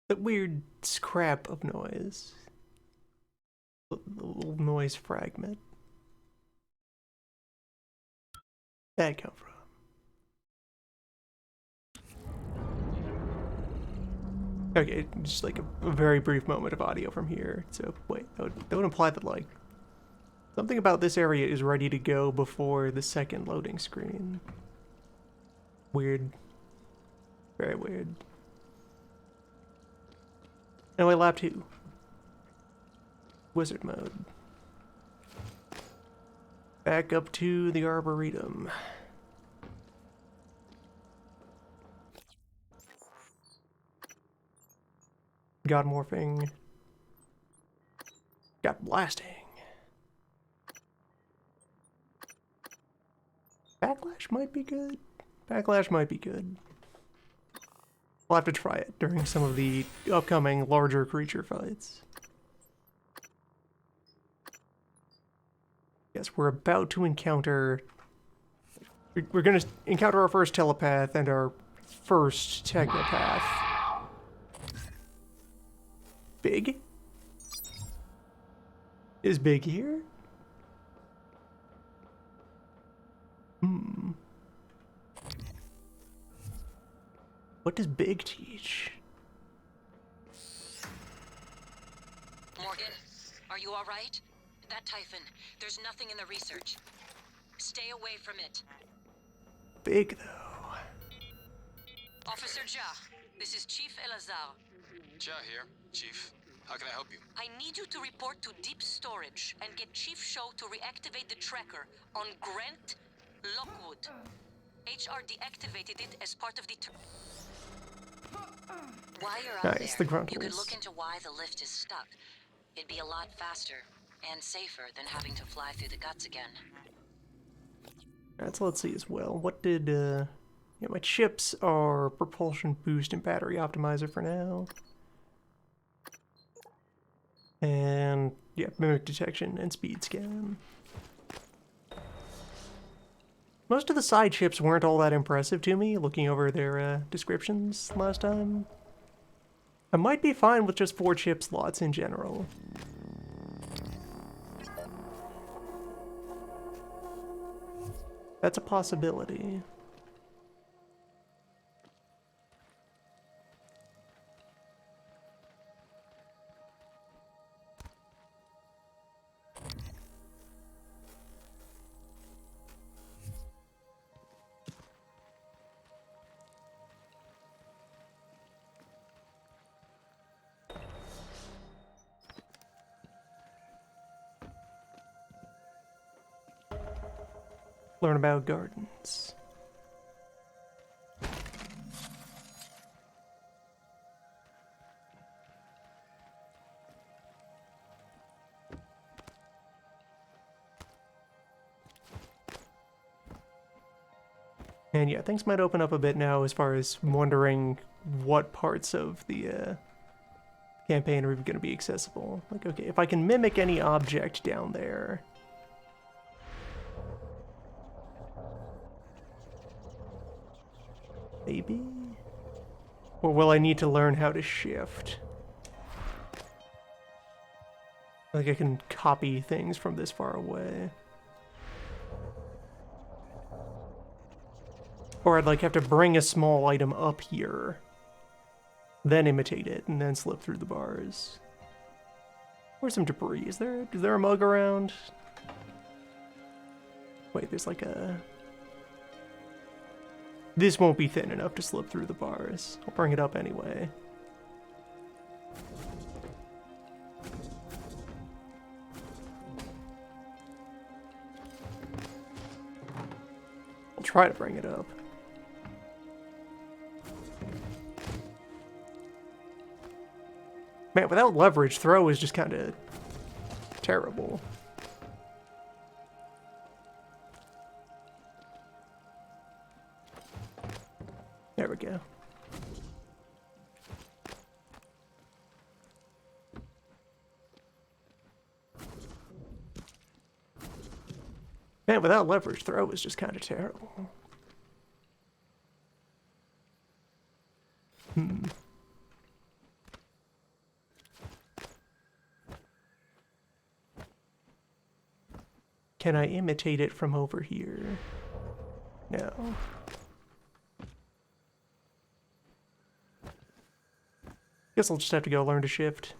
That weird scrap of noise. The little noise fragment. That'd come from. Okay, just like a very brief moment of audio from here. So, wait, that would imply that, like, something about this area is ready to go before the second loading screen. Weird. Very weird. Anyway, lap 2. Wizard mode. Back up to the Arboretum. God morphing. God blasting. Backlash might be good. Backlash might be good. We'll have to try it during some of the upcoming larger creature fights. Yes, we're about to encounter... We're going to encounter our first telepath and our first technopath. Big? Is Big here? What does Big teach? Morgan, are you alright? That Typhon, there's nothing in the research. Stay away from it. Big, though. Officer Ja, this is Chief Elazar. Ja here, Chief. How can I help you? I need you to report to Deep Storage and get Chief Show to reactivate the tracker on Grant Lockwood. HR deactivated it as part of the... While you're out Nice, there, the gruntles. you could look into why the lift is stuck. It'd be a lot faster and safer than having to fly through the guts again. Alright, so let's see as well. What did, yeah, my chips are propulsion boost and battery optimizer for now. And, yeah, mimic detection and speed scan. Most of the side chips weren't all that impressive to me, looking over their descriptions last time. I might be fine with just 4 chip slots in general. That's a possibility. Learn about gardens. And yeah, things might open up a bit now as far as wondering what parts of the campaign are going to be accessible. Like, okay, if I can mimic any object down there... Maybe? Or will I need to learn how to shift? Like I can copy things from this far away. Or I'd like have to bring a small item up here, then imitate it, and then slip through the bars. Where's some debris? Is there a mug around? Wait, there's like a... This won't be thin enough to slip through the bars. I'll bring it up anyway. I'll try to bring it up. Man, without leverage, throw is just kind of terrible. There we go. Man, without leverage, throw is just kind of terrible. Can I imitate it from over here? No. Guess I'll just have to go learn to shift.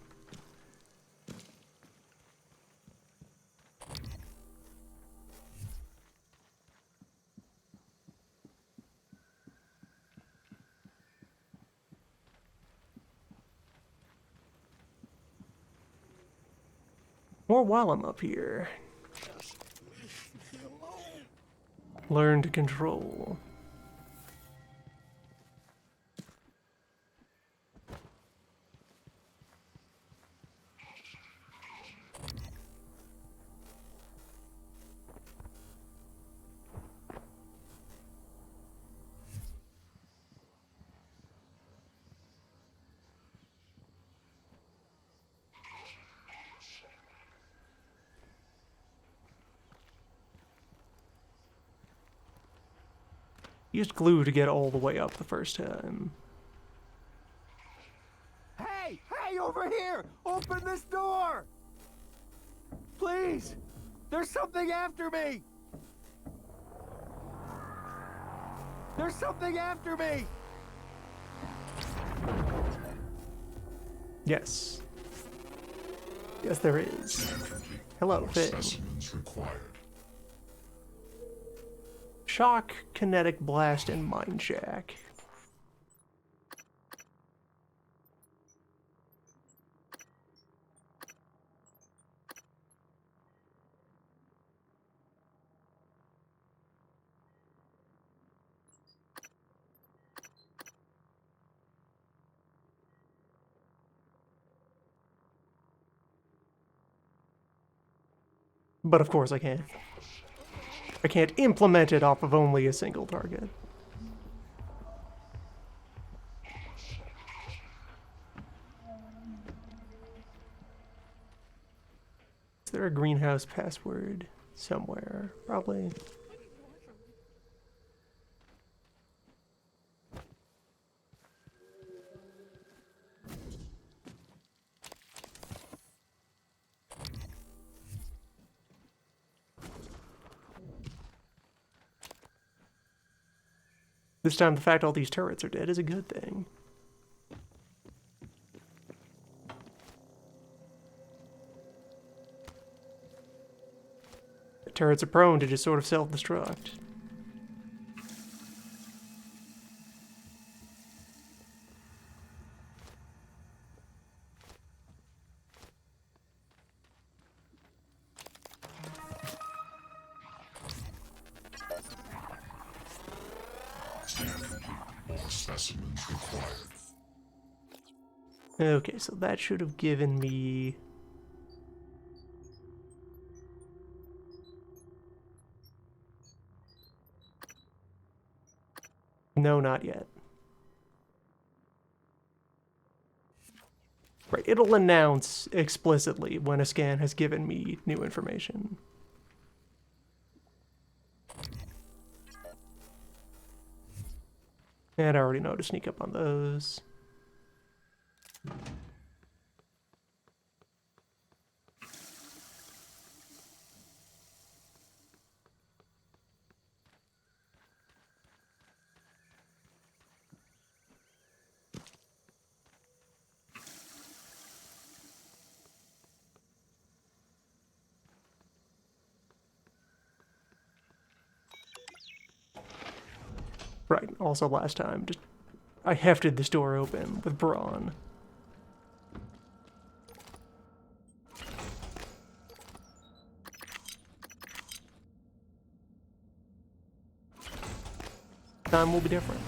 Or while I'm up here. Learn to control. Used glue to get all the way up the first time. Hey! Hey, over here! Open this door! Please! There's something after me! There's something after me! Yes. Yes, there is. Hello, thing. Specimens required. Shock, kinetic blast, and mind jack. But of course I can't. I can't implement it off of only a single target. Is there a greenhouse password somewhere? Probably. This time, the fact all these turrets are dead is a good thing. The turrets are prone to just sort of self-destruct. More specimens required. Okay, so that should have given me... No, not yet. Right, it'll announce explicitly when a scan has given me new information. And I already know to sneak up on those. Right, also last time, just I hefted this door open with brawn. Time will be different.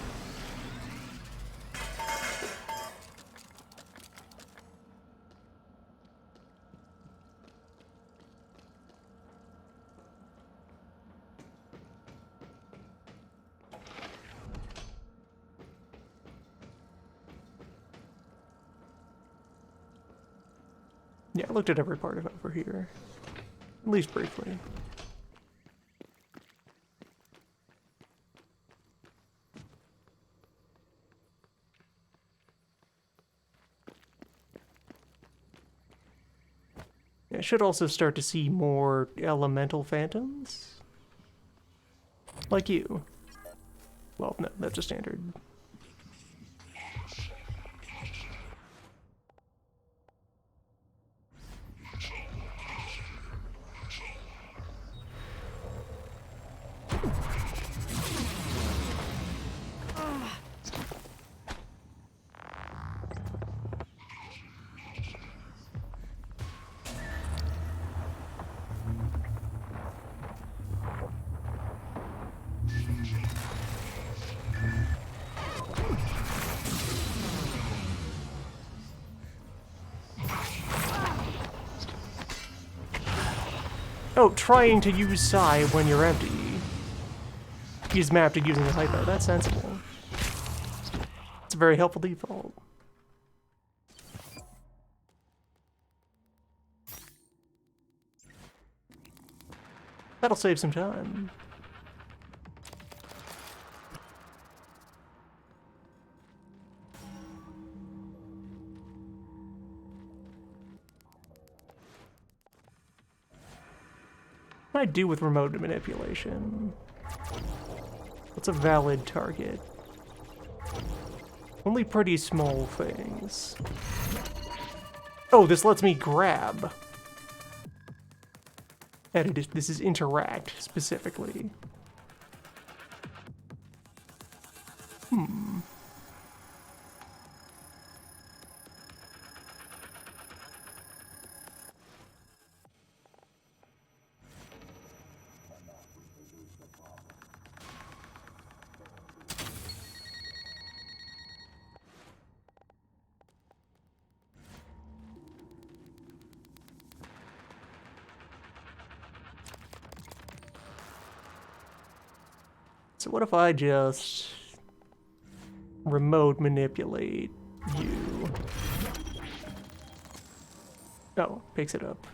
Yeah, I looked at every part of it over here. At least briefly. I should also start to see more elemental phantoms. Like you. Well, no, that's a standard. Oh, trying to use Psi when you're empty. Use map to using the hypo. That's sensible. It's a very helpful default. That'll save some time. What can I do with remote manipulation? What's a valid target? Only pretty small things. Oh, this lets me grab. Edit. This is interact, specifically. So what if I just remote manipulate you? Oh, picks it up.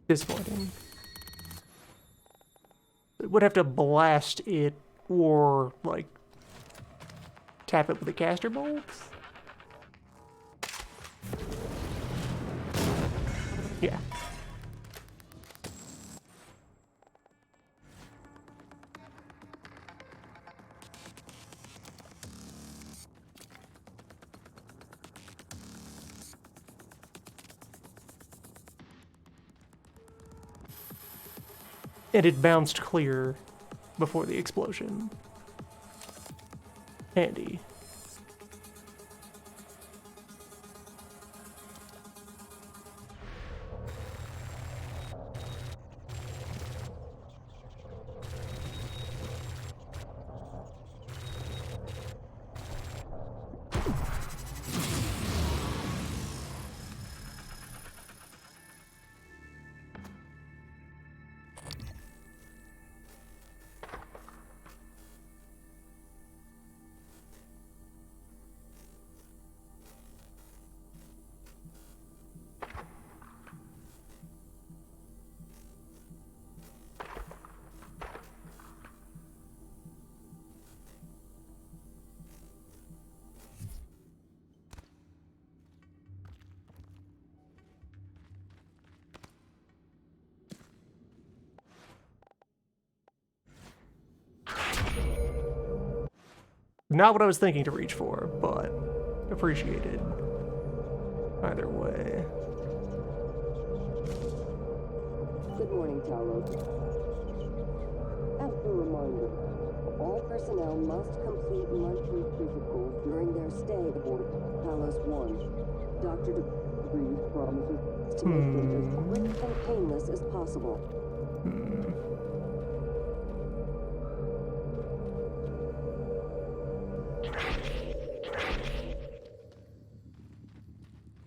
Disappointing. It would have to blast it or, like, tap it with a caster bolt? Yeah. And it bounced clear before the explosion. Handy. Not what I was thinking to reach for, but appreciated. Either way. Good morning, Talos. As a reminder, all personnel must complete monthly physicals during their stay aboard Talos 1. Dr. DeBreeze promises to make them as quick and painless as possible.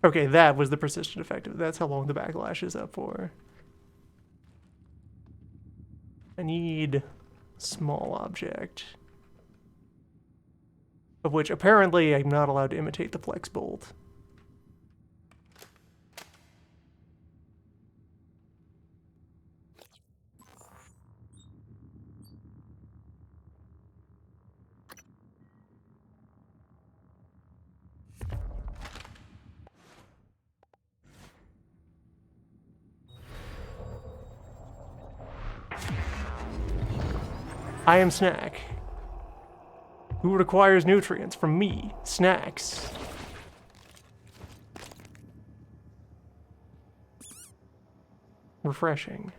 Okay, that was the persistent effective. That's how long the backlash is up for. I need small object. Of which apparently I'm not allowed to imitate the flex bolt. I am snack. Who requires nutrients from me? Snacks. Refreshing.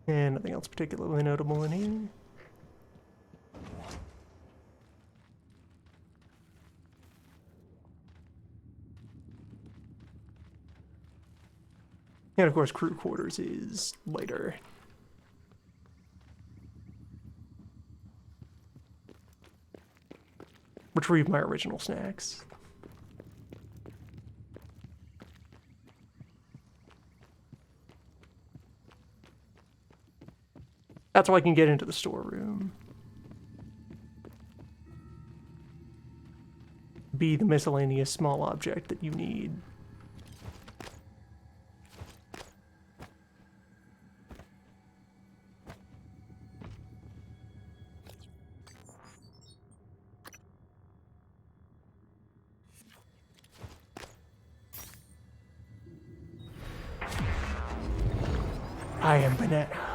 And nothing else particularly notable in here. And of course, crew quarters is later. Retrieve my original snacks. That's how I can get into the storeroom. Be the miscellaneous small object that you need. I am Banana.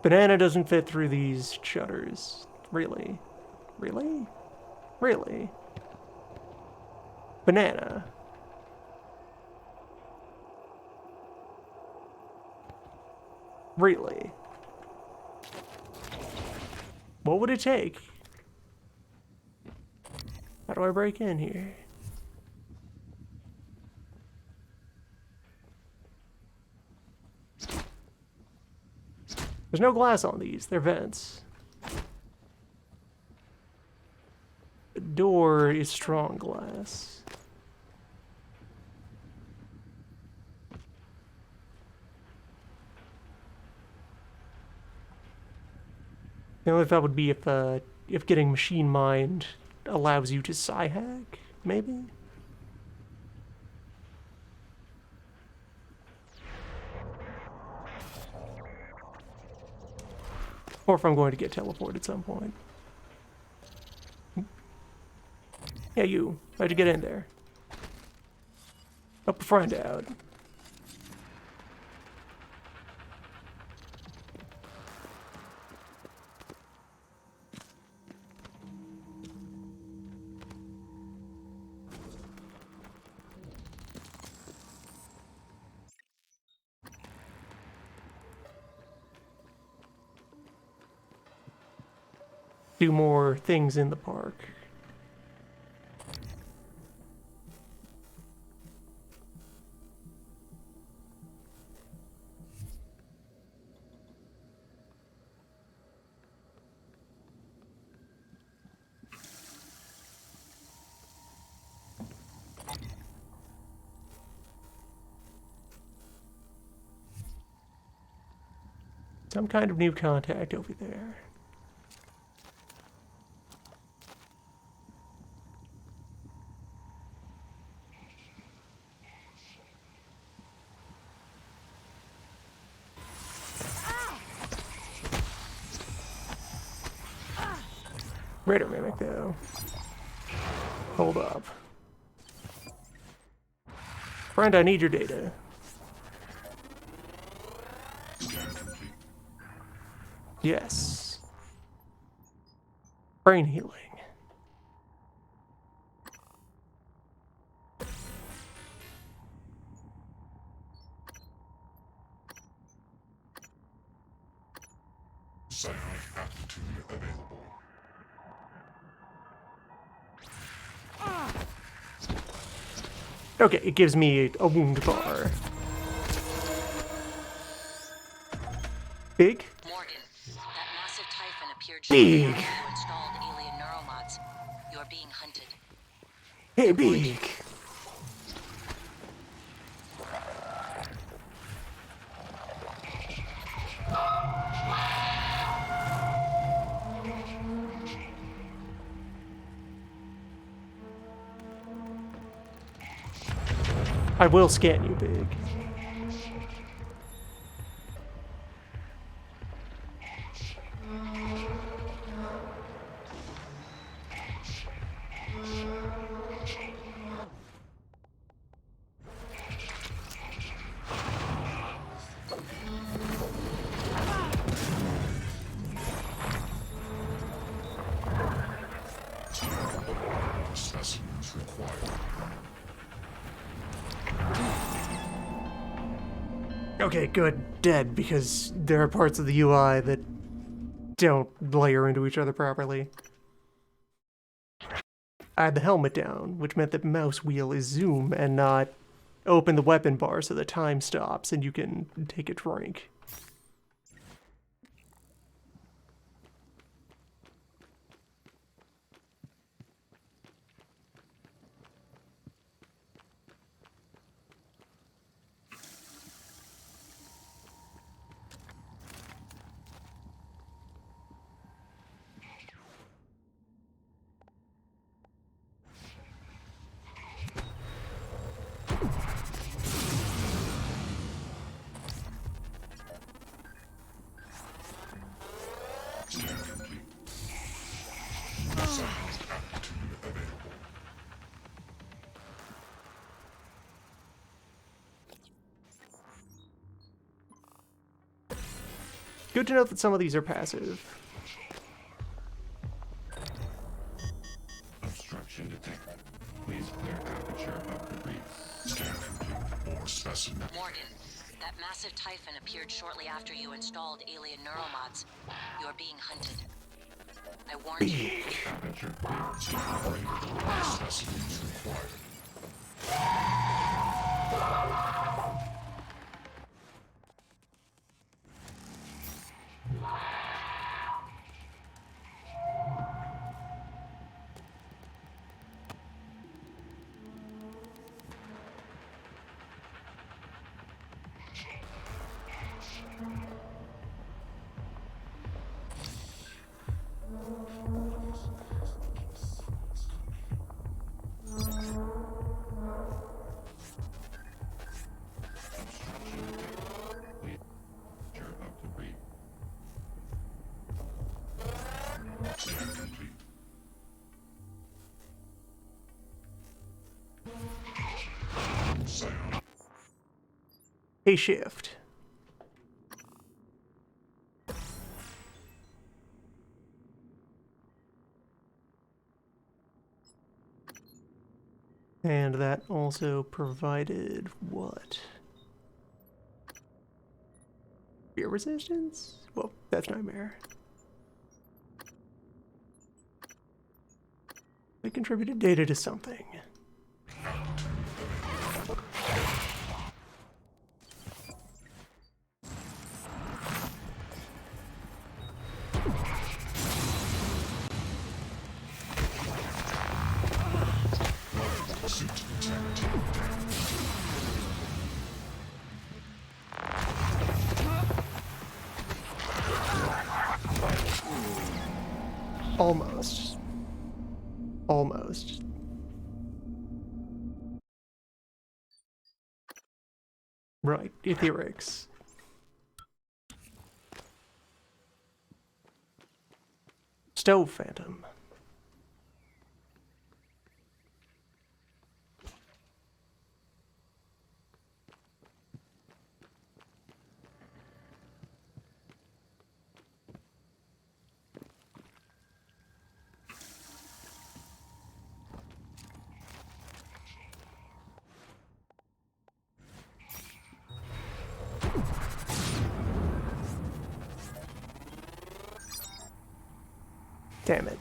Banana doesn't fit through these shutters. Really? Really? Really? Banana. Really? What would it take? How do I break in here? There's no glass on these, they're vents. The door is strong glass. The only thought would be if getting machine mind allows you to psi-hack, maybe? Or if I'm going to get teleported at some point. Yeah, you. How'd you get in there? Help a friend out. Do more things in the park. Some kind of new contact over there. Radar mimic, though. Hold up. Friend, I need your data. Scan complete. Yes. Brain healing. Psionic aptitude available. Okay, it gives me a wound bar. Big? Morgan, that massive typhon appeared Big. shortly after you installed alien neuromods. You are being hunted. Hey, Big. I will scan you, Big. Specimens required. Okay, good. Dead, because there are parts of the UI that don't layer into each other properly. I had the helmet down, which meant that mouse wheel is zoom and not open the weapon bar so the time stops and you can take a drink. Scan complete. Sound aptitude available. Good to know that some of these are passive. Obstruction detected. Please clear aperture of debris. Scan complete. More specimens. Morgan, that massive typhon appeared shortly after you installed alien neuromods. You are being hunted. I warned you. Aperture clear. More specimens required. Scan complete. Sound. Hey, shift. And that also provided what? Fear resistance? Well, that's Nightmare. They contributed data to something. Suit detected. Almost. Almost. Right, etherics. Stove Phantom. Damn it.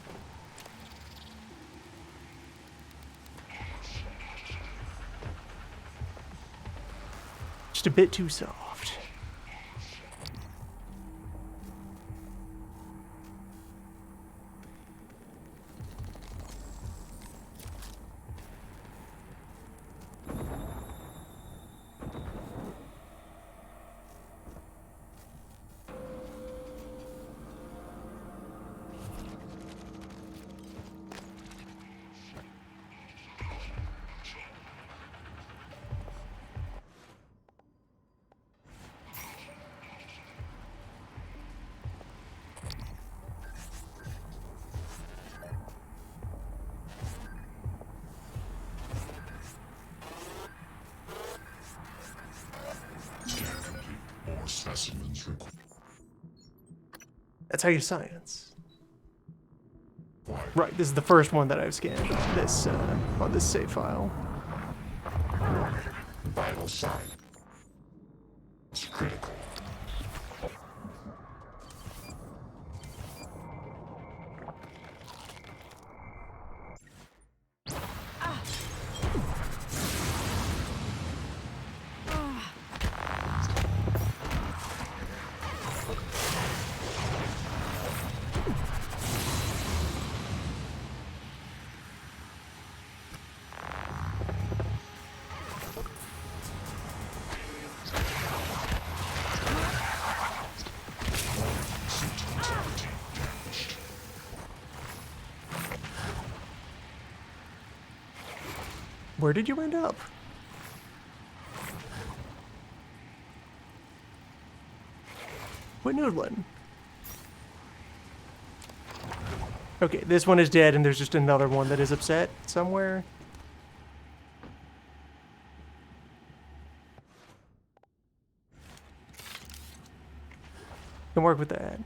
Just a bit too soft. Specimens required. That's how you science. Right, this is the first one that I've scanned on this save file. Vital sign. It's critical. Where did you end up? What noodlin? Okay, this one is dead and there's just another one that is upset somewhere. Can work with that.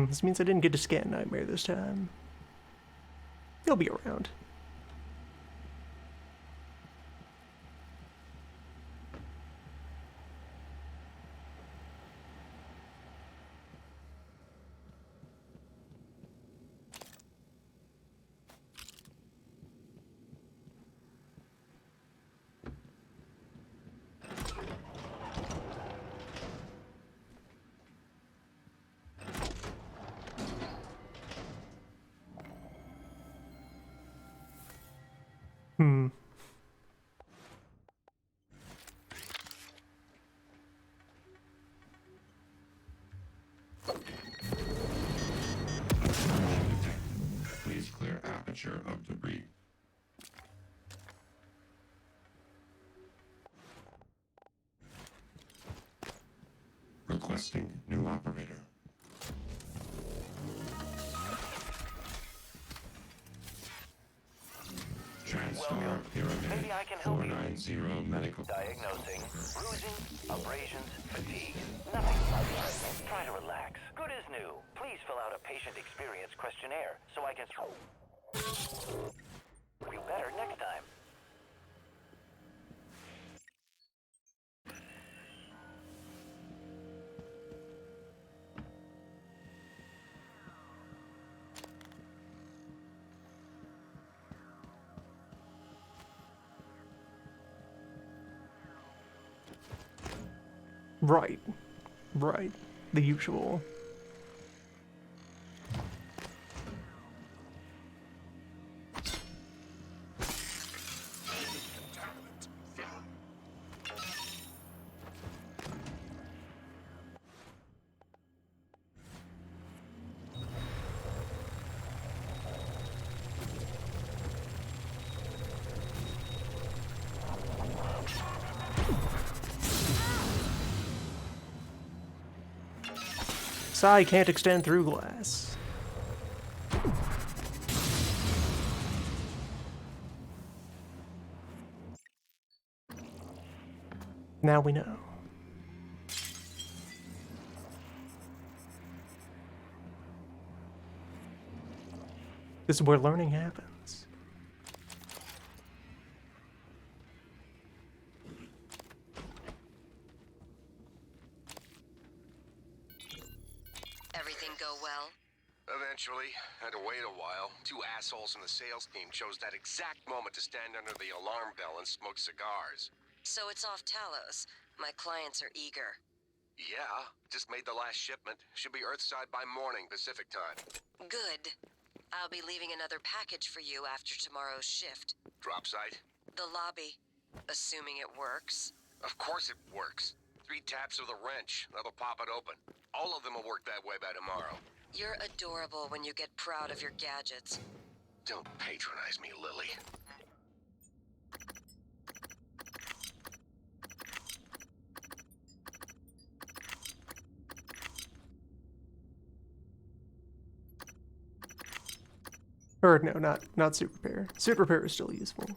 This means I didn't get to scan Nightmare this time. He'll be around. Please clear aperture of debris. Requesting new operator. Transfer pyramid Maybe I can help you. 490 medical. Diagnosing bruising, abrasions, fatigue. Nothing like. Try to relax. Good as new. Please fill out a patient experience questionnaire so I can be better next time. Right. Right. The usual. Psi can't extend through glass. Now we know. This is where learning happens. Everything go well? Eventually, had to wait a while. Two assholes from the sales team chose that exact moment to stand under the alarm bell and smoke cigars. So it's off Talos. My clients are eager. Yeah, just made the last shipment. Should be Earthside by morning, Pacific time. Good. I'll be leaving another package for you after tomorrow's shift. Drop site? The lobby. Assuming it works. Of course it works. 3 taps of the wrench. That'll pop it open. All of them will work that way by tomorrow. You're adorable when you get proud of your gadgets. Don't patronize me, Lily. Or no, not suit repair. Suit repair is still useful.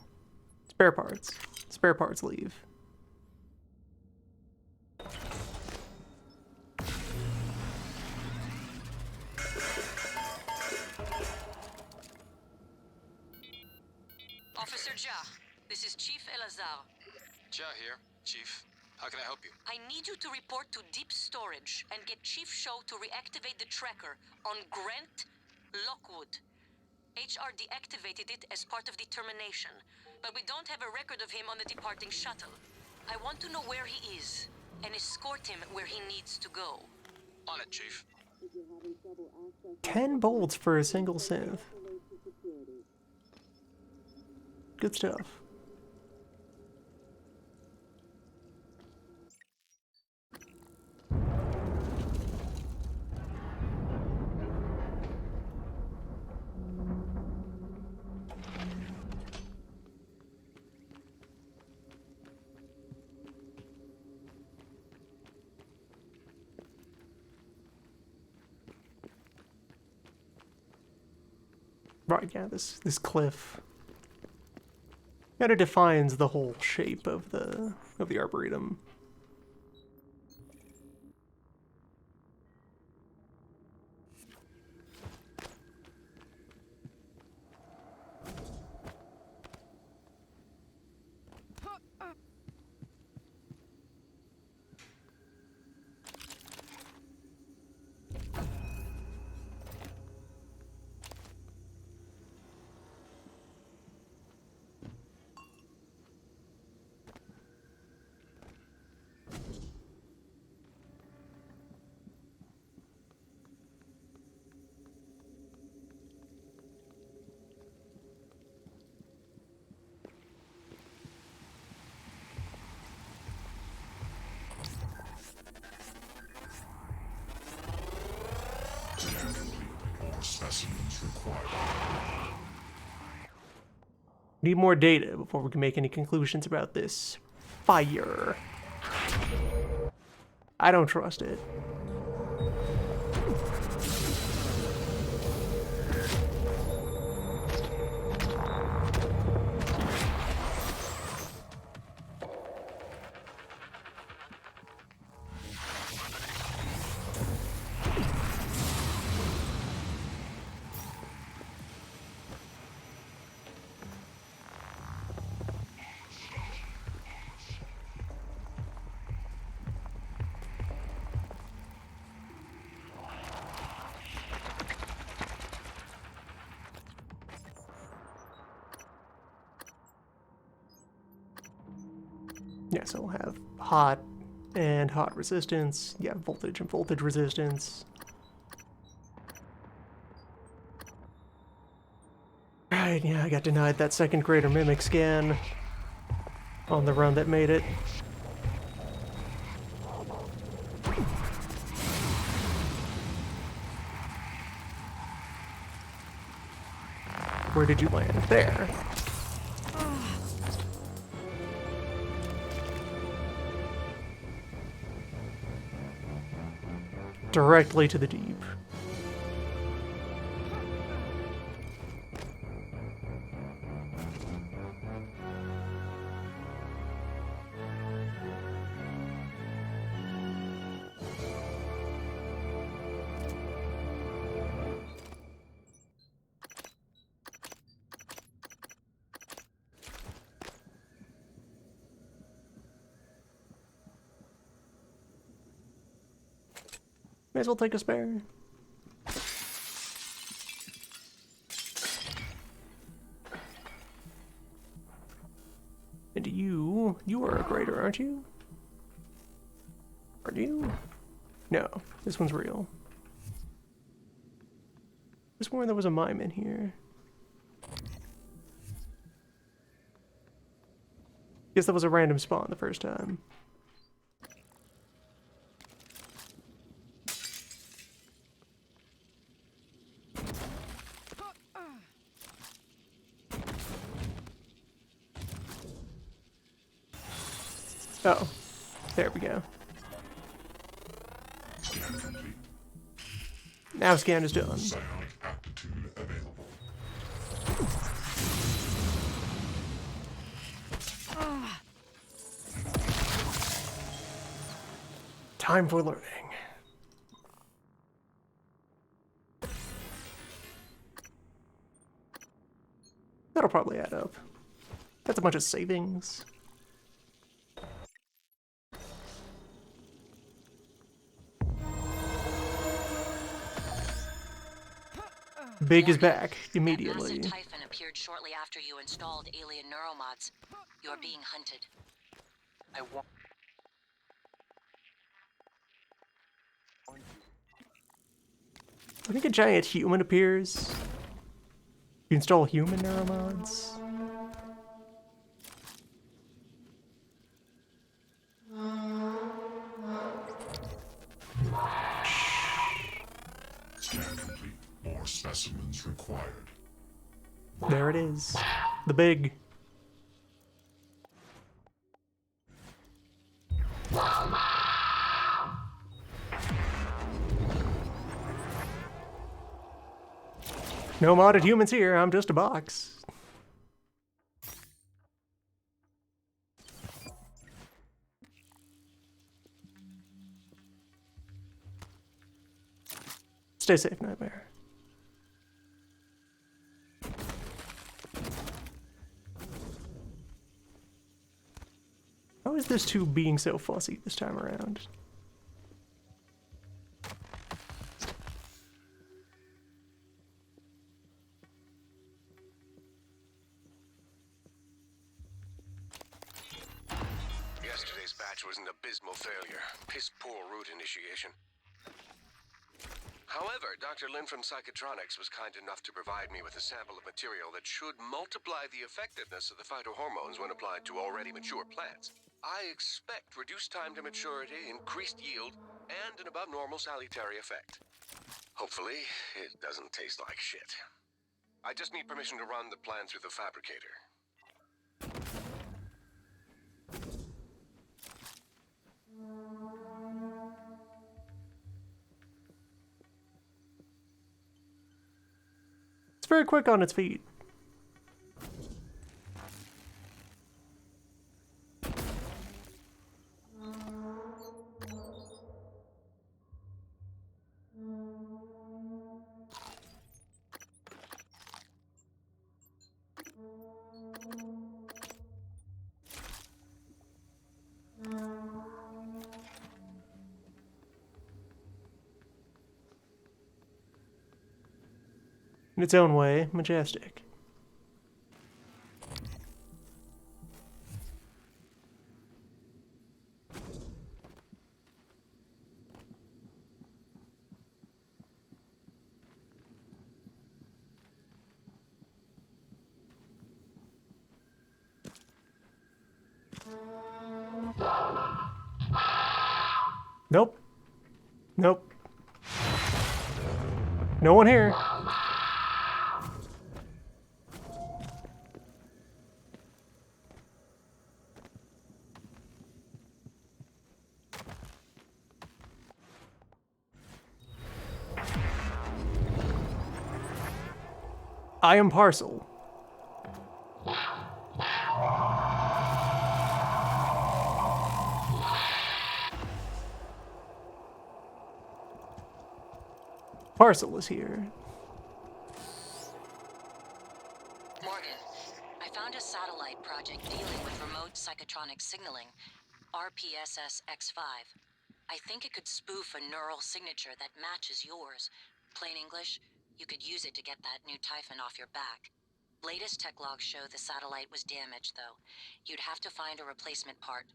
Spare parts. Spare parts leave. Officer Ja, this is Chief Elazar. Ja here, Chief. How can I help you? I need you to report to deep storage and get Chief Show to reactivate the tracker on Grant Lockwood. HR deactivated it as part of the termination, but we don't have a record of him on the departing shuttle. I want to know where he is and escort him where he needs to go. On it, Chief. 10 bolts for a single synth. Good stuff. Right, yeah, this cliff kind of defines the whole shape of the arboretum. More specimens required. Need more data before we can make any conclusions about this fire. I don't trust it. Yeah, so we'll have hot and hot resistance. Yeah, voltage and voltage resistance. Right, yeah, I got denied that second greater mimic scan on the run that made it. Where did you land? There. Directly to the deep. May as well take a spare. And you are a greater, aren't you? Aren't you? No, this one's real. I swore there was a mime in here. Guess that was a random spawn the first time. Oh, there we go. Scan complete. Now scan is done. Psionic aptitude available. Time for learning. That'll probably add up. That's a bunch of savings. Big is back immediately. That massive typhon appeared shortly after you installed alien neuromods. You're being hunted. I want. I think a giant human appears. You install human neuromods. Scan complete. More specimens required. There it is. The big. No modded humans here, I'm just a box. Stay safe, Nightmare. How is this tube being so fussy this time around? Yesterday's batch was an abysmal failure. Piss poor route initiation. However, Dr. Lin from Psiconomics was kind enough to provide me with a sample of material that should multiply the effectiveness of the phytohormones when applied to already mature plants. I expect reduced time to maturity, increased yield, and an above normal salutary effect. Hopefully, it doesn't taste like shit. I just need permission to run the plan through the fabricator. It's very quick on its feet. In its own way, majestic. Nope. Nope. No one here. I am Parcel. Parcel is here. Morgan, I found a satellite project dealing with remote psychotronic signaling, RPSS-X5. I think it could spoof a neural signature that matches yours. Plain English, you could use it to get that new Typhon off your back. Latest tech logs show the satellite was damaged, though. You'd have to find a replacement part.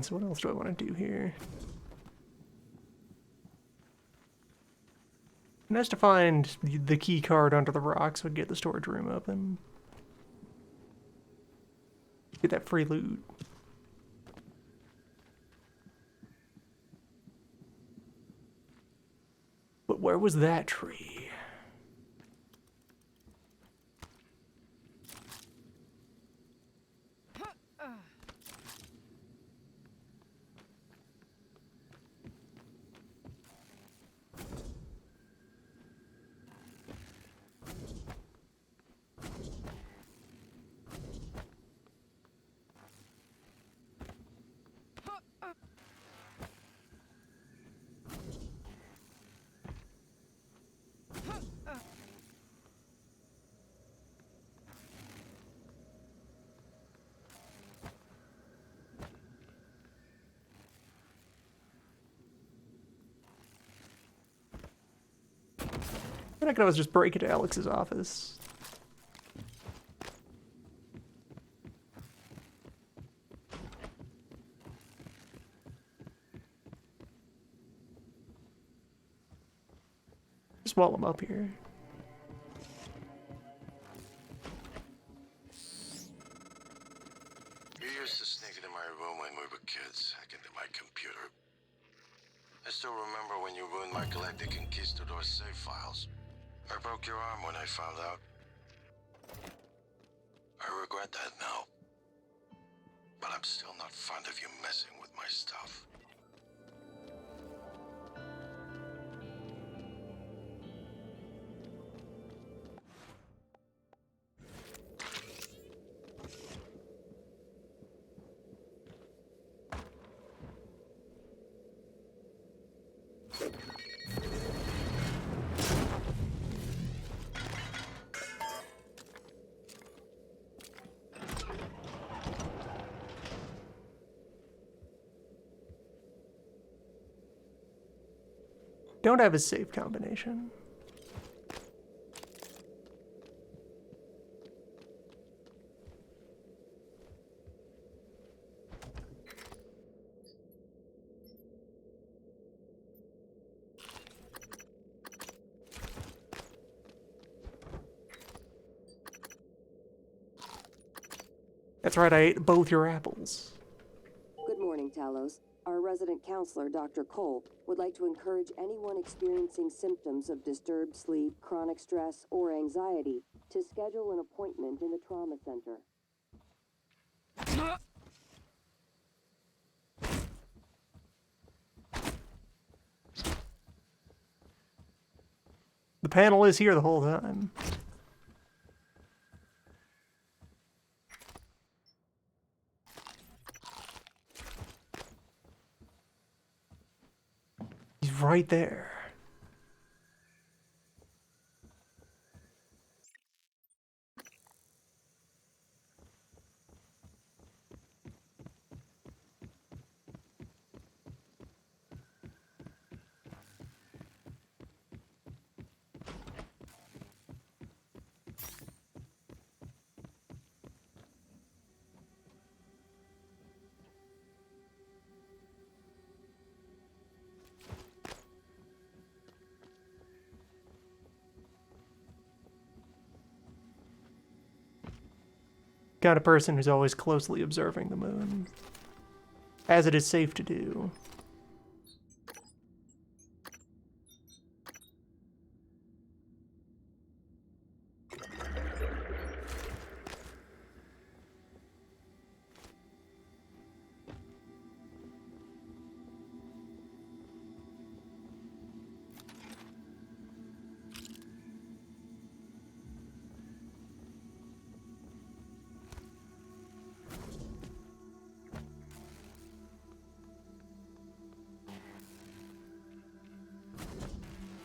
So what else do I want to do here? Nice to find the key card under the rock so I can get the storage room open. Get that free loot. But where was that tree? I could always just break into Alex's office. Just while I'm up here. You used to sneak into my room when we were kids, hack into my computer. I still remember when you ruined my galactic conquistador save files. I broke your arm when I found out. I regret that now. But I'm still not fond of you messing with my stuff. Don't have a save combination. That's right, I ate both your apples. Good morning, Talos. Our resident counselor, Dr. Cole, would like to encourage anyone experiencing symptoms of disturbed sleep, chronic stress, or anxiety to schedule an appointment in the trauma center. The panel is here the whole time. He's right there. Kind of person who's always closely observing the moon, as it is safe to do.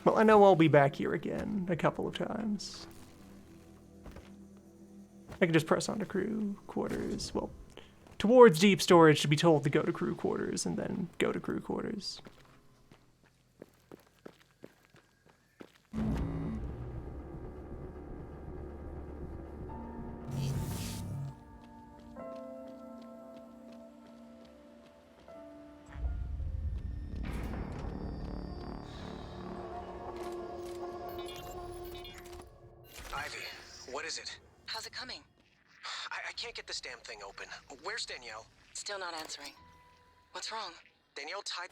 Well, I know I'll be back here again a couple of times. I can just press onto crew quarters. Well, towards deep storage to be told to go to crew quarters and then go to crew quarters. What is it? How's it coming? I can't get this damn thing open. Where's Danielle? Still not answering. What's wrong? Danielle tied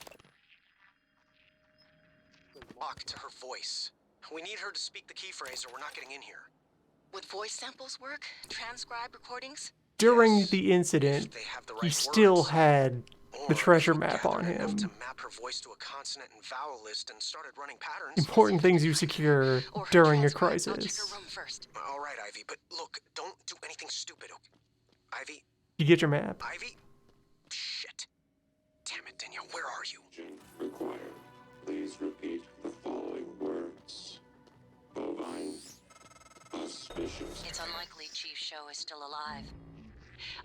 lock to her voice. We need her to speak the key phrase or we're not getting in here. Would voice samples work? Transcribe recordings? During Yes, the incident, if they have the he right still words. had the Or treasure if we map gathered on enough him. to map her voice to a consonant and vowel list and started running patterns. Important things you secure Or her during a transcribe. I'll check her crisis. room first. All right, Ivy, but look, don't do anything stupid, okay? Ivy? You get your map. Ivy? Shit. Damn it, Danielle, where are you? Action required. Please repeat the following words. Bovine. Auspicious. It's unlikely Chief Show is still alive.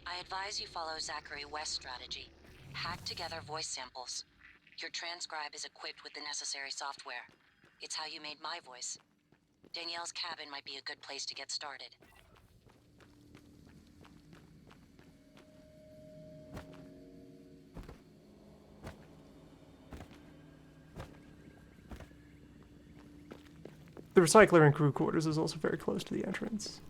I advise you follow Zachary West's strategy. Hack together voice samples. Your transcribe is equipped with the necessary software. It's how you made my voice. Danielle's cabin might be a good place to get started. The recycler and crew quarters is also very close to the entrance.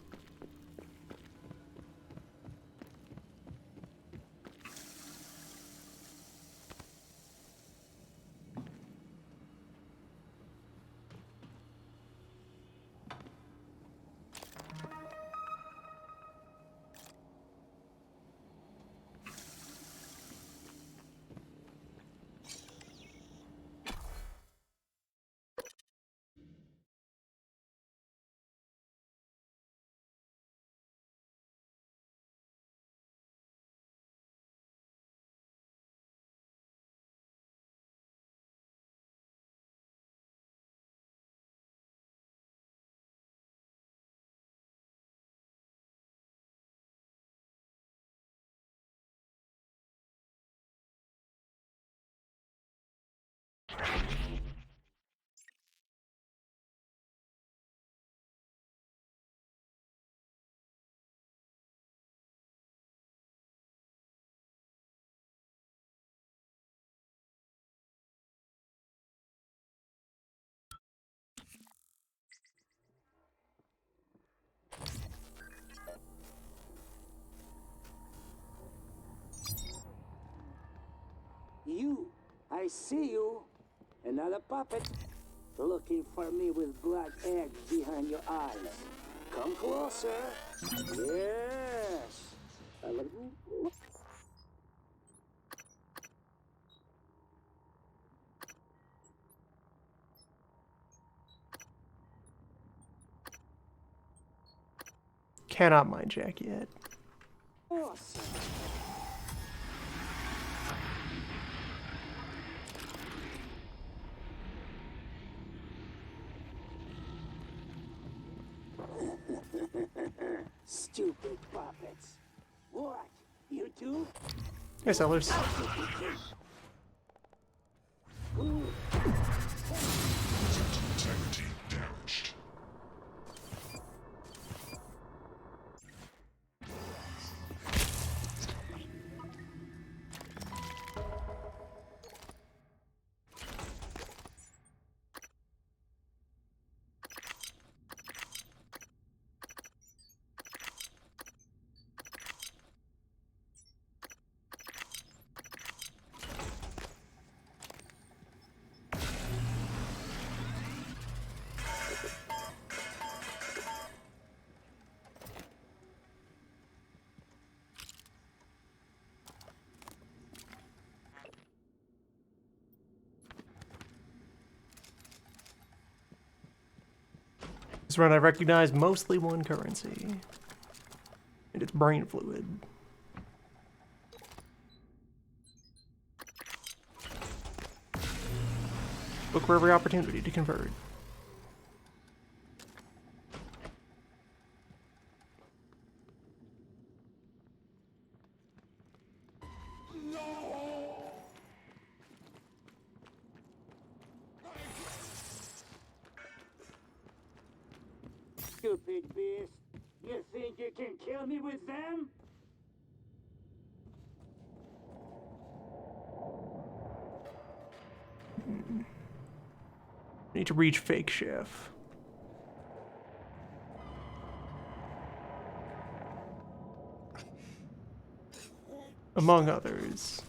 You, I see you. Another puppet. Looking for me with black eggs behind your eyes. Come closer. Yes. Cannot mind Jack yet. Awesome. Stupid puppets. What? You too? Hey, Sellers. Integrity damaged. This run I recognize mostly one currency. And it's brain fluid. Look for every opportunity to convert. Stupid beast. You think you can kill me with them? Need to reach Fake Chef. among others.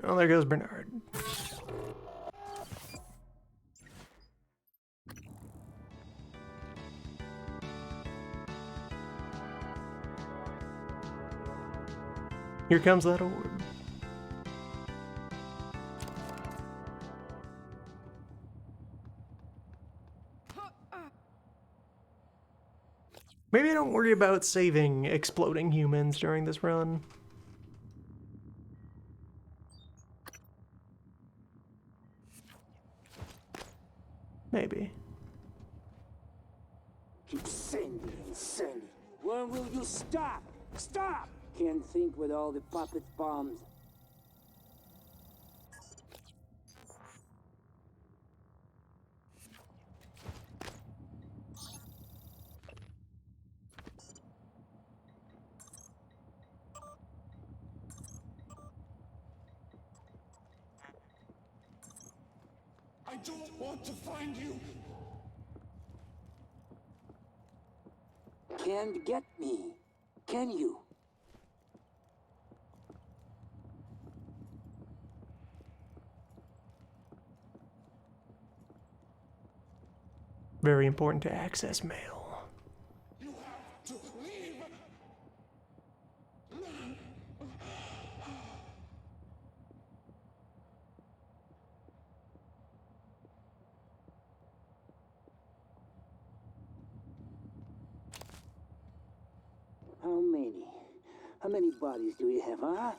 Oh, there goes Bernard. Here comes that orb. Maybe I don't worry about saving exploding humans during this run. Maybe. Keep sending and sending. When will you stop? Stop! Can't think with all the puppet bombs. I don't want to find you. Can't get me, can you? Very important to access mail. You have to leave. How many? How many bodies do you have, huh?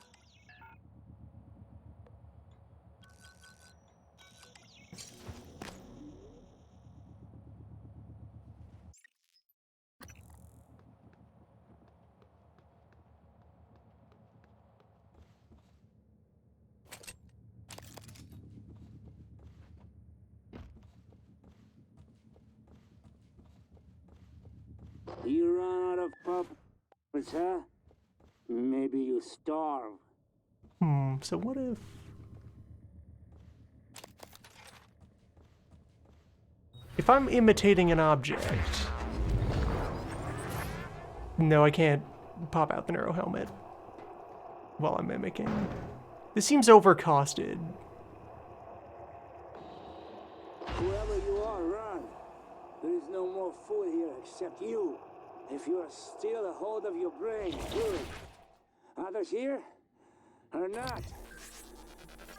You run out of puppets, huh? Maybe you starve. So what if... If I'm imitating an object... No, I can't pop out the neuro helmet while I'm mimicking. This seems overcosted. Whoever you are, run. There is no more food here except you. If you are still a hold of your brain, good. Others here? Or not?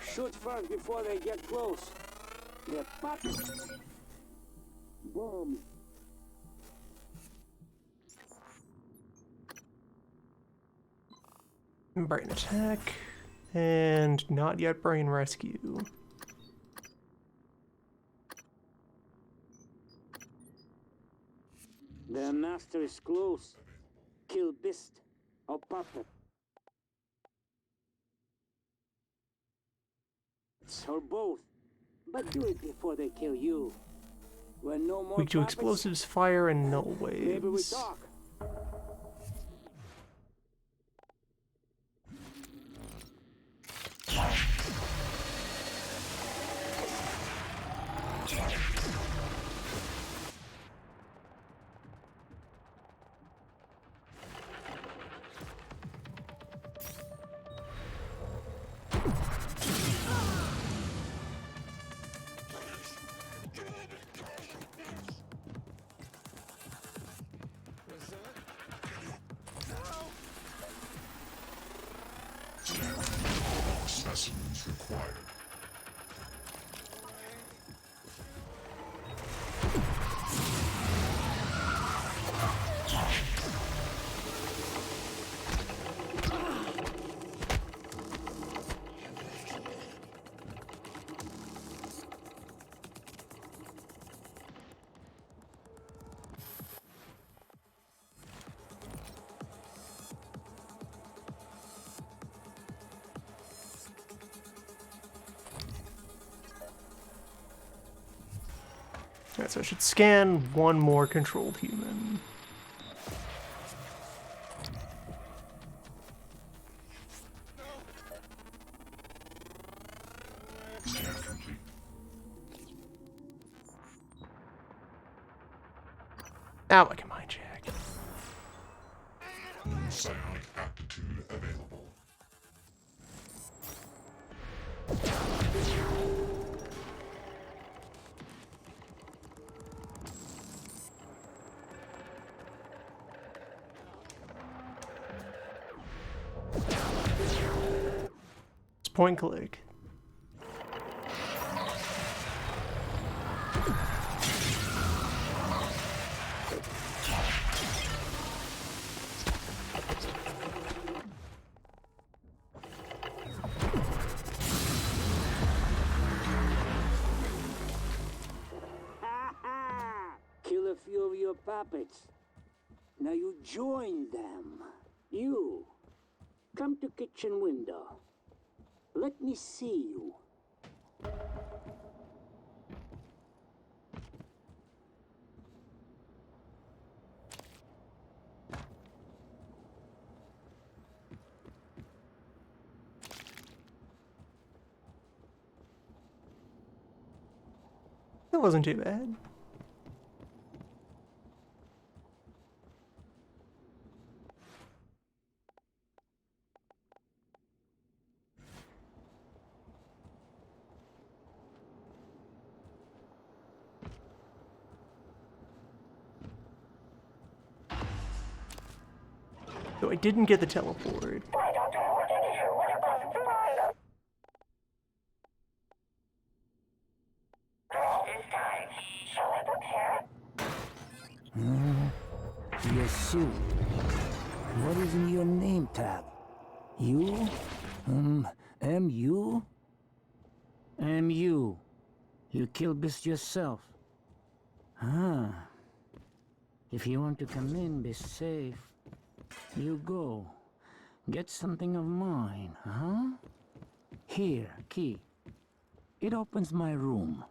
Shoot first before they get close. They're puppets. Bombs. Brain attack. And not yet brain rescue. Their master is close. Kill beast or puppet. Or both. But do it before they kill you. When no more Weak to puppets, explosives, fire, and null maybe we waves. talk. specimens required. Alright, so I should scan one more controlled human. Scan complete. Now I can mind check. New psionic aptitude available. It's point click. Kill a few of your puppets. Now you join them. You. Come to kitchen window. Let me see you. That wasn't too bad. So I didn't get the teleport. Your suit. What is in your name tag? You? M.U.? M.U. You killed this yourself. Ah. If you want to come in, be safe. You go. Get something of mine, huh? Here, key. It opens my room.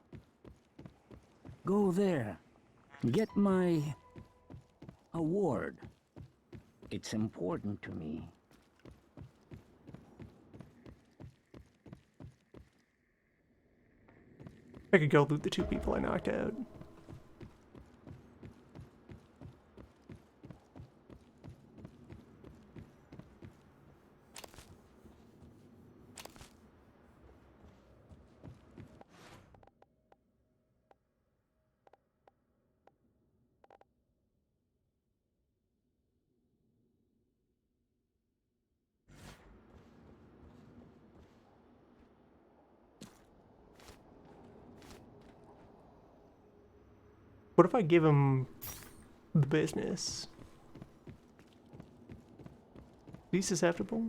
Go there. Get my award. It's important to me. I could go loot the two people I knocked out. What if I give him the business? Is he susceptible?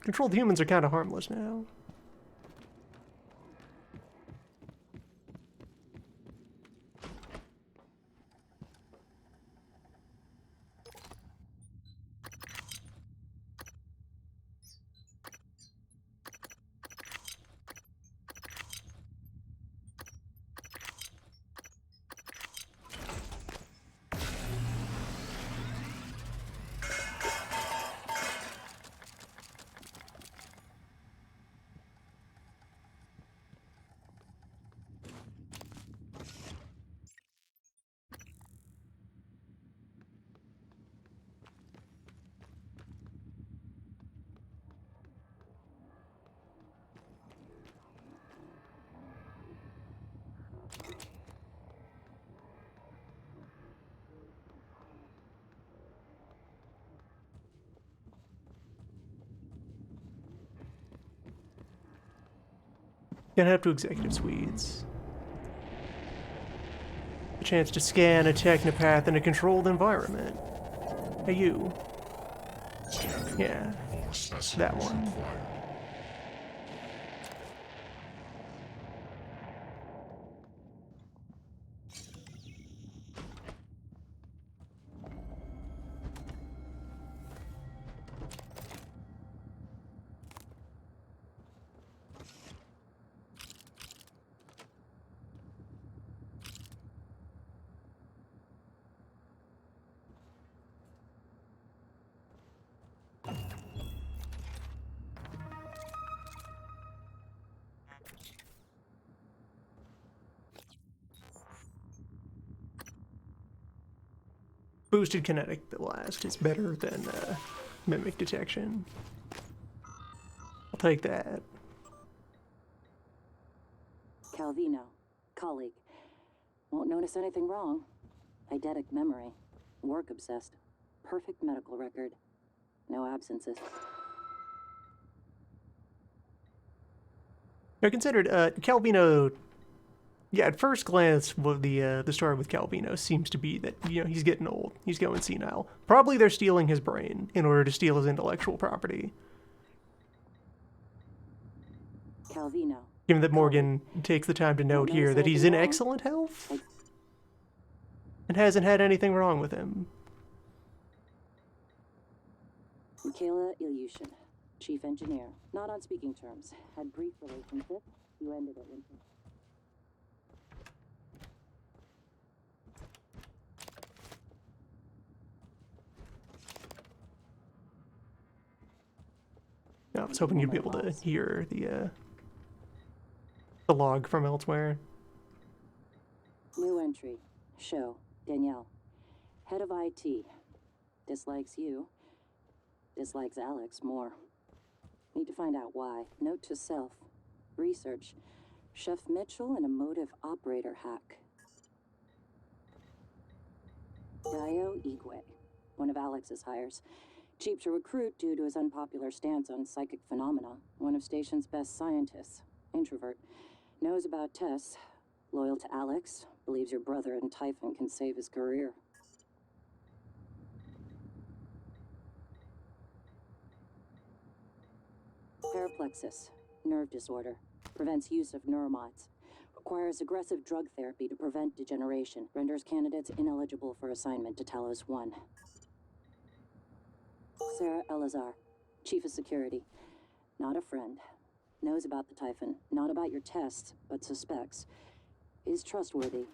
Controlled humans are kind of harmless now. Gonna have to executive suites. A chance to scan a technopath in a controlled environment. Hey, you. Yeah, that one. Boosted kinetic blast is better than mimic detection. I'll take that. Calvino, colleague. Won't notice anything wrong. Eidetic memory. Work obsessed. Perfect medical record. No absences. I considered Calvino. Yeah, at first glance, well, the story with Calvino seems to be that he's getting old, he's going senile. Probably they're stealing his brain in order to steal his intellectual property. Calvino. Given that Morgan takes the time to note here that he's in excellent health and hasn't had anything wrong with him. Michaela Ilyushin, chief engineer. Not on speaking terms. Had brief relationship. You ended it when... I was hoping you'd be able to hear the log from elsewhere. New entry. Show. Danielle. Head of IT. Dislikes you. Dislikes Alex more. Need to find out why. Note to self. Research. Chef Mitchell and a motive operator hack. Dio Igwe. One of Alex's hires. Cheap to recruit due to his unpopular stance on psychic phenomena. One of station's best scientists. Introvert. Knows about Tess. Loyal to Alex. Believes your brother and Typhon can save his career. Paraplexus. Nerve disorder. Prevents use of neuromods. Requires aggressive drug therapy to prevent degeneration. Renders candidates ineligible for assignment to Talos 1. Sarah Elazar, Chief of Security. Not a friend. Knows about the Typhon. Not about your tests, but suspects. Is trustworthy,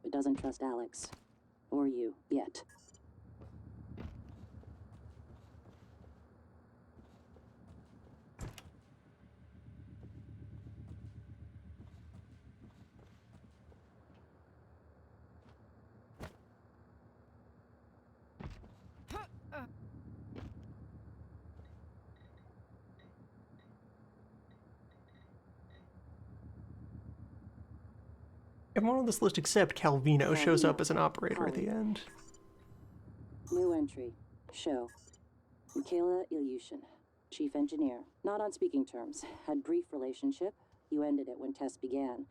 but doesn't trust Alex. Or you, yet. Everyone on this list except Calvino shows up as an operator at the end. New entry. Show. Michaela Ilyushin, Chief Engineer. Not on speaking terms. Had brief relationship. You ended it when tests began.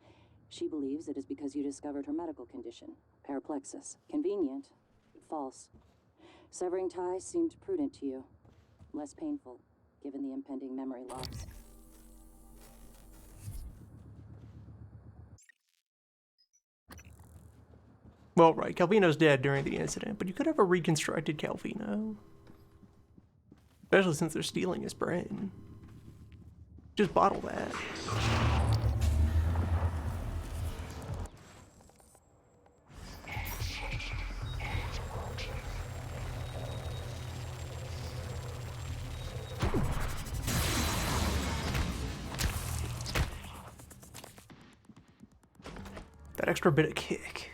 She believes it is because you discovered her medical condition. Paraplexus. Convenient, but false. Severing ties seemed prudent to you. Less painful, given the impending memory loss. Well, right, Calvino's dead during the incident, but you could have a reconstructed Calvino. Especially since they're stealing his brain. Just bottle that. That extra bit of kick.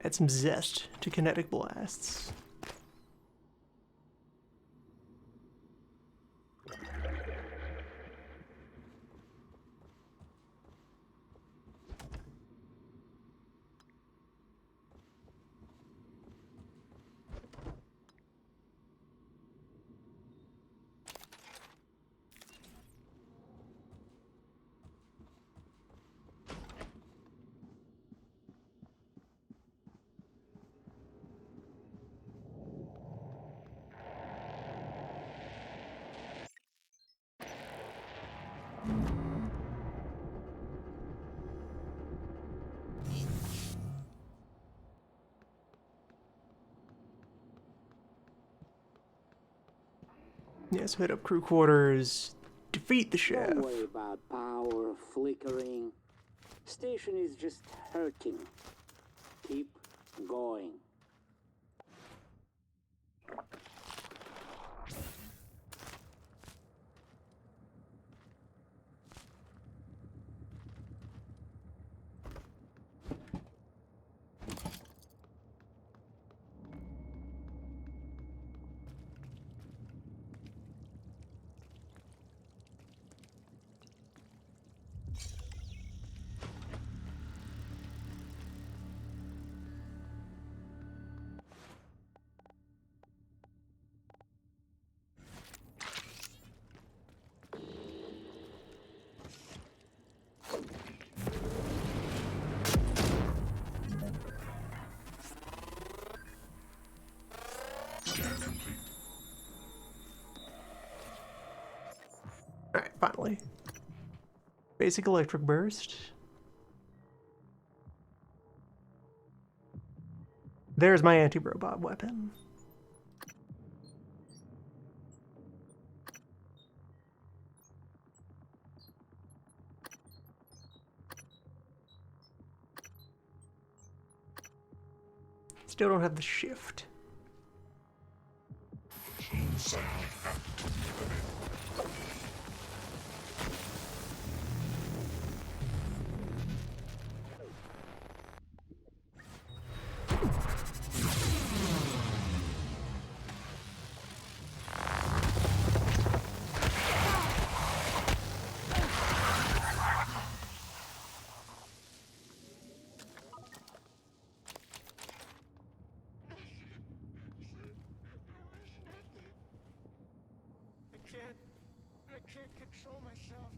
Add some zest to kinetic blasts. Yeah, so hit up crew quarters, defeat the chef. Don't worry about power flickering. Station is just hurting. Keep going. Alright, finally. Basic electric burst. There's my anti-robot weapon. Still don't have the shift. Sound activated. I can't control myself.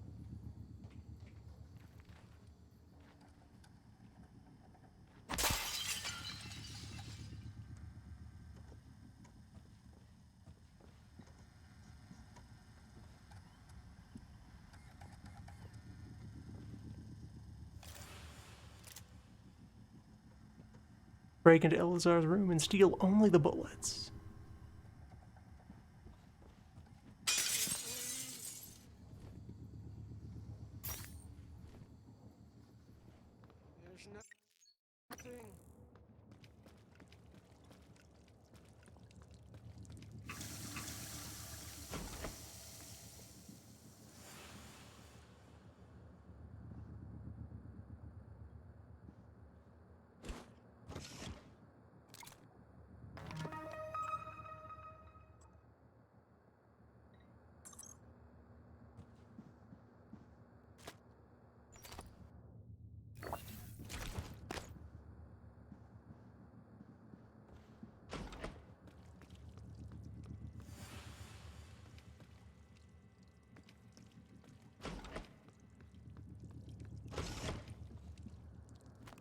Break into Elazar's room and steal only the bullets. There's nothing.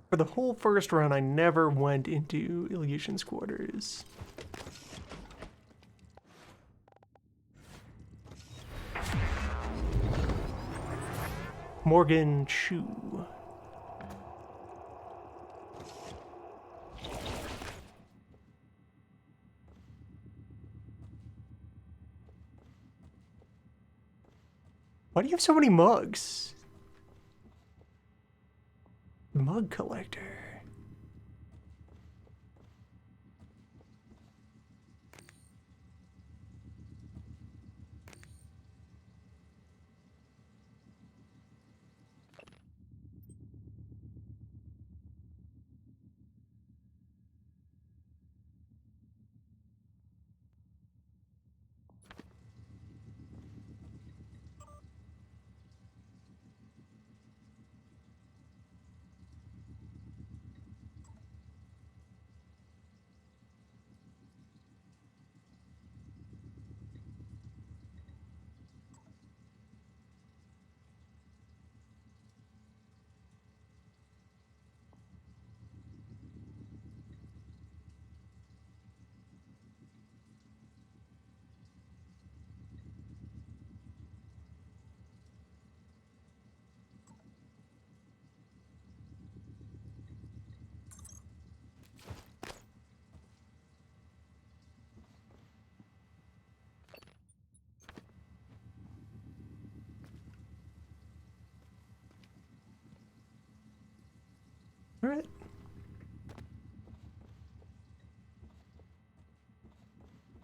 For the whole first run, I never went into Ilyushin's quarters. Morgan Chu. Why do you have so many mugs? Mug collector. Alright.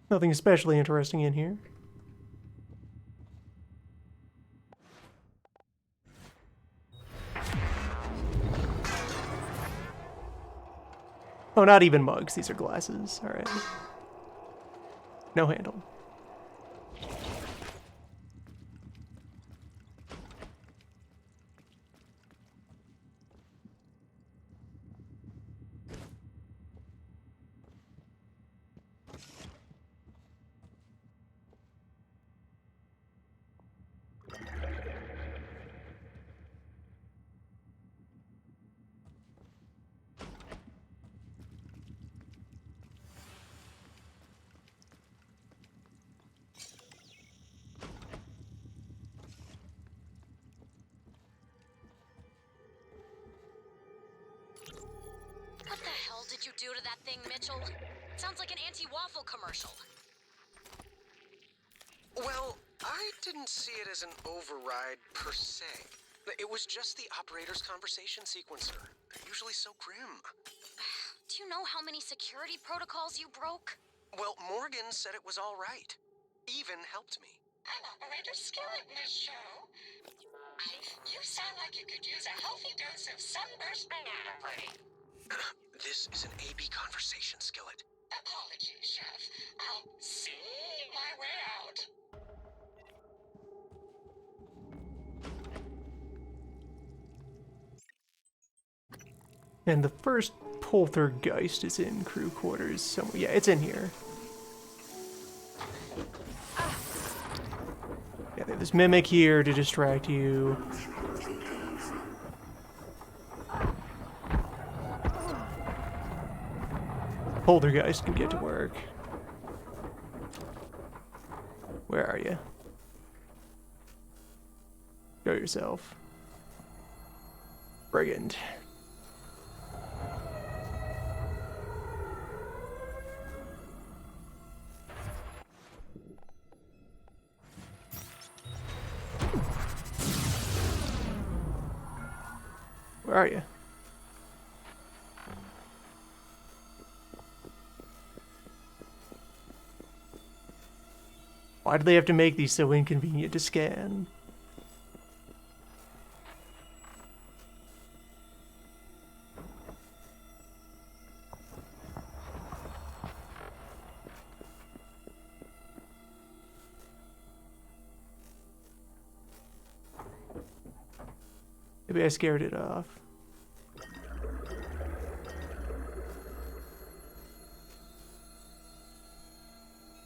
Nothing especially interesting in here. Oh, not even mugs. These are glasses. Alright. No handle. What the hell did you do to that thing, Mitchell? Sounds like an anti-waffle commercial. Well, I didn't see it as an override per se. It was just the operator's conversation sequencer. They're usually so grim. Do you know how many security protocols you broke? Well, Morgan said it was all right. Even helped me. I'm Operator Skillet in this show. You sound like you could use a healthy dose of sunburst banana pudding. This is an AB conversation, Skillet. Apologies, Chef. I'll see my way out. And the first poltergeist is in crew quarters somewhere. Yeah, it's in here. Yeah, they have this mimic here to distract you. Poltergeist can get to work. Where are you? Show yourself. Brigand. Where are you? Why do they have to make these so inconvenient to scan? Maybe I scared it off.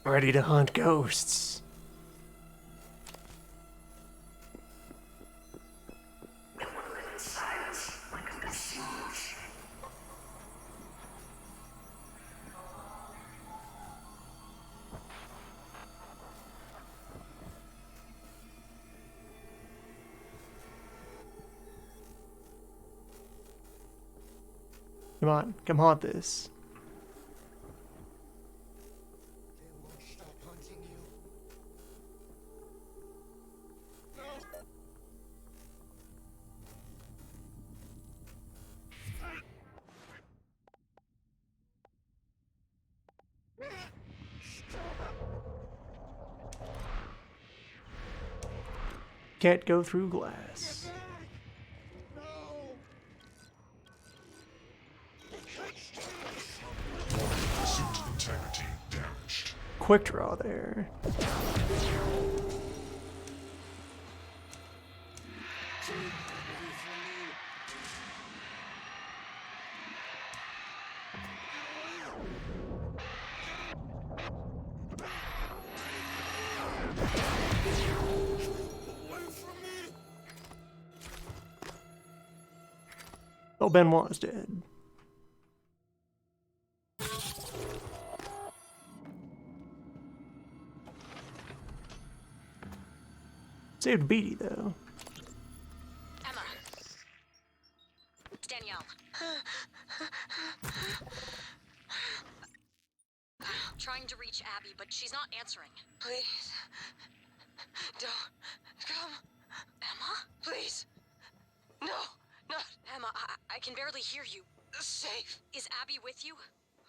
Ready to hunt ghosts. Come on, come haunt this. Can't go through glass. Suit integrity damaged. Quick draw there. Oh, Benoit's dead. Saved Beatty, though. Emma. It's Danielle. Trying to reach Abby, but she's not answering. Please. Don't come. Emma? Please. No. Not Emma, I can barely hear you. safe. Is Abby with you?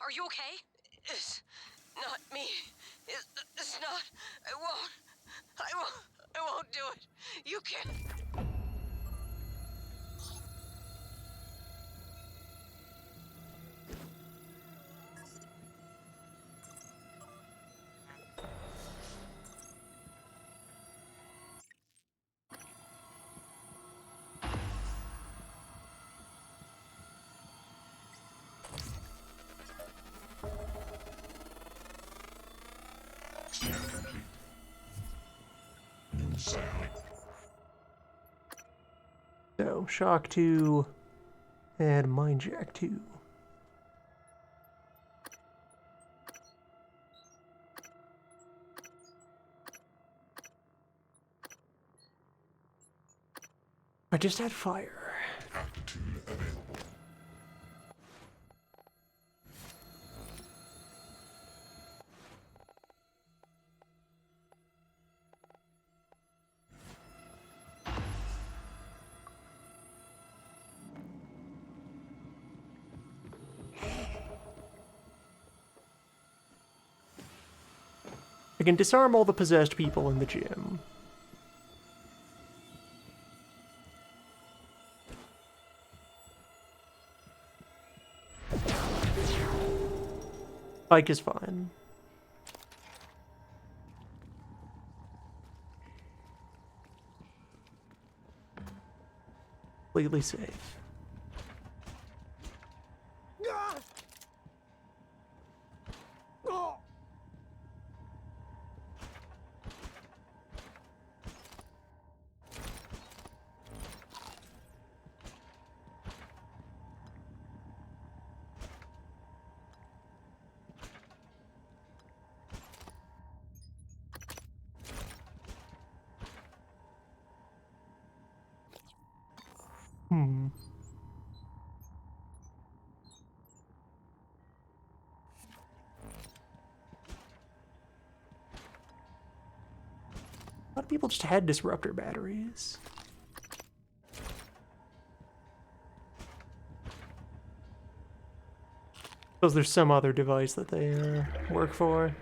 Are you okay? It's not me. It's not. I won't do it. You can't. Scan complete. New sound. So, Shock 2 and Mind Jack 2. I just had fire. Aptitude available. I can disarm all the possessed people in the gym. Pike is fine. Completely safe. A lot of people just had disruptor batteries. Suppose there's some other device that they work for.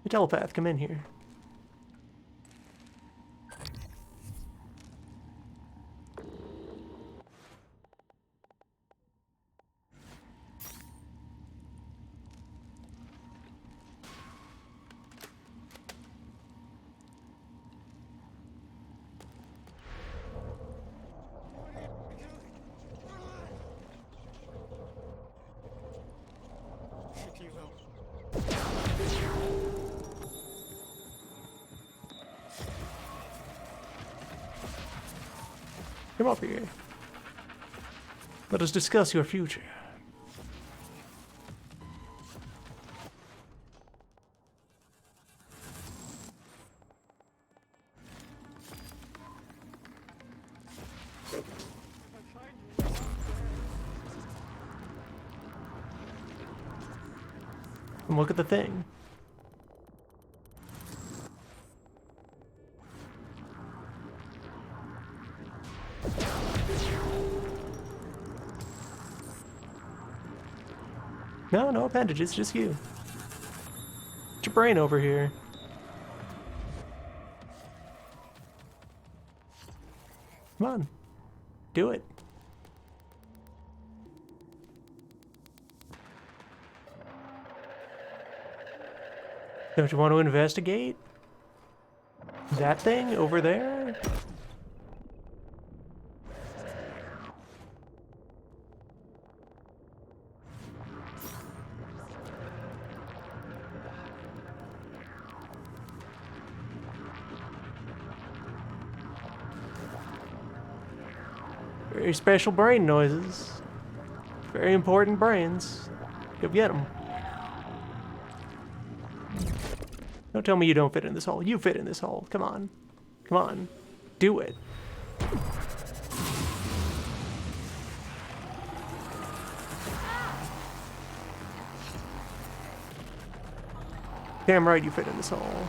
The telepath, come in here. Come up here. Let us discuss your future. And look at the thing. No, no appendages, just you. Get your brain over here. Come on. Do it. Don't you want to investigate? That thing over there? Very special brain noises. Very important brains. Go get them. Don't tell me you don't fit in this hole. You fit in this hole. Come on. Come on. Do it. Damn right you fit in this hole.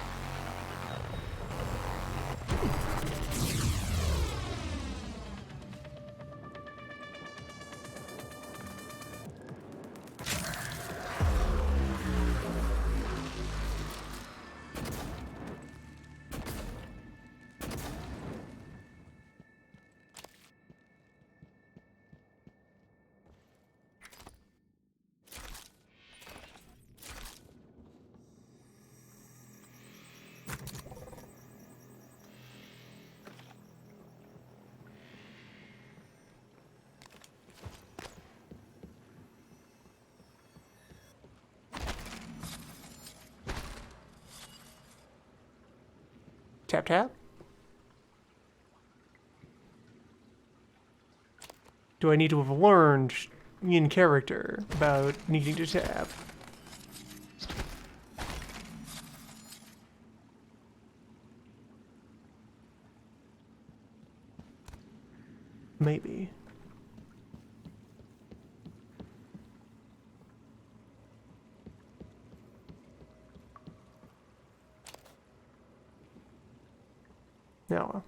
Tap tap. Do I need to have learned in character about needing to tap? Maybe. No.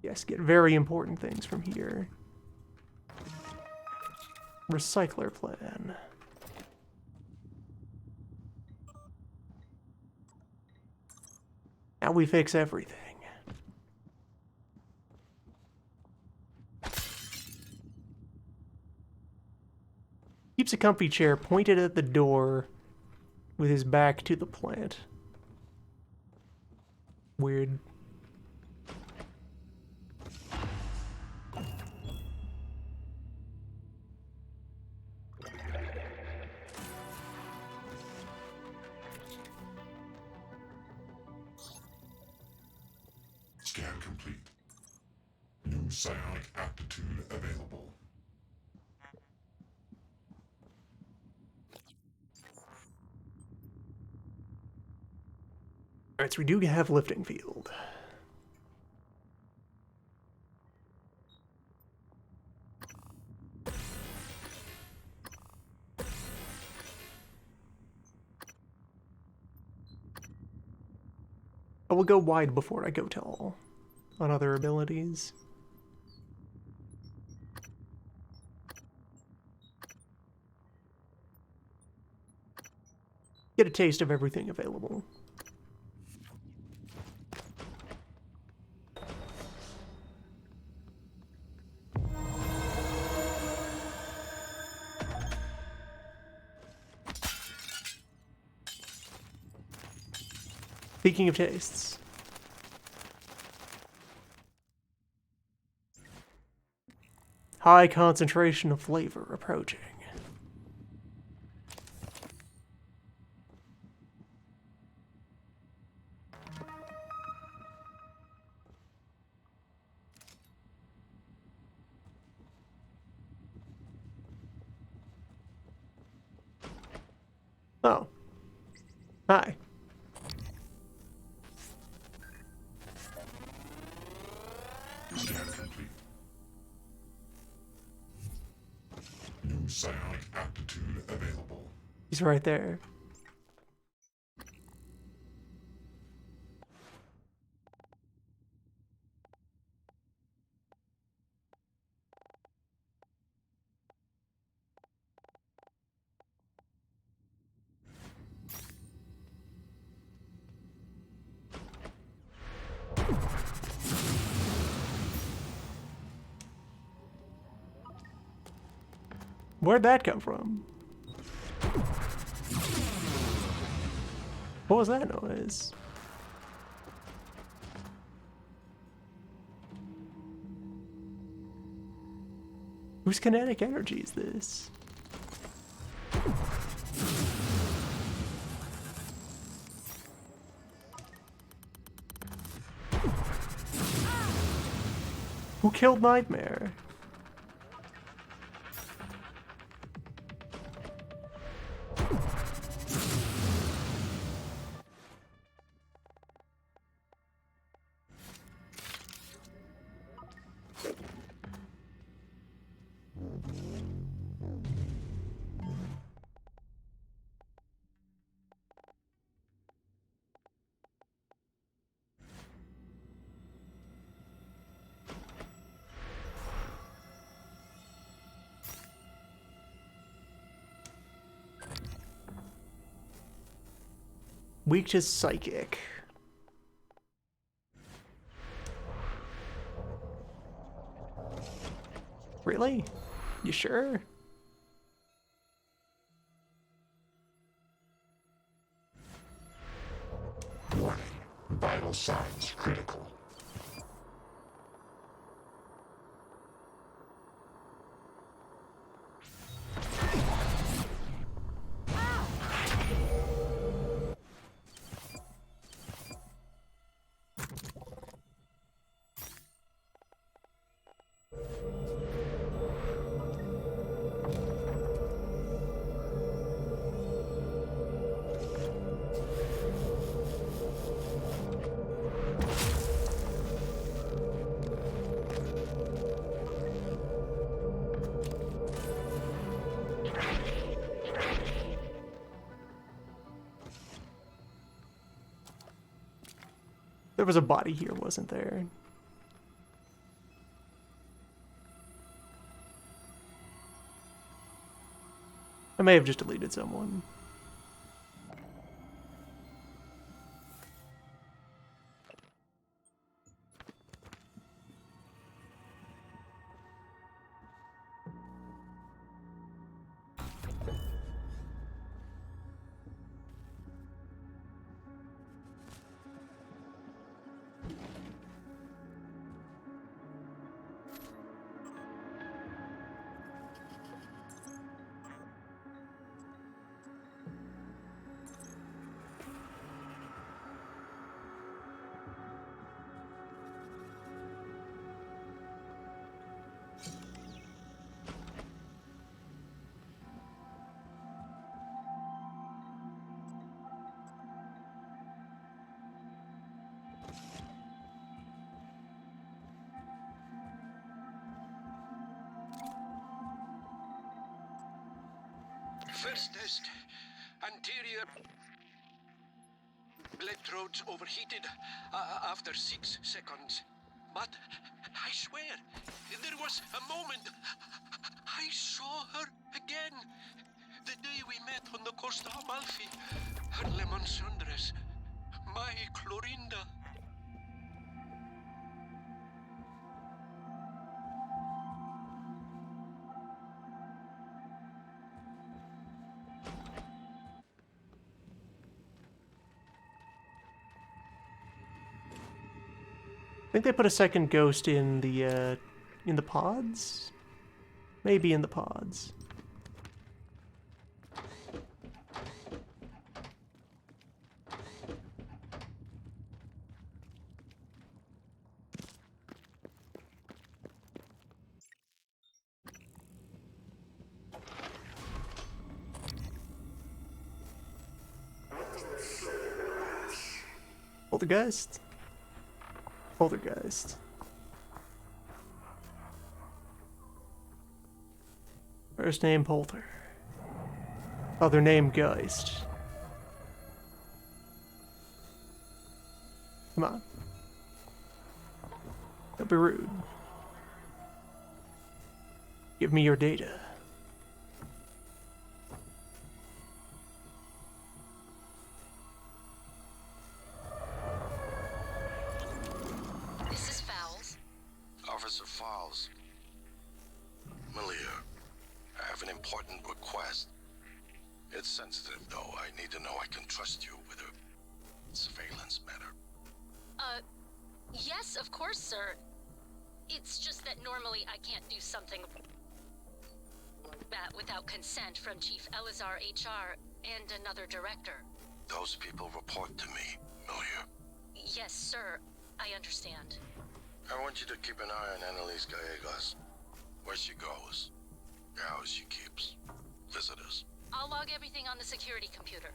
Yes, get very important things from here. Recycler plan. Now we fix everything. Keeps a comfy chair pointed at the door with his back to the plant. Weird. Scan complete. New psionic aptitude available. Alright, so we do have lifting field. I will go wide before I go tall on other abilities. Get a taste of everything available. Speaking of tastes. High concentration of flavor approaching. Oh. Hi. Scan complete. New psionic aptitude available. He's right there. Where'd that come from? What was that noise? Whose kinetic energy is this? Who killed Nightmare? Weak to psychic. Really? You sure? Warning. Vital signs critical. There was a body here, wasn't there? I may have just deleted someone. First test. Anterior electrodes overheated after 6 seconds. But I swear, there was a moment I saw her again. The day we met on the Costa Amalfi. Her lemon sundress. My Clorinda. I think they put a second ghost in the pods? Maybe in the pods. Poltergeist? Poltergeist. First name Polter. Other name Geist. Come on. Don't be rude. Give me your data. This is Fowles. Officer Fowles. Malia, I have an important request. It's sensitive, though. I need to know I can trust you with a surveillance matter. Yes, of course, sir. It's just that normally I can't do something like that without consent from Chief Elazar HR and another director. Those people report to me, familiar? Yes, sir. I understand. I want you to keep an eye on Annalise Gallegos. Where she goes, the hours she keeps, visitors. I'll log everything on the security computer.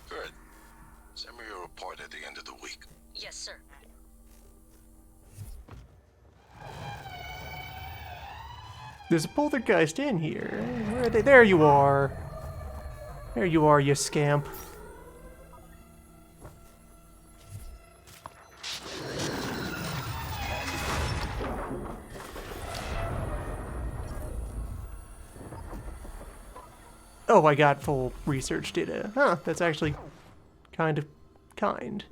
Good. Send me a report at the end of the week. Yes, sir. There's a poltergeist in here. Where are they? There you are. There you are, you scamp. Oh, I got full research data. Huh, that's actually kind of kind.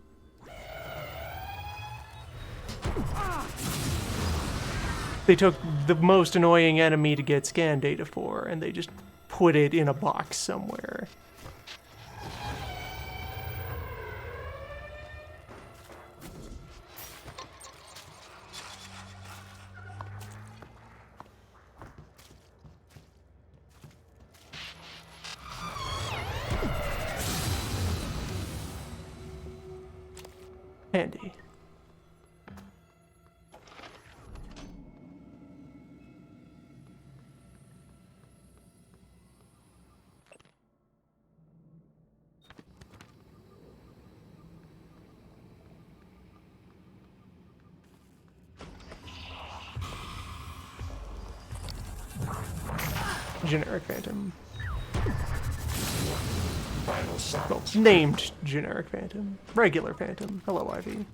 They took the most annoying enemy to get scan data for, and they just put it in a box somewhere. Handy. Generic Phantom. Well, named Generic Phantom. Regular Phantom. Hello, Ivy.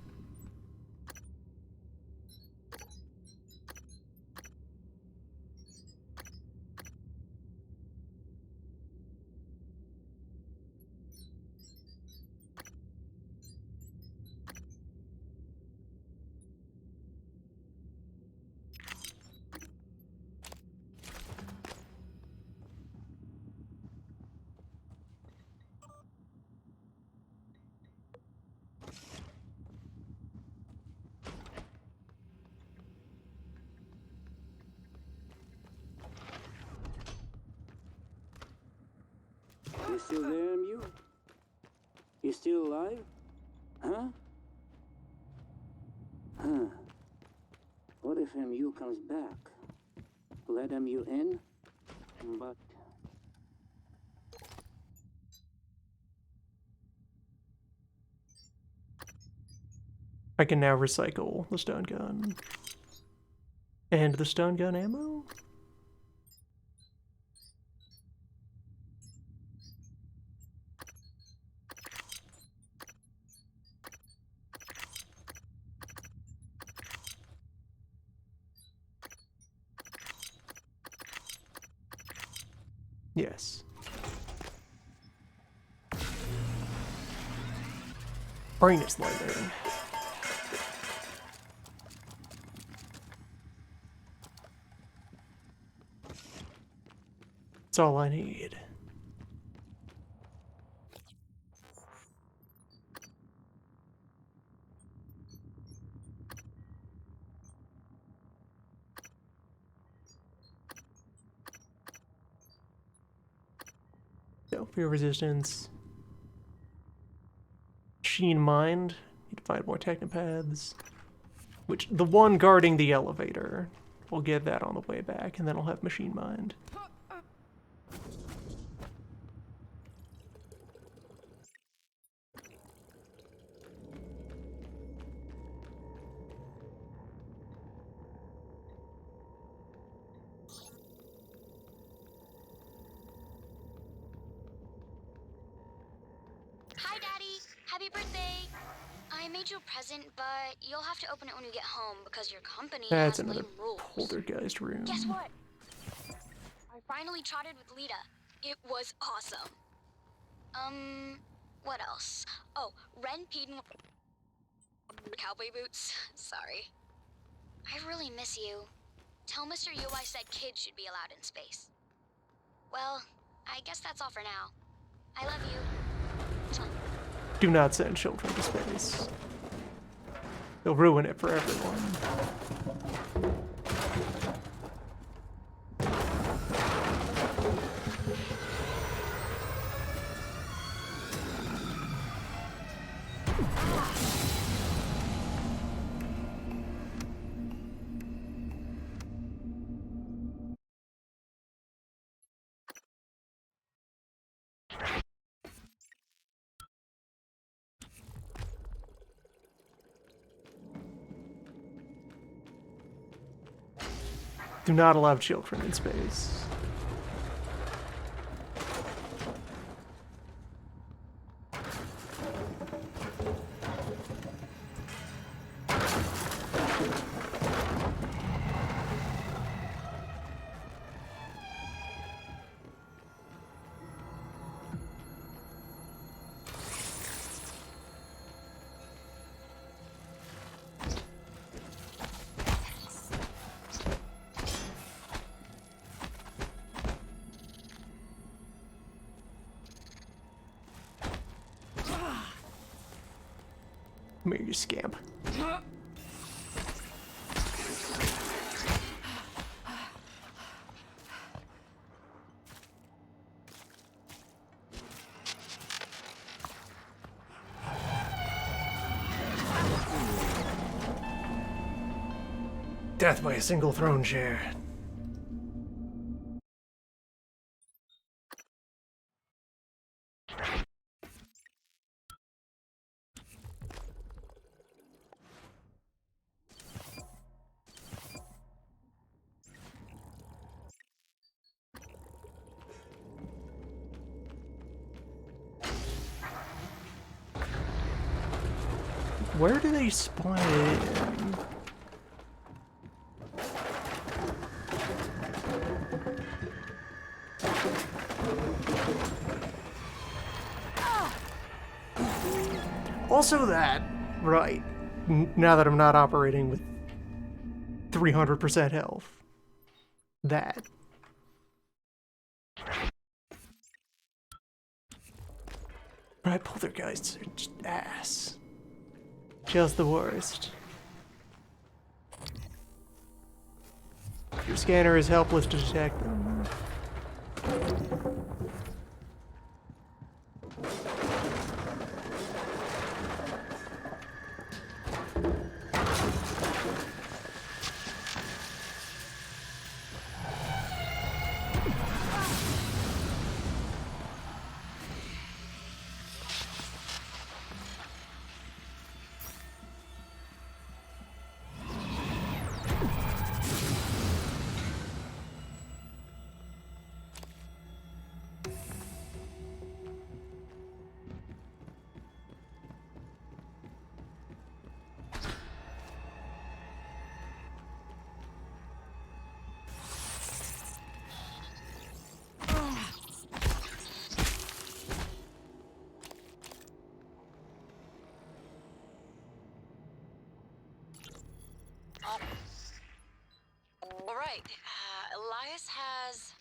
You still there, MU? You still alive? Huh? Huh. What if MU comes back? Let MU in? But... I can now recycle the stun gun. And the stun gun ammo? Yes. Brain is lighter. That's all I need. So, fear resistance. Machine mind. Need to find more technopaths. Which, the one guarding the elevator. We'll get that on the way back, and then I'll have machine mind. Hi, Daddy. Happy birthday. I made you a present, but you'll have to open it when you get home because your company That's has another lame rules. poltergeist room. Guess what? I finally trotted with Lita. It was awesome. What else? Oh, Ren peed in cowboy boots. Sorry. I really miss you. Tell Mr. Yu I said kids should be allowed in space. Well, I guess that's all for now. I love you. Do not send children to space. They'll ruin it for everyone. Do not allow children in space. Come here, you scamp. Death by a single throne chair. Where do they spawn it in? Also that, right, now that I'm not operating with 300% health. That. Right, poltergeists are just ass. Just the worst. Your scanner is helpless to detect them. Alright, Elias has...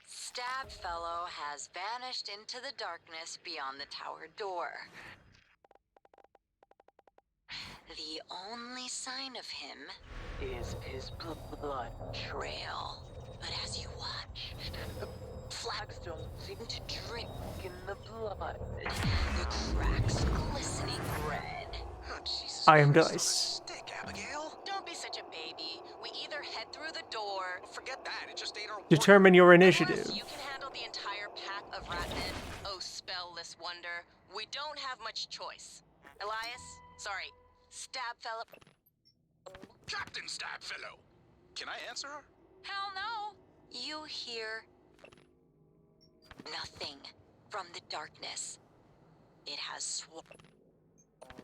Stab Fellow has vanished into the darkness beyond the tower door. The only sign of him is his blood trail. But as you watch, the flags don't seem to drink in the blood. The cracks glistening red. Oh, Jesus I am Christ on a Dice. stick, Abigail. Don't be such a baby. We either head through the door... Forget that. It just ate our Determine your initiative. Unless you can handle the entire pack of ratmen, oh spellless wonder, we don't have much choice. Elias? Sorry, Stab Fellow... Captain Stabfellow! Can I answer her? Hell no! You hear... nothing from the darkness. It has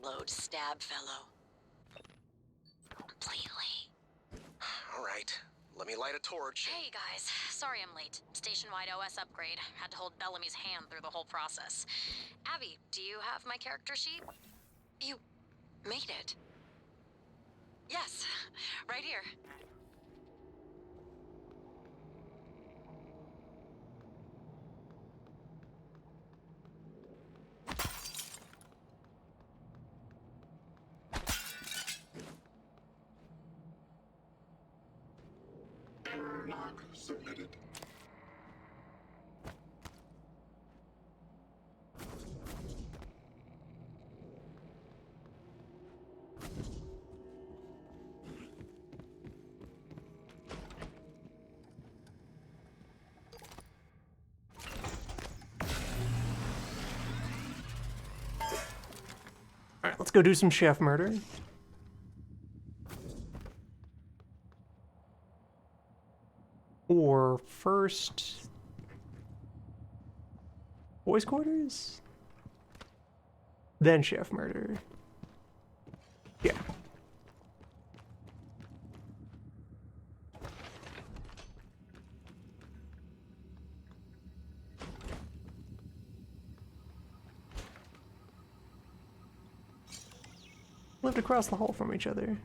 swallowed Stab Fellow. Completely. All right. Let me light a torch. Hey guys, sorry I'm late. Station-wide OS upgrade. Had to hold Bellamy's hand through the whole process. Abby, do you have my character sheet? You made it. Yes, right here. Log submitted. Alright, let's go do some chef murder. Or first... boys' quarters? Then chef murder. Yeah. Lived across the hall from each other.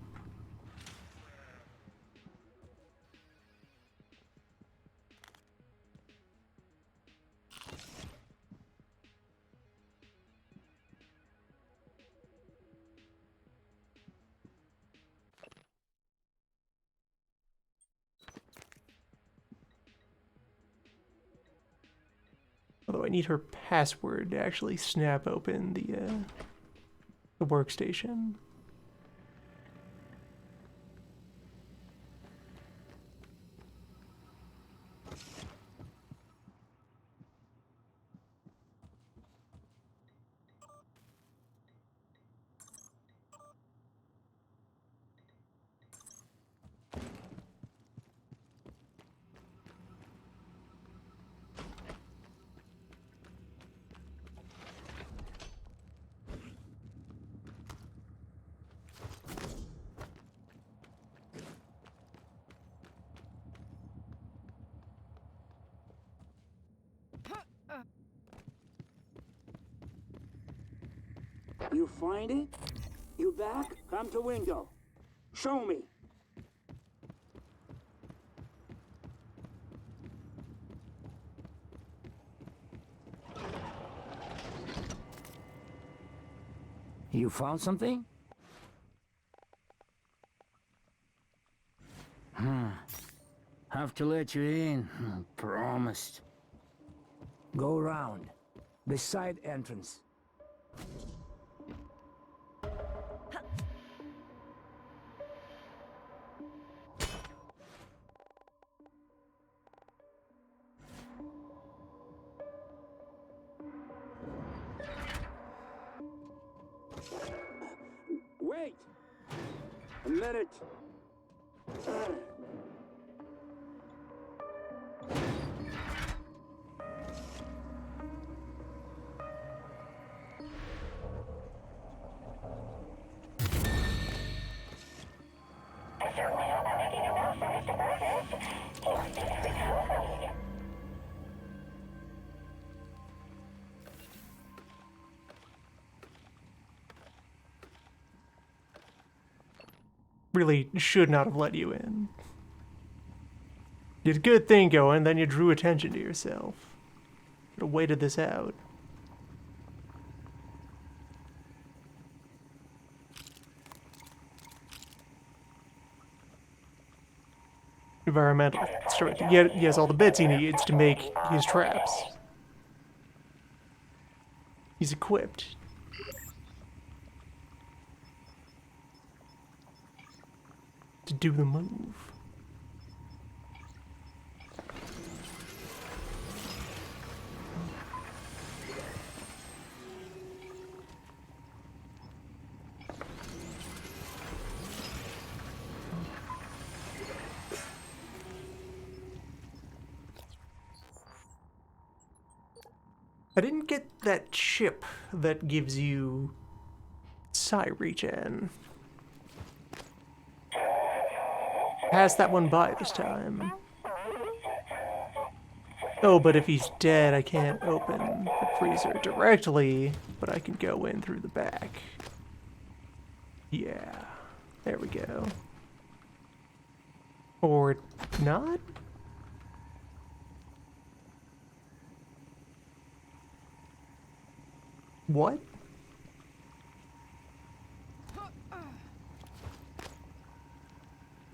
Although I need her password to actually snap open the workstation. You find it? You back? Come to window. Show me. You found something? Have to let you in. Promised. Go around. The side entrance. Wait! A minute. Really should not have let you in. You had a good thing going, then you drew attention to yourself. Should have waited this out. Environmental. He has all the bits he needs to make his traps. He's equipped. To do the move. I didn't get that chip that gives you psi regen. Pass that one by this time. Oh, but if he's dead, I can't open the freezer directly, but I can go in through the back. Yeah, there we go. Or not? What?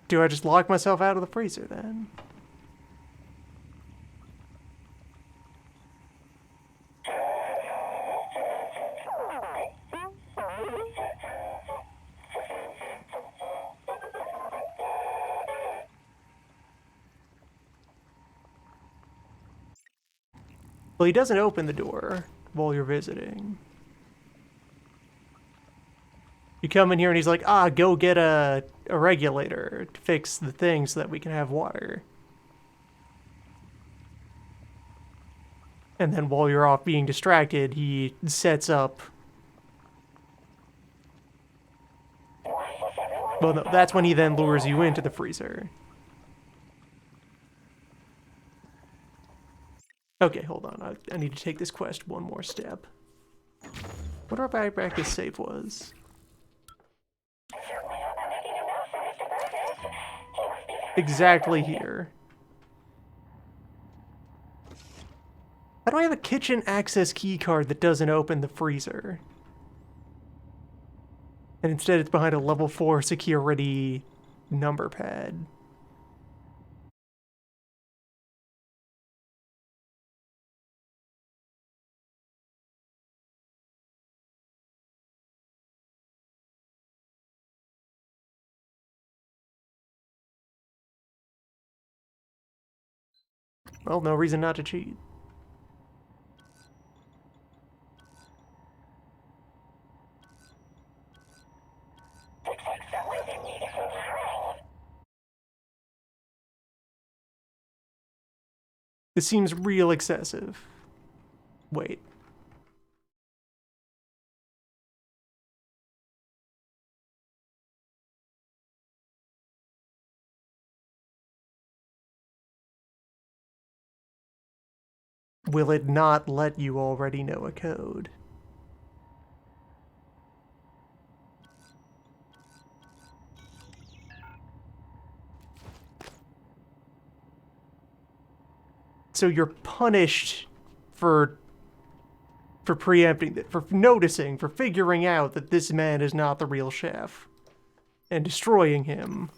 Do I just lock myself out of the freezer then? Well, he doesn't open the door while you're visiting. You come in here and he's like, go get a regulator to fix the thing so that we can have water. And then while you're off being distracted, he sets up... Well, no, that's when he then lures you into the freezer. Okay, hold on. I need to take this quest one more step. What our backpack save was. Exactly here. How do I have a kitchen access key card that doesn't open the freezer? And instead it's behind a level 4 security number pad. Well, no reason not to cheat. This seems real excessive. Wait. Will it not let you already know a code? So you're punished for preempting, for noticing, for figuring out that this man is not the real chef, and destroying him.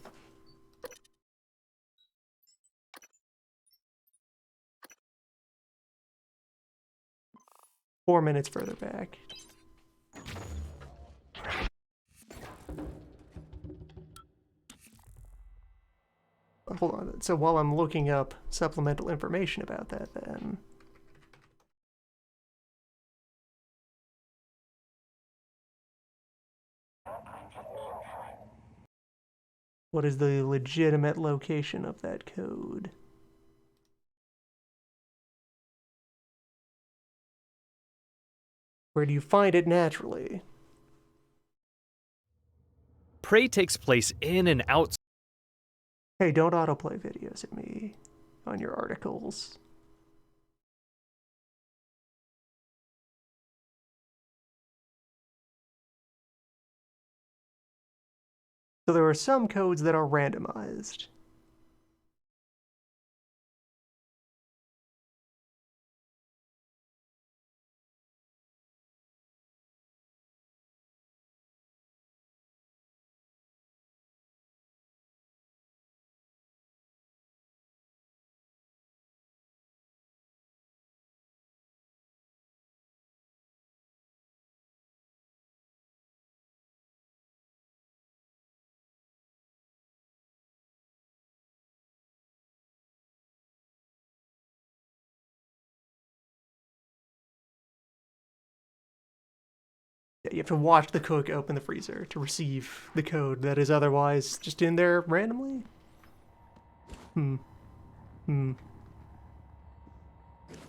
Four minutes further back. Hold on, so while I'm looking up supplemental information about that then... What is the legitimate location of that code? Where do you find it naturally? Prey takes place in and out. Hey, don't autoplay videos at me on your articles. So there are some codes that are randomized. Yeah, you have to watch the cook open the freezer to receive the code that is otherwise just in there randomly?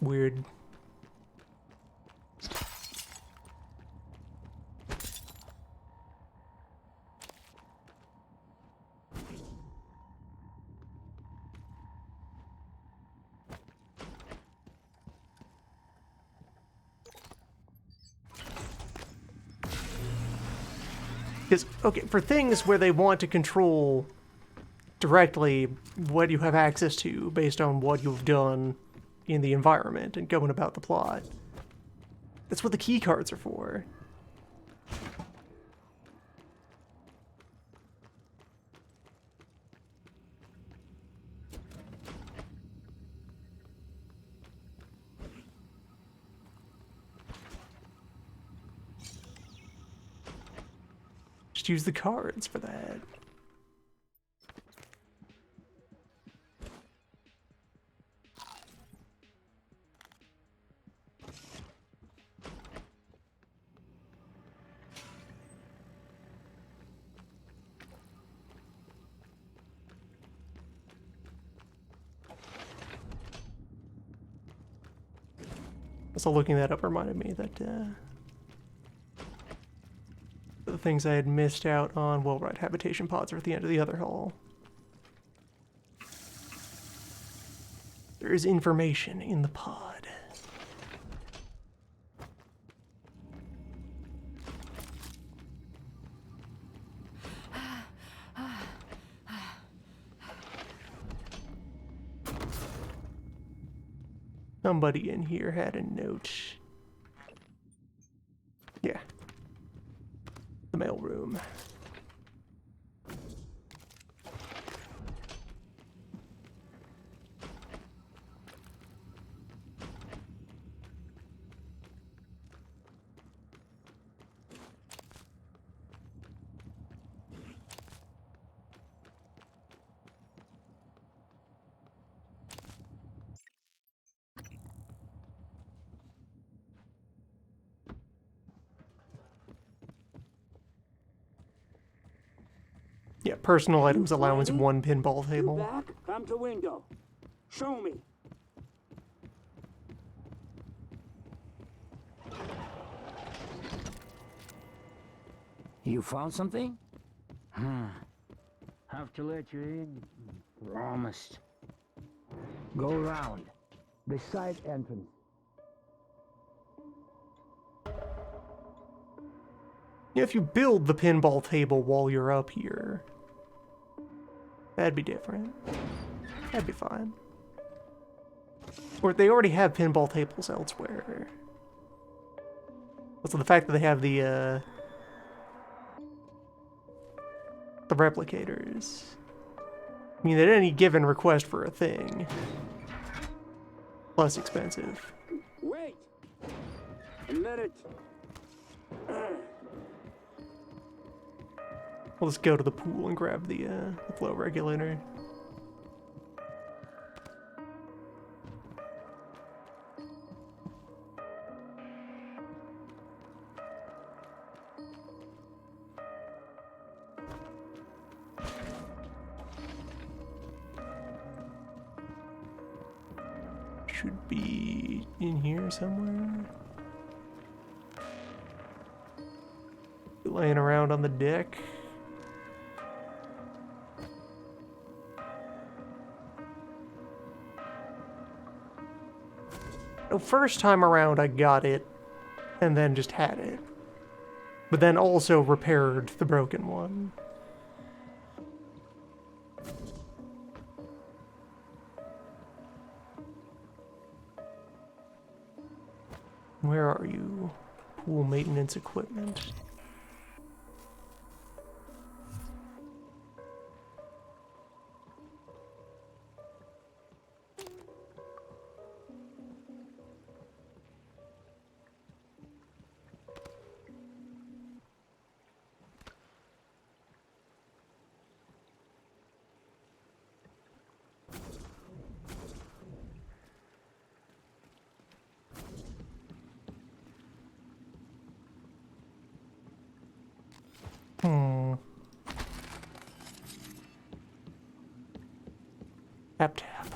Weird. Because, okay, for things where they want to control directly what you have access to based on what you've done in the environment and going about the plot, that's what the key cards are for. Just use the cards for that. Also, looking that up reminded me that the things I had missed out on. Well, right, habitation pods are at the end of the other hall. There is information in the pod. Somebody in here had a note. Yeah. The mailroom. Yeah, personal items allowance, Ready? 1 pinball You table. back? Come to window. Show me. You found something? Have to let you in. Promised. Go around. The side entrance. Yeah, if you build the pinball table while you're up here, that'd be different. That'd be fine. Or they already have pinball tables elsewhere. Also, the fact that they have the replicators. I mean, at any given request for a thing, less expensive. Wait. A minute. We'll just go to the pool and grab the flow regulator. Should be in here somewhere. Laying around on the deck. No, first time around I got it, and then just had it. But then also repaired the broken one. Where are you? Pool maintenance equipment. Tap tap.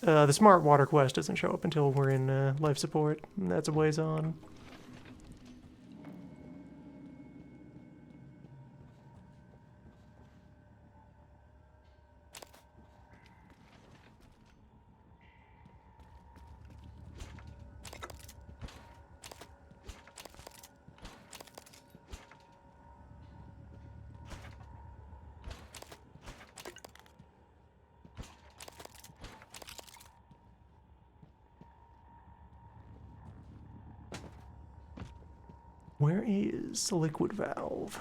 The smart water quest doesn't show up until we're in life support, and that's a ways on. Where is the liquid valve?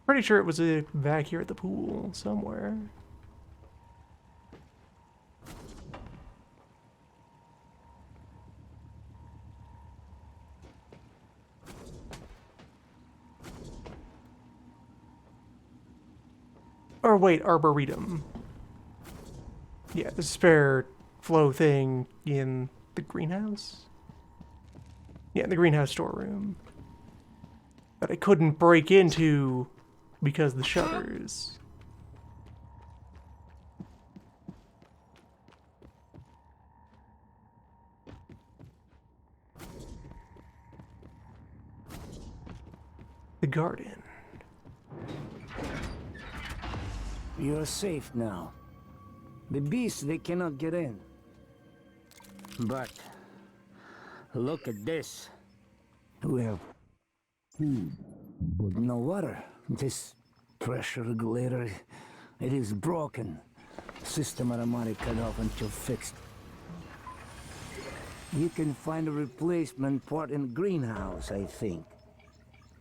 Pretty sure it was back here at the pool somewhere. Or wait, Arboretum. Yeah, the spare flow thing in the greenhouse? Yeah, in the greenhouse storeroom. That I couldn't break into because the shutters. The garden. You're safe now. The beasts, they cannot get in. But look at this. We have food, but no water. This pressure regulator, it is broken. System automatic cut off until fixed. You can find a replacement part in the greenhouse, I think.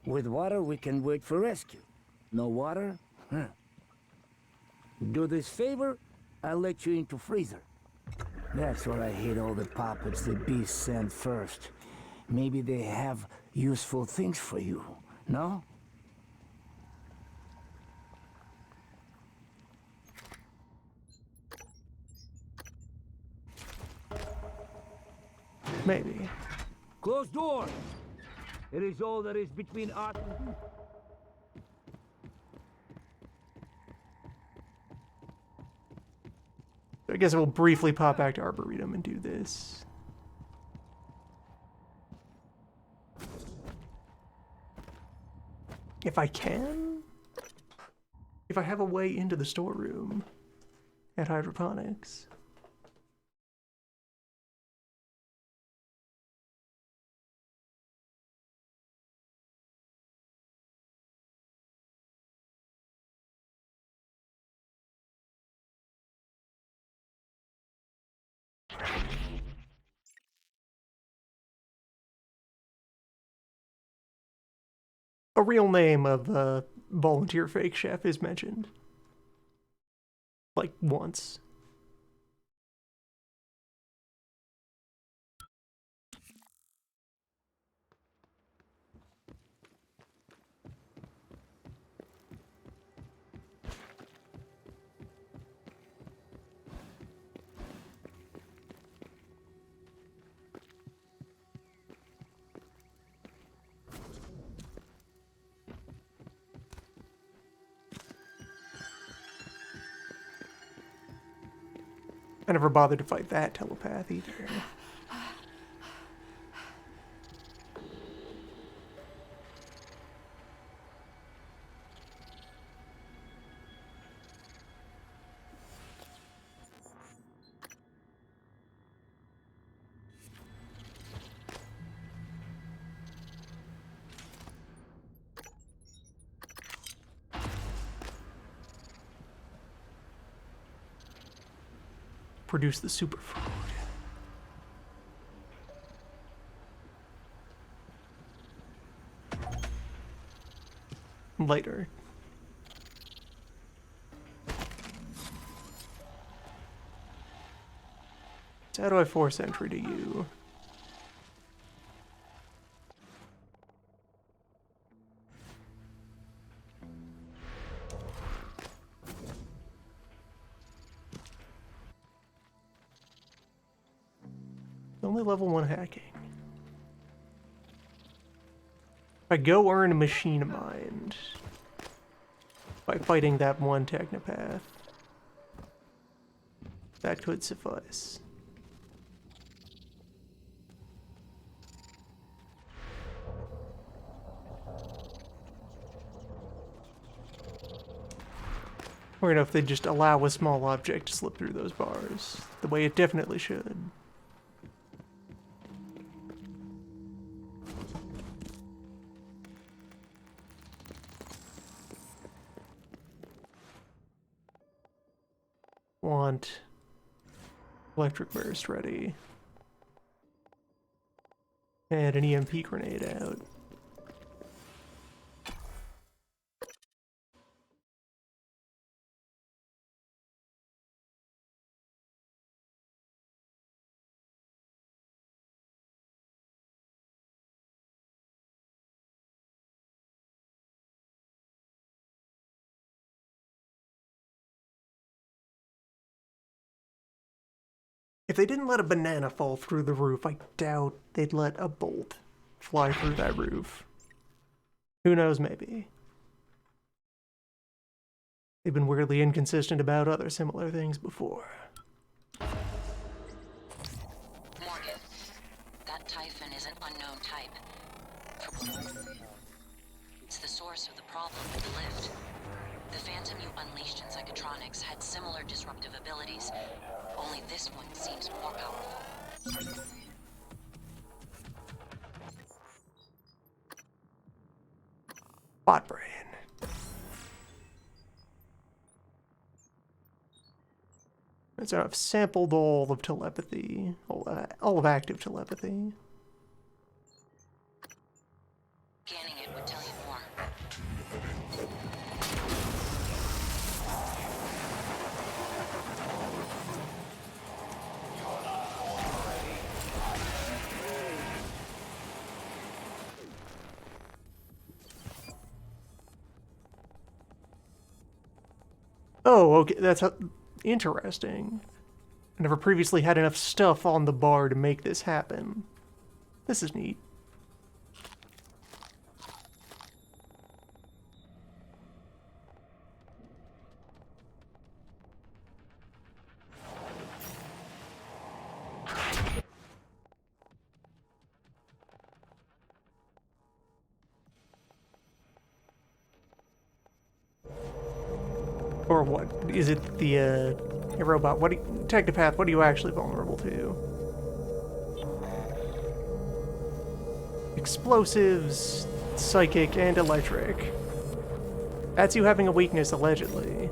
With water, we can wait for rescue. No water? Huh. Do this favor, I'll let you into freezer. That's where I hid all the puppets the beasts sent first. Maybe they have useful things for you, no? Maybe. Close door! It is all that is between us and... I guess we'll briefly pop back to Arboretum and do this. If I can? If I have a way into the storeroom at Hydroponics. A real name of a volunteer fake chef is mentioned. Like, once. I never bothered to fight that telepath either. Produce the superfood. Later. So how do I force entry to you? Only level 1 hacking. If I go earn a machine mind by fighting that one technopath, that could suffice. Or enough they just allow a small object to slip through those bars, the way it definitely should. Want electric burst ready. And an EMP grenade out. If they didn't let a banana fall through the roof, I doubt they'd let a bolt fly through that roof. Who knows, maybe. They've been weirdly inconsistent about other similar things before. Morgan, that Typhon is an unknown type. It's the source of the problem with the lift. The Phantom you unleashed in Psiconomics had similar disruptive abilities, only this one seems more powerful. Bot brain. So I've sampled all of telepathy, all of active telepathy. Scanning it would tell you more. Oh, okay, that's interesting. I never previously had enough stuff on the bar to make this happen. This is neat. Or what? Is it the, hey, robot, what do you, Technopath, what are you actually vulnerable to? Explosives, psychic, and electric. That's you having a weakness, allegedly.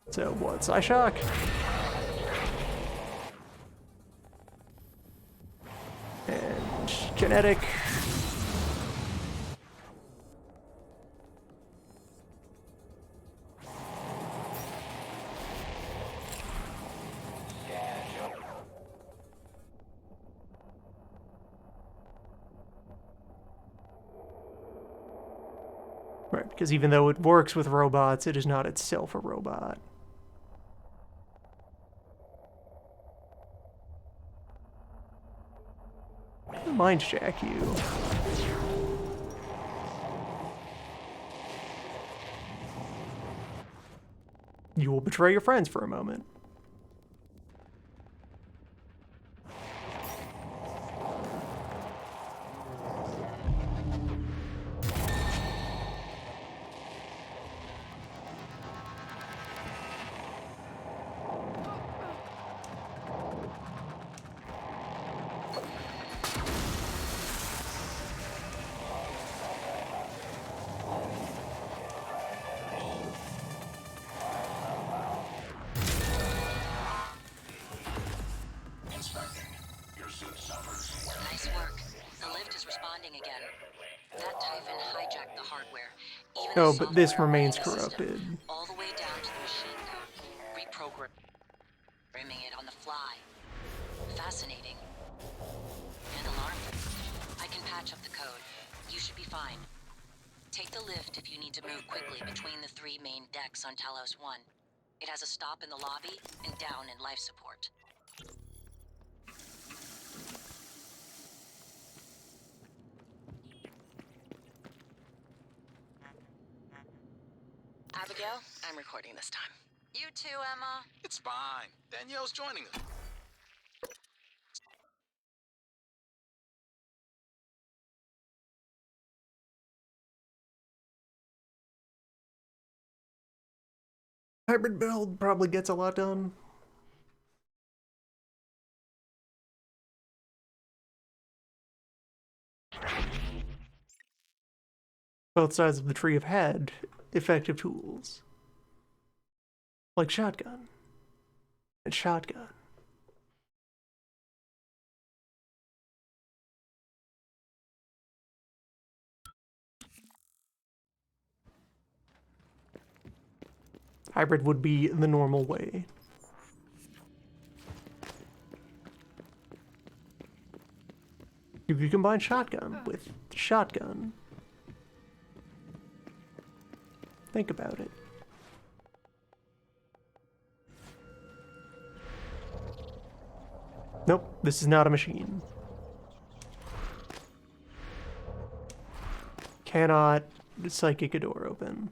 So what, Psyshock? And genetic. Right, because even though it works with robots, it is not itself a robot. Mind jack you. You will betray your friends for a moment. Nice work. The lift is responding again. That Typhon hijacked the hardware. Even Oh, the but this software remains running the system, corrupted. all the way down to the machine code. Reprogramming it on the fly. Fascinating. And alarming. I can patch up the code. You should be fine. Take the lift if you need to move quickly between the 3 main decks on Talos 1. It has a stop in the lobby and down in life support. Abigail, I'm recording this time. You too, Emma. It's fine. Danielle's joining us. Hybrid build probably gets a lot done. Both sides of the tree have had effective tools. Like shotgun. And shotgun. Hybrid would be the normal way. You could combine shotgun with shotgun. Think about it. Nope, this is not a machine. Cannot psychic a door open.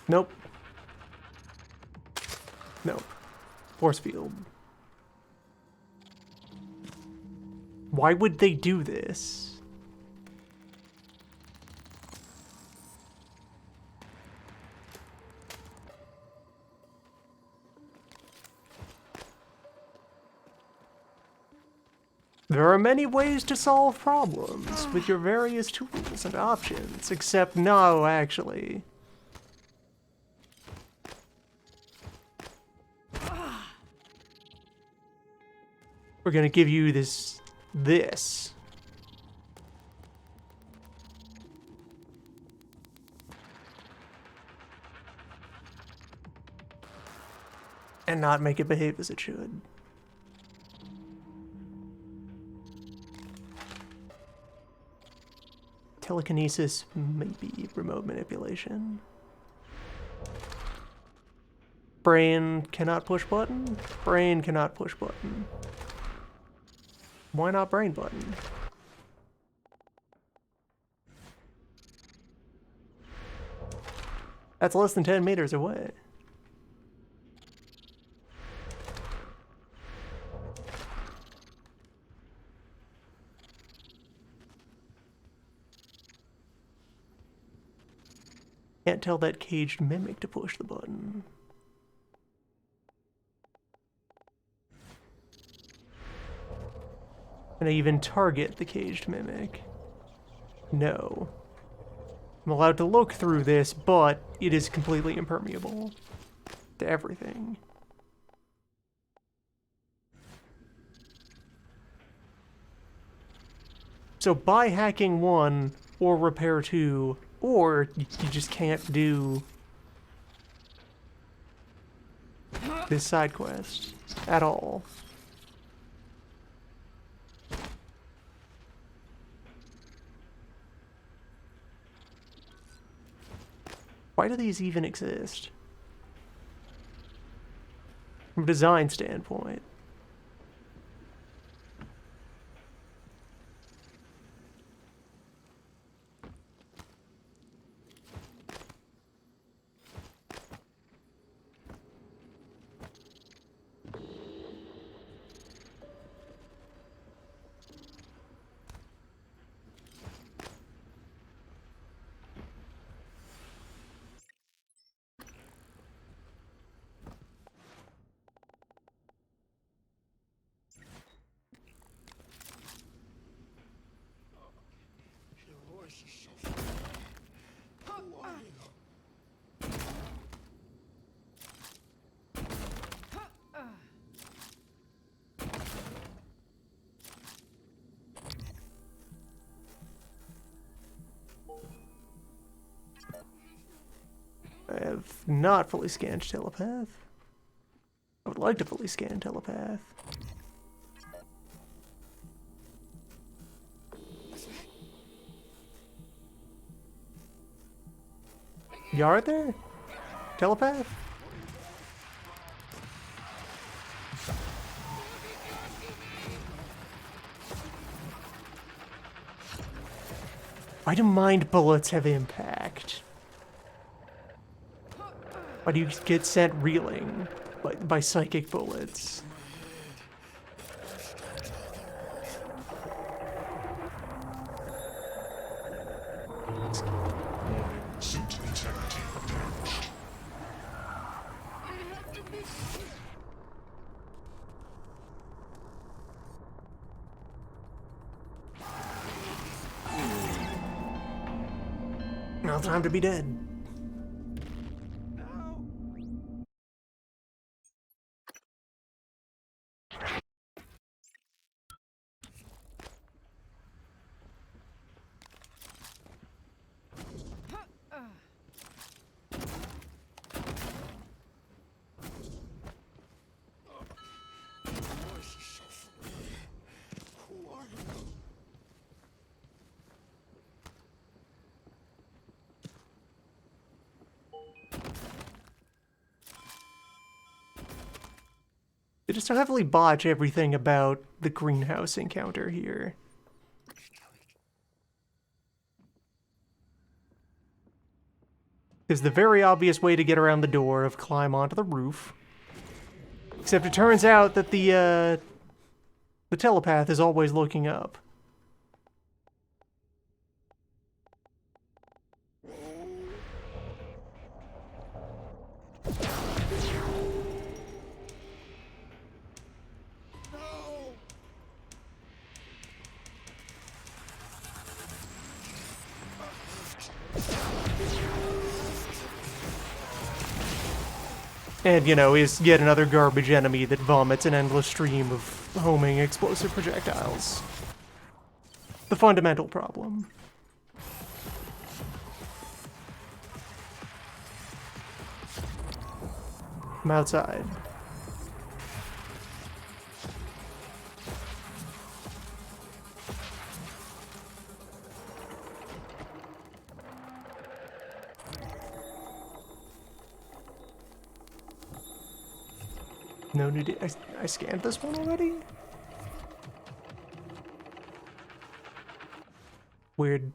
Nope. Nope. Force field. Why would they do this? There are many ways to solve problems with your various tools and options, except no, actually. We're gonna give you this. And not make it behave as it should. Telekinesis, maybe. Remote manipulation. Brain cannot push button. Brain cannot push button. Why not brain button? That's less than 10 meters away. Can't tell that caged mimic to push the button. Can I even target the caged mimic? No. I'm allowed to look through this, but it is completely impermeable to everything. So by hacking 1 or repair 2, or you just can't do this side quest at all. Why do these even exist? From a design standpoint. I have not fully scanned telepath. I would like to fully scan telepath. You are there? Telepath? Why do mind bullets have impact? Why do you get sent reeling by psychic bullets? Suit integrity damaged. Now time to be dead. They just so heavily botch everything about the greenhouse encounter here. There's the very obvious way to get around the door of climb onto the roof. Except it turns out that the telepath is always looking up. And, you know, is yet another garbage enemy that vomits an endless stream of homing explosive projectiles. The fundamental problem. I'm outside. No new I scanned this one already? Weird.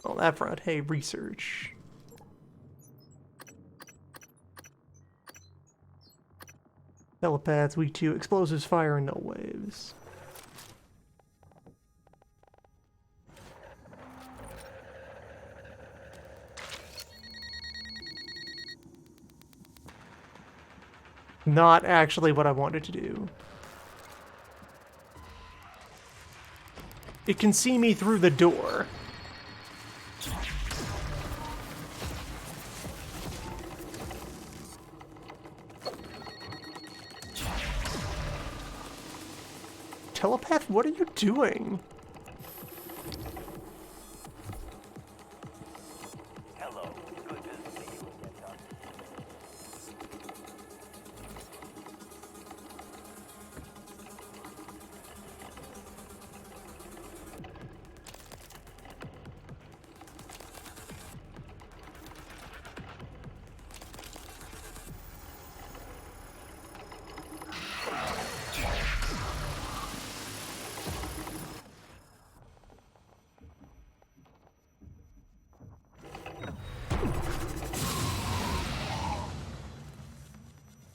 On that front, hey, research. Telepaths, weak 2, explosives fire and no waves. Not actually what I wanted to do. It can see me through the door. Telepath, what are you doing? Hello. Good to see you again, Doctor.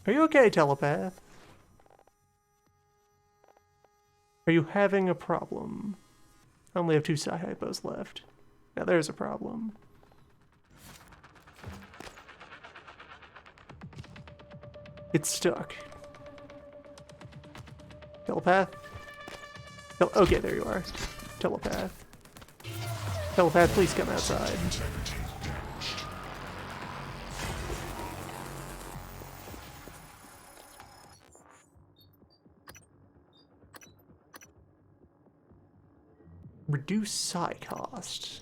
Are you okay, telepath? Are you having a problem? I only have 2 psi hypos left. Now there's a problem. It's stuck. Telepath? Okay, there you are. Telepath. Telepath, please come outside. Reduce psi cost.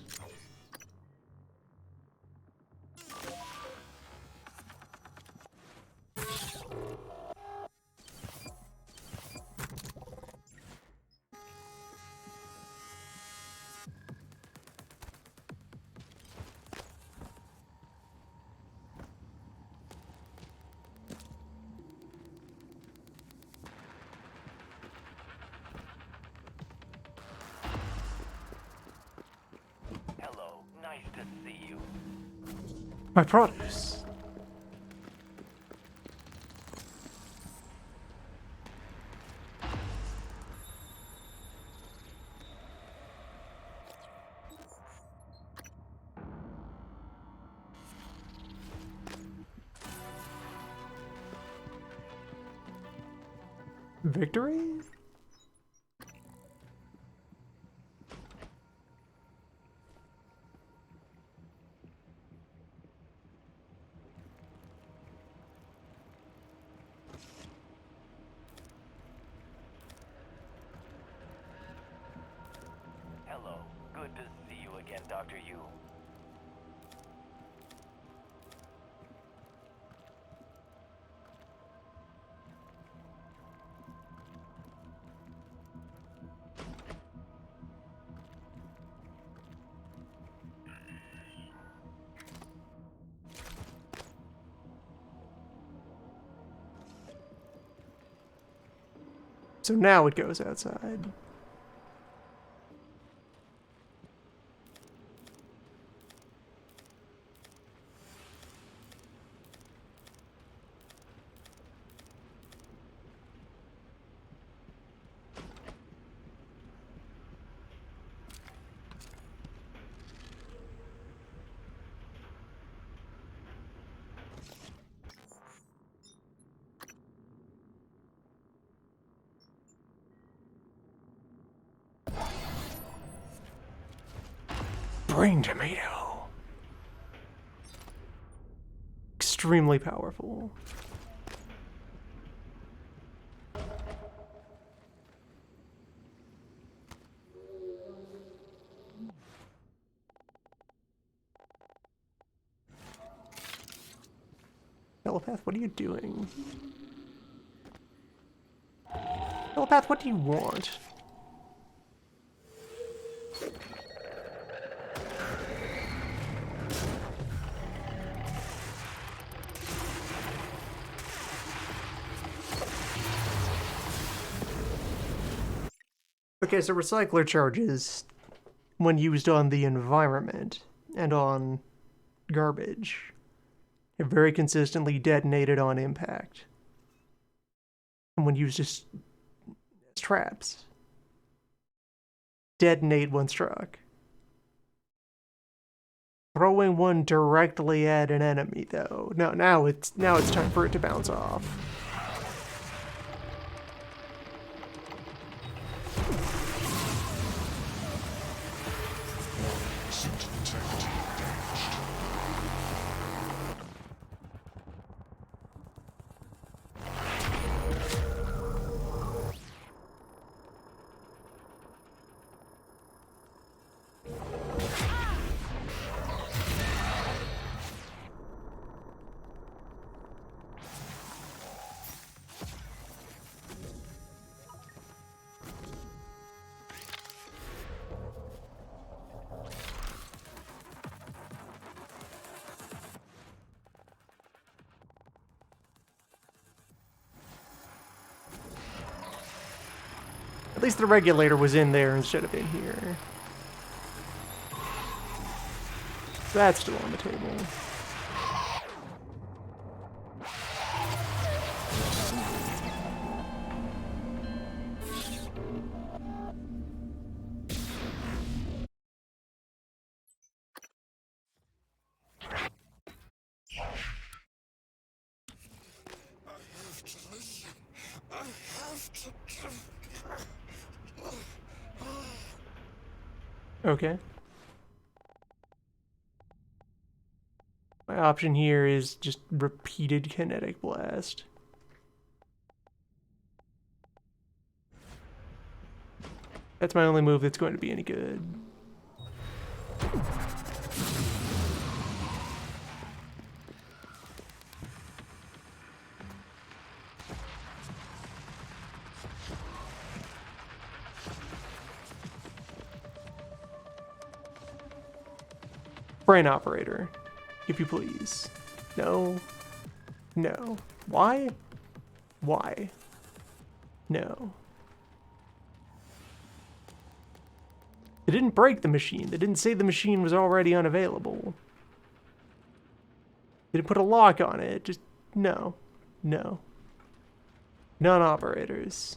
Nice to see you. My produce. Victory? Hello. Good to see you again, Dr. Yu. So now it goes outside. Brain tomato. Extremely powerful. Telepath, what are you doing? Telepath, what do you want? Okay, so recycler charges, when used on the environment and on garbage, have very consistently detonated on impact. And when used as traps, detonate when struck. Throwing one directly at an enemy, though. No, now it's time for it to bounce off. At least the regulator was in there instead of in here. So that's still on the table. Okay. My option here is just repeated kinetic blast. That's my only move that's going to be any good. Brain operator, if you please. No. No. Why? Why? No. They didn't break the machine. They didn't say the machine was already unavailable. They didn't put a lock on it. Just, no. No. Non-operators.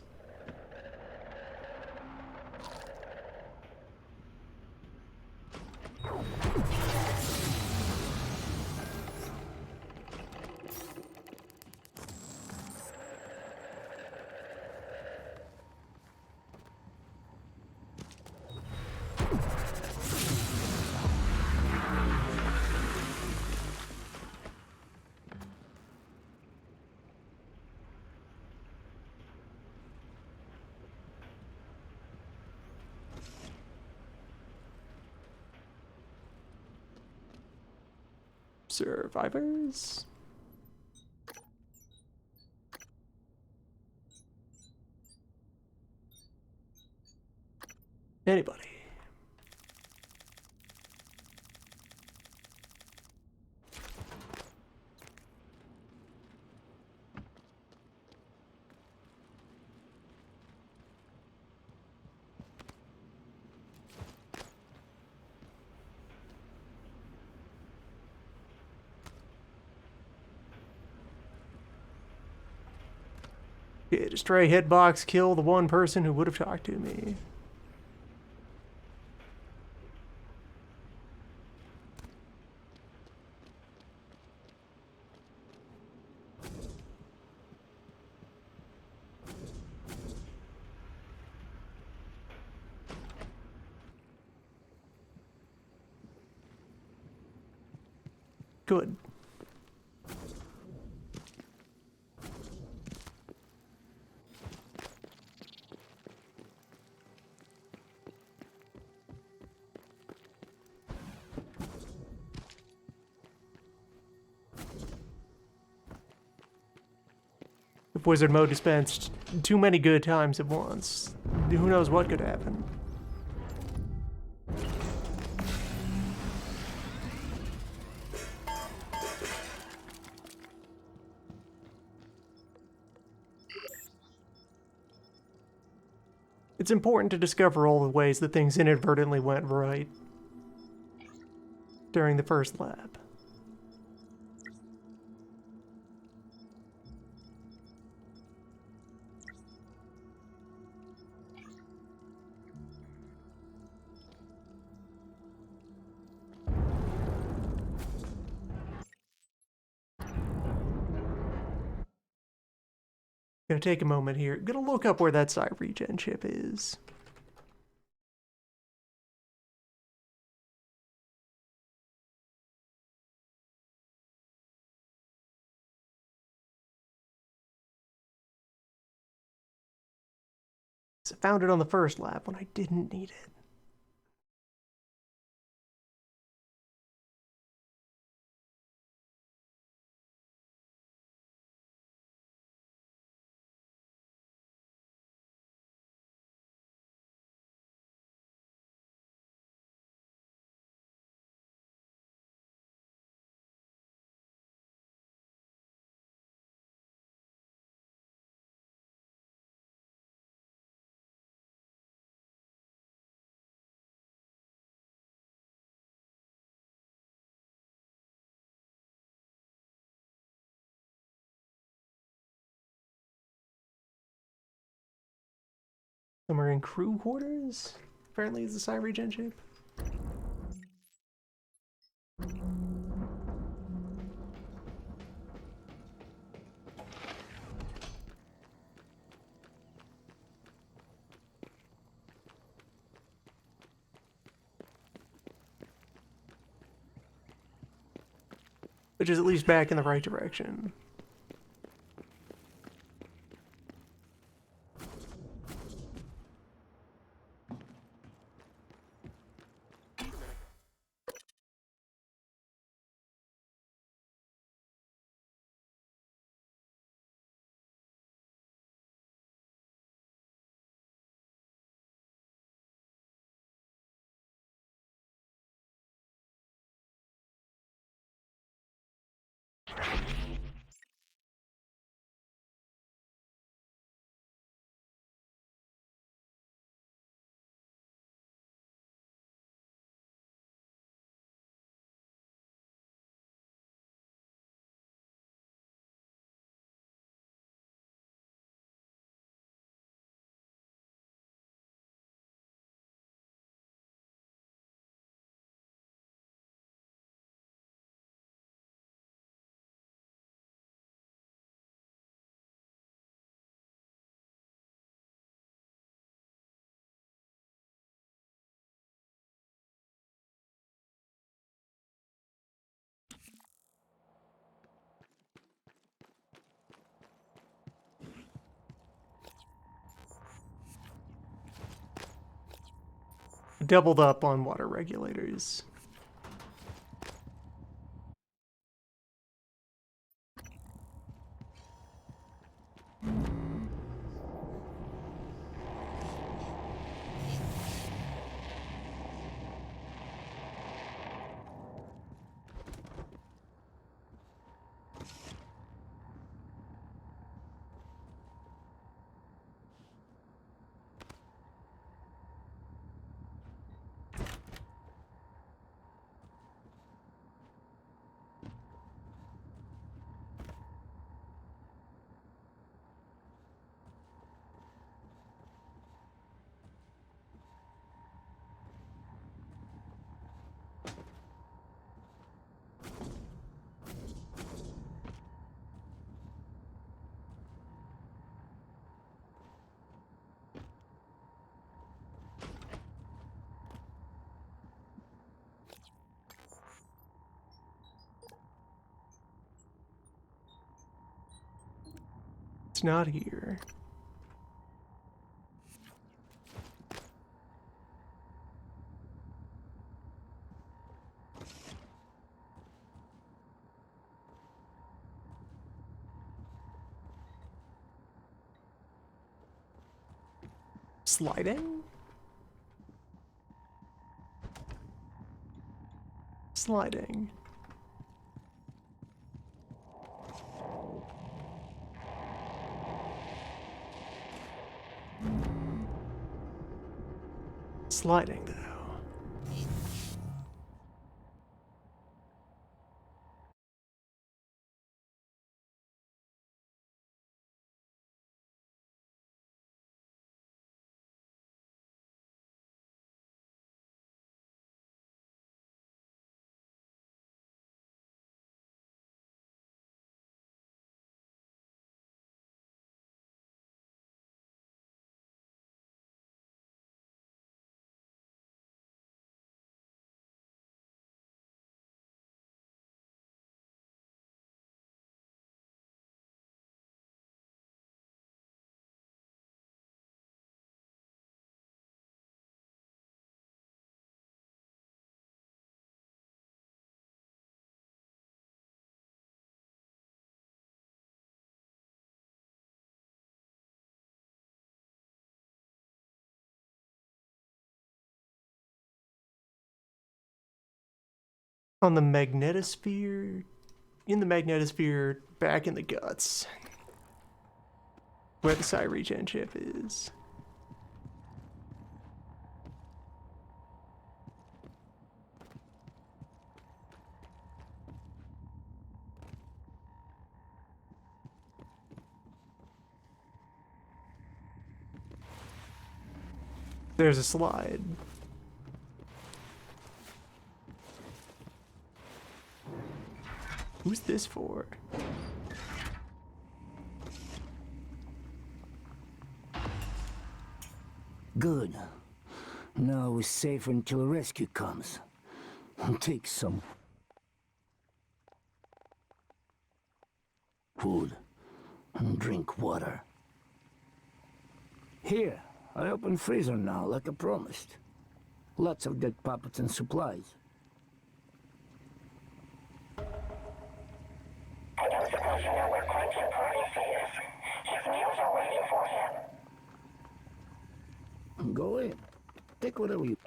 Survivors? Anybody? Yeah, destroy hitbox, kill the one person who would have talked to me. Good. If wizard mode dispensed too many good times at once, who knows what could happen. It's important to discover all the ways that things inadvertently went right during the first lab. Gonna take a moment here. Gonna look up where that site regen chip is. I found it on the first lab when I didn't need it. Somewhere in crew quarters? Apparently it's the site regen chip. Which is at least back in the right direction. Doubled up on water regulators. It's not here. Sliding? Sliding. Sliding, though. On the magnetosphere, in the magnetosphere, back in the guts, where the psi regen chip is. There's a slide. Who's this for? Good. Now we're safe until a rescue comes. Take some food and drink water. Here, I open freezer now, like I promised. Lots of dead puppets and supplies. I don't suppose you know where Crimson Privacy is. His meals are waiting for him. Go in. Take whatever you...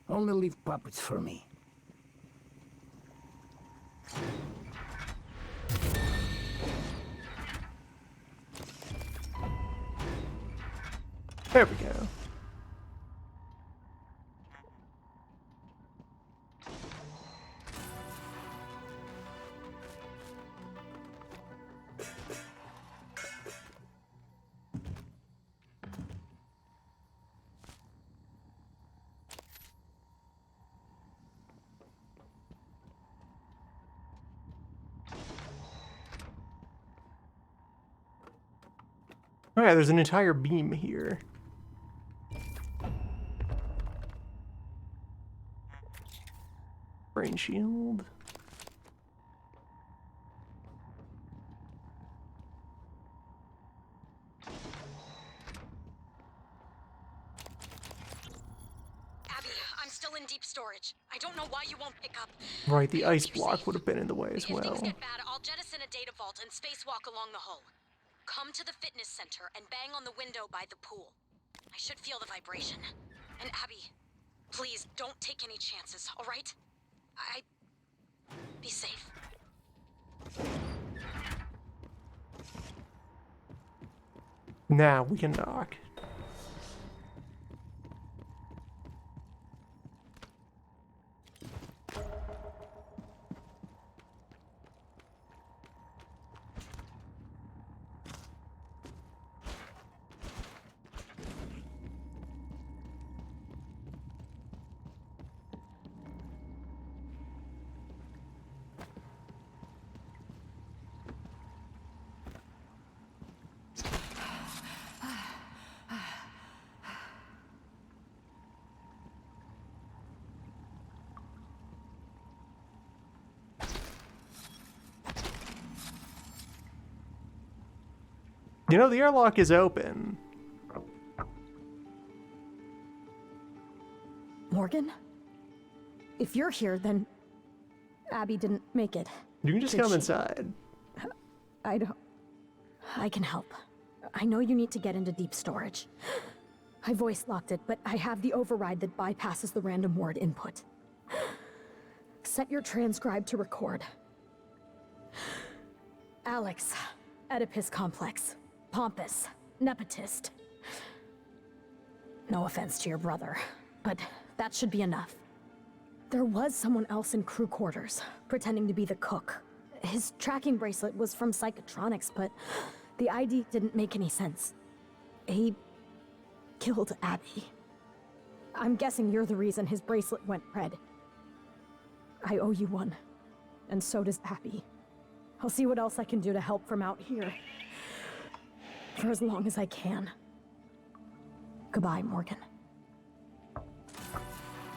Only leave puppets for me. There we go. Alright, there's an entire beam here. Brain shield. Abby, I'm still in deep storage. I don't know why you won't pick up. Right, the ice block would have been in the way as If well. things get bad, I'll jettison a data vault and spacewalk along the hull. Come to the fitness center and bang on the window by the pool. I should feel the vibration. And Abby, please don't take any chances, all right? Be safe. Now we can knock. You know, the airlock is open. Morgan? If you're here, then Abby didn't make it. You can just Did come she? inside. I can help. I know you need to get into deep storage. I voice locked it, but I have the override that bypasses the random word input. Set your transcribe to record. Alex, Oedipus complex, pompous, nepotist. No offense to your brother, but that should be enough. There was someone else in crew quarters, pretending to be the cook. His tracking bracelet was from Psiconomics, but the ID didn't make any sense. He killed Abby. I'm guessing you're the reason his bracelet went red. I owe you one, and so does Abby. I'll see what else I can do to help from out here. For as long as I can. Goodbye, Morgan.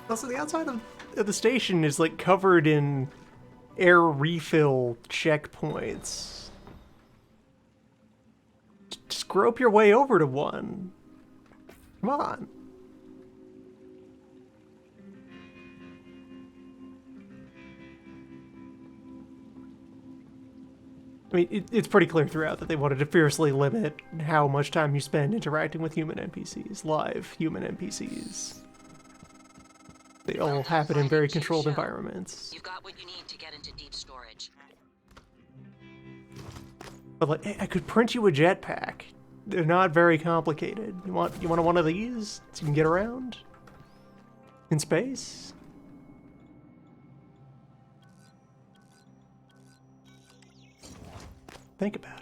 Also, the outside of the station is like covered in air refill checkpoints. Just grope your way over to one. Come on. I mean, it's pretty clear throughout that they wanted to fiercely limit how much time you spend interacting with human NPCs, live human NPCs. They all happen in very controlled environments. You've got what you need to get into deep storage. But like, hey, I could print you a jetpack. They're not very complicated. You want one of these so you can get around in space? Think about it.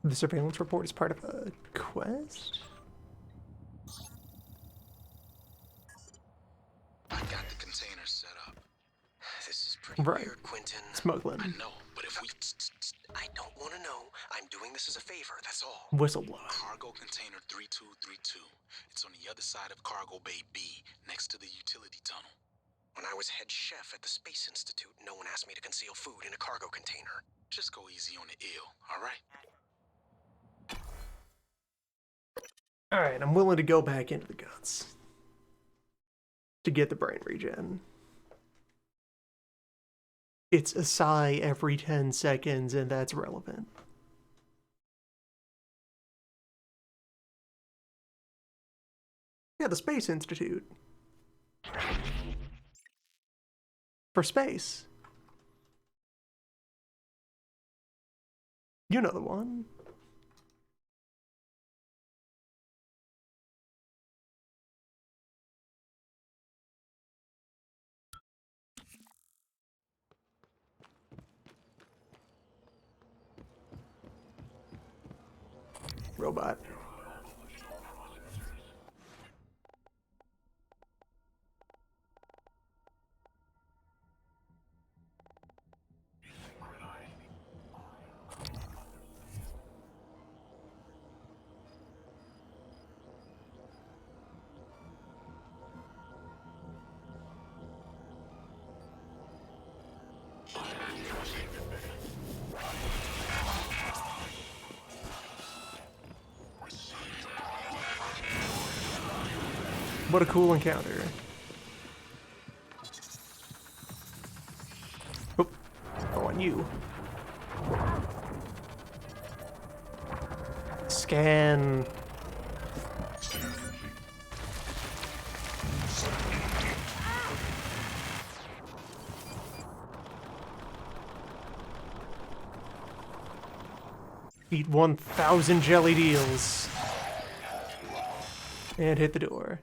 The surveillance report is part of a quest? I got the container set up. This is pretty Right. weird, Quentin. Smuggling. I know, but if we... I don't want to know. I'm doing this as a favor, that's all. Whistleblower. Cargo container 3232. It's on the other side of Cargo Bay B, next to the utility tunnel. When I was head chef at the Space Institute, no one asked me to conceal food in a cargo container. Just go easy on the ill, all right? Alright, I'm willing to go back into the guts. To get the brain regen. It's a sigh every 10 seconds, and that's relevant. Yeah, the Space Institute. For space. You know the one. Robot. What a cool encounter. Oh, on you. Scan. Eat 1,000 jelly deals. And hit the door.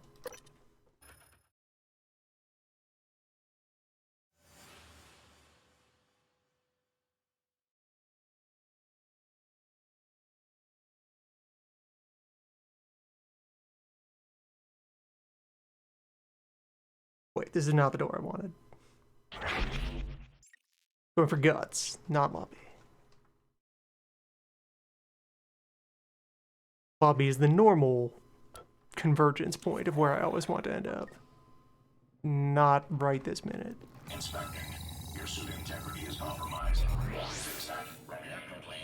Wait, this is not the door I wanted. Going for guts, not lobby. Lobby is the normal convergence point of where I always want to end up. Not right this minute. Inspecting. Your suit integrity is compromised. Fix that. Ready up complete.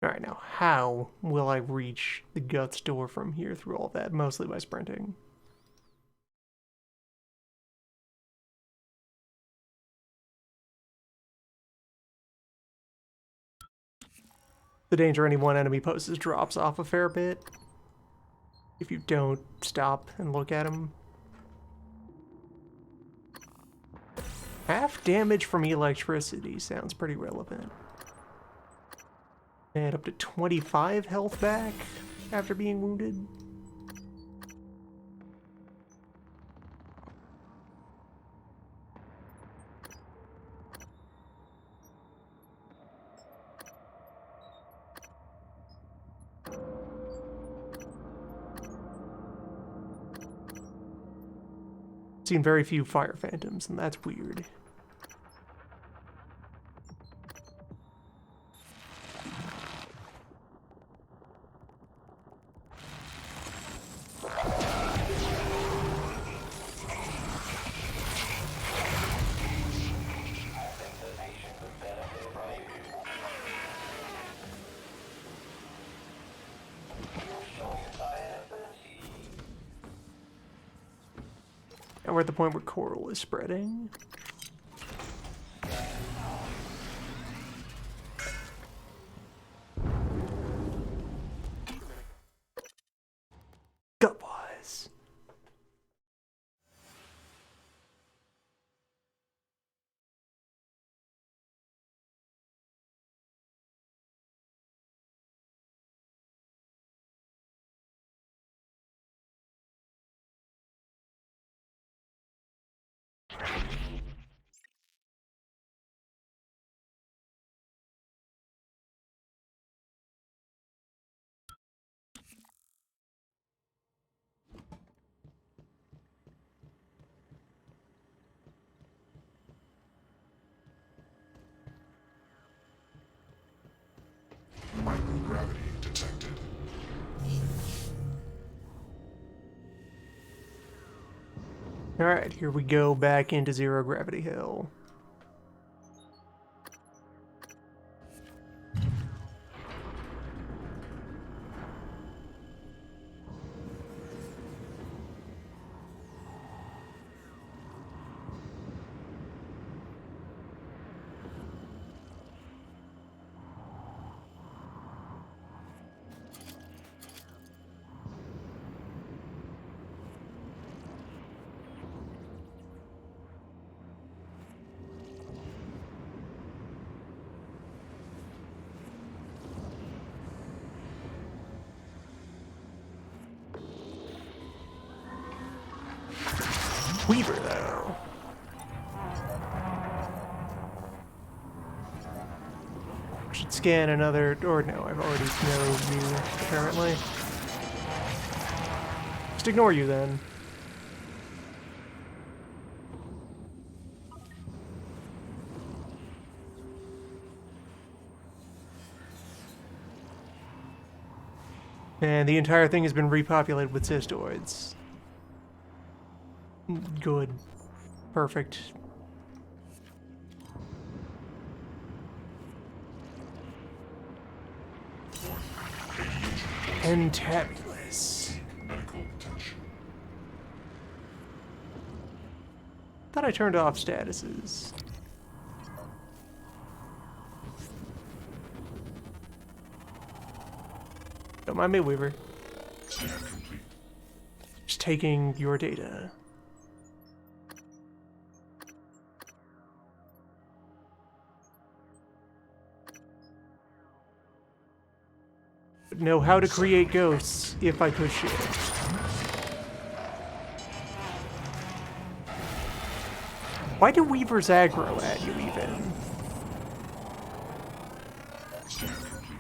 Alright, now how will I reach the guts door from here through all that? Mostly by sprinting. The danger any one enemy poses drops off a fair bit if you don't stop and look at him. Half damage from electricity sounds pretty relevant. And up to 25 health back after being wounded. Seen very few fire phantoms, and that's weird. And we're at the point where coral is spreading. Gutwise. Microgravity detected. Alright, here we go back into zero gravity hell. Weaver, though. Should scan another, or no, I've already known you, apparently. Just ignore you, then. And the entire thing has been repopulated with cystoids. Good. Perfect. Fantabulous. Medical attention. Thought I turned off statuses. Don't mind me, Weaver. Scan complete. Just taking your data. Know how to create ghosts if I could shit. Why do Weavers aggro at you even? Scan complete.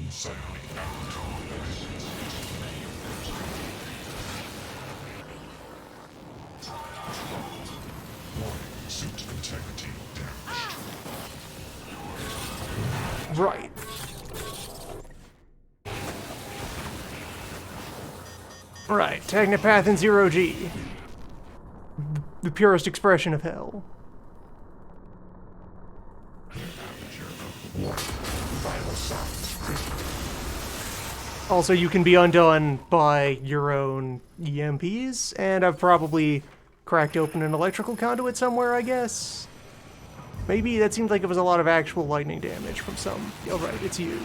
Psionic warning, suit integrity damaged. Right. Right, Technopath and Zero G. The purest expression of hell. Also, you can be undone by your own EMPs, and I've probably cracked open an electrical conduit somewhere, I guess. Maybe that seemed like it was a lot of actual lightning damage from some. Oh, right, it's you.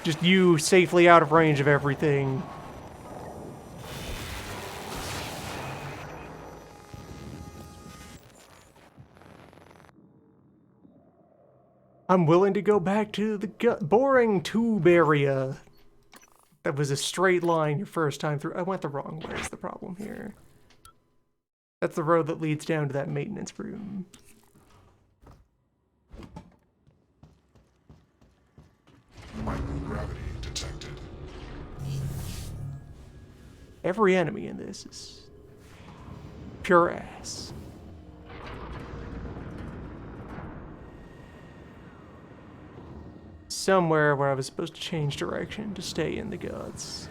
Just you safely out of range of everything. I'm willing to go back to the boring tube area. That was a straight line your first time through. I went the wrong way is the problem here. That's the road that leads down to that maintenance room. Microgravity detected. Every enemy in this is pure ass. Somewhere where I was supposed to change direction to stay in the gods.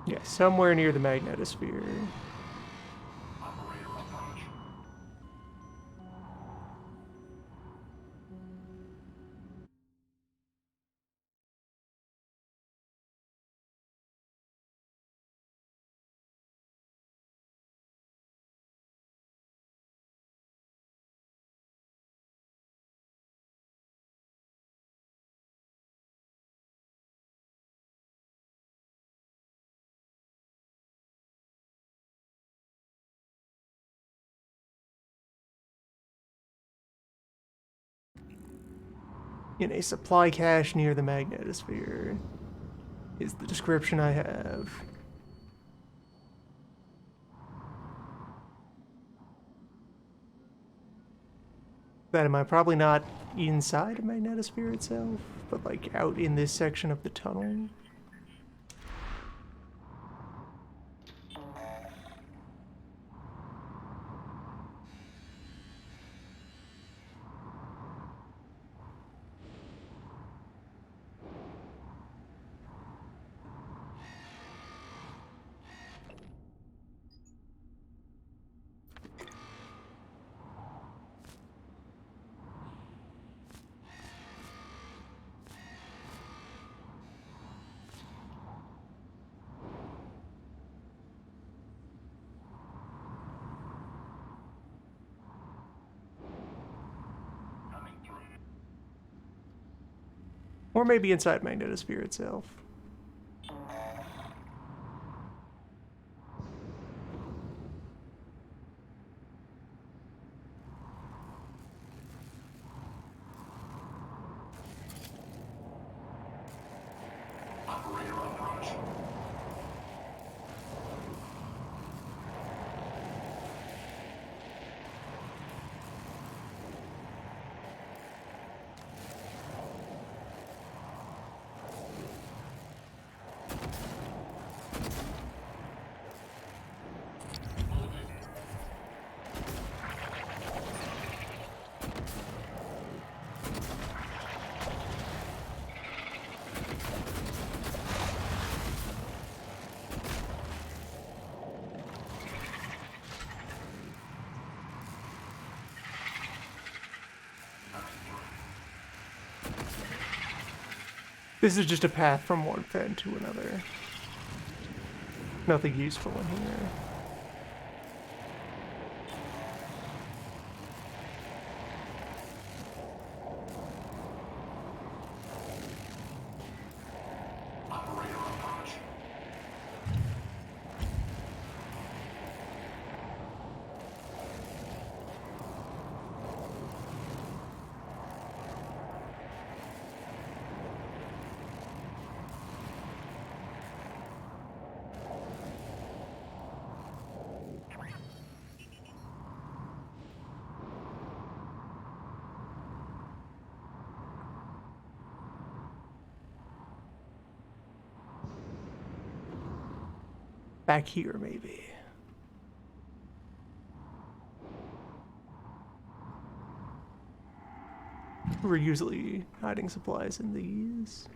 Yeah, somewhere near the magnetosphere. Operator approach. In a supply cache near the magnetosphere is the description I have. That am I probably not inside a magnetosphere itself, but like out in this section of the tunnel. Or maybe inside Magnetosphere itself. Operator approach. This is just a path from one fen to another. Nothing useful in here. Operator approach. Back here, maybe. We're usually hiding supplies in these.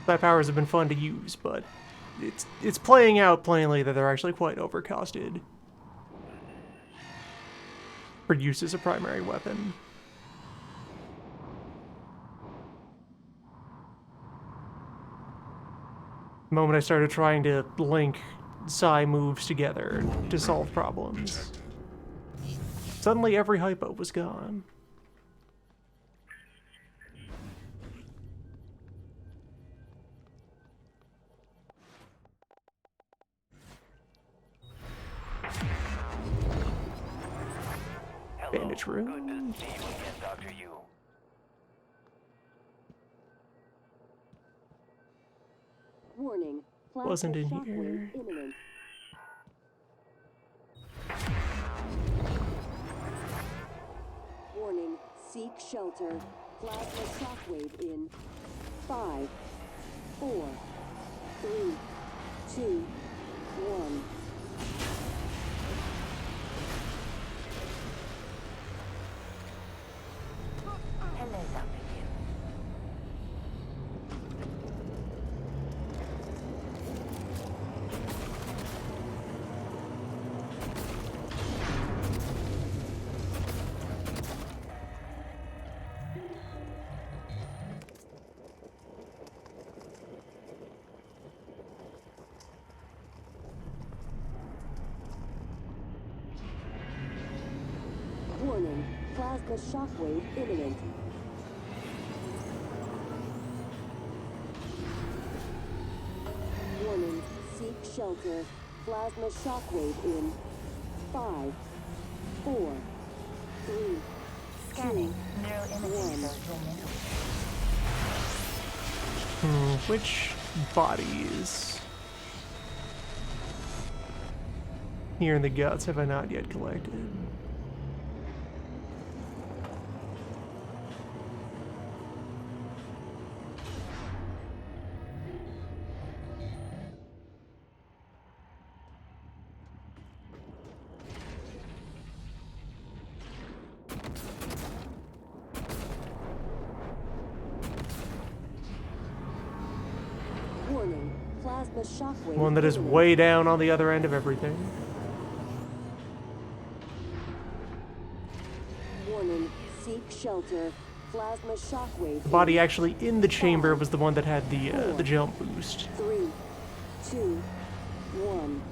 Psi powers have been fun to use, but it's playing out plainly that they're actually quite overcosted for use as a primary weapon. The moment I started trying to link psi moves together to solve problems, suddenly every hypo was gone. Bandage room. See you again, Dr. Yu. Warning. Wasn't in Plasma here. shockwave imminent. Warning. Seek shelter. Plasma shockwave in 5, 4, 3, 2, 1. Hello, Dr. Yu. Warning. Plasma shockwave imminent. Warning. Seek shelter. Plasma shockwave in 5, 4, 3, Scanning. Which bodies here in the guts have I not yet collected? Warning. Plasma shockwave. One that is imminent. way down on the other end of everything. Warning. Seek shelter. Plasma shockwave. The body actually in the chamber was the one that had the jump boost. 3, 2, 1.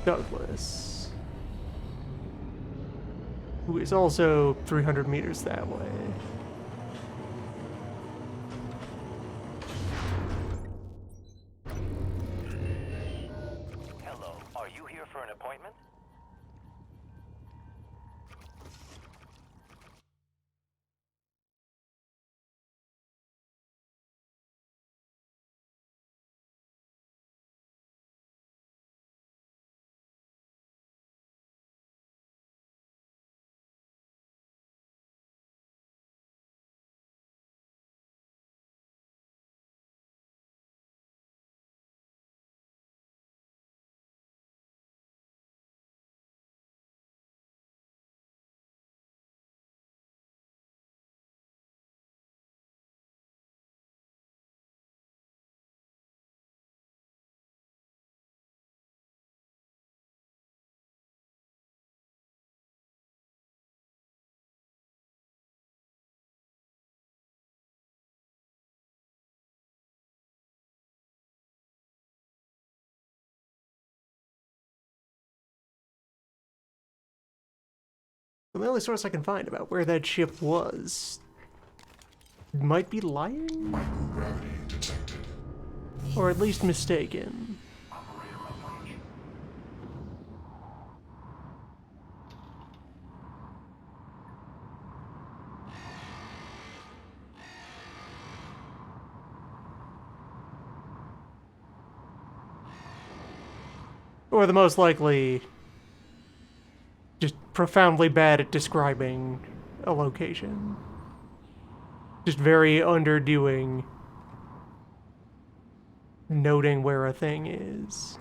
Douglas, who is also 300 meters that way. Hello, are you here for an appointment? The only source I can find about where that ship was might be lying? Microgravity detected. Or at least mistaken. Operator approach. Or the most likely just profoundly bad at describing a location. Just very underdoing noting where a thing is.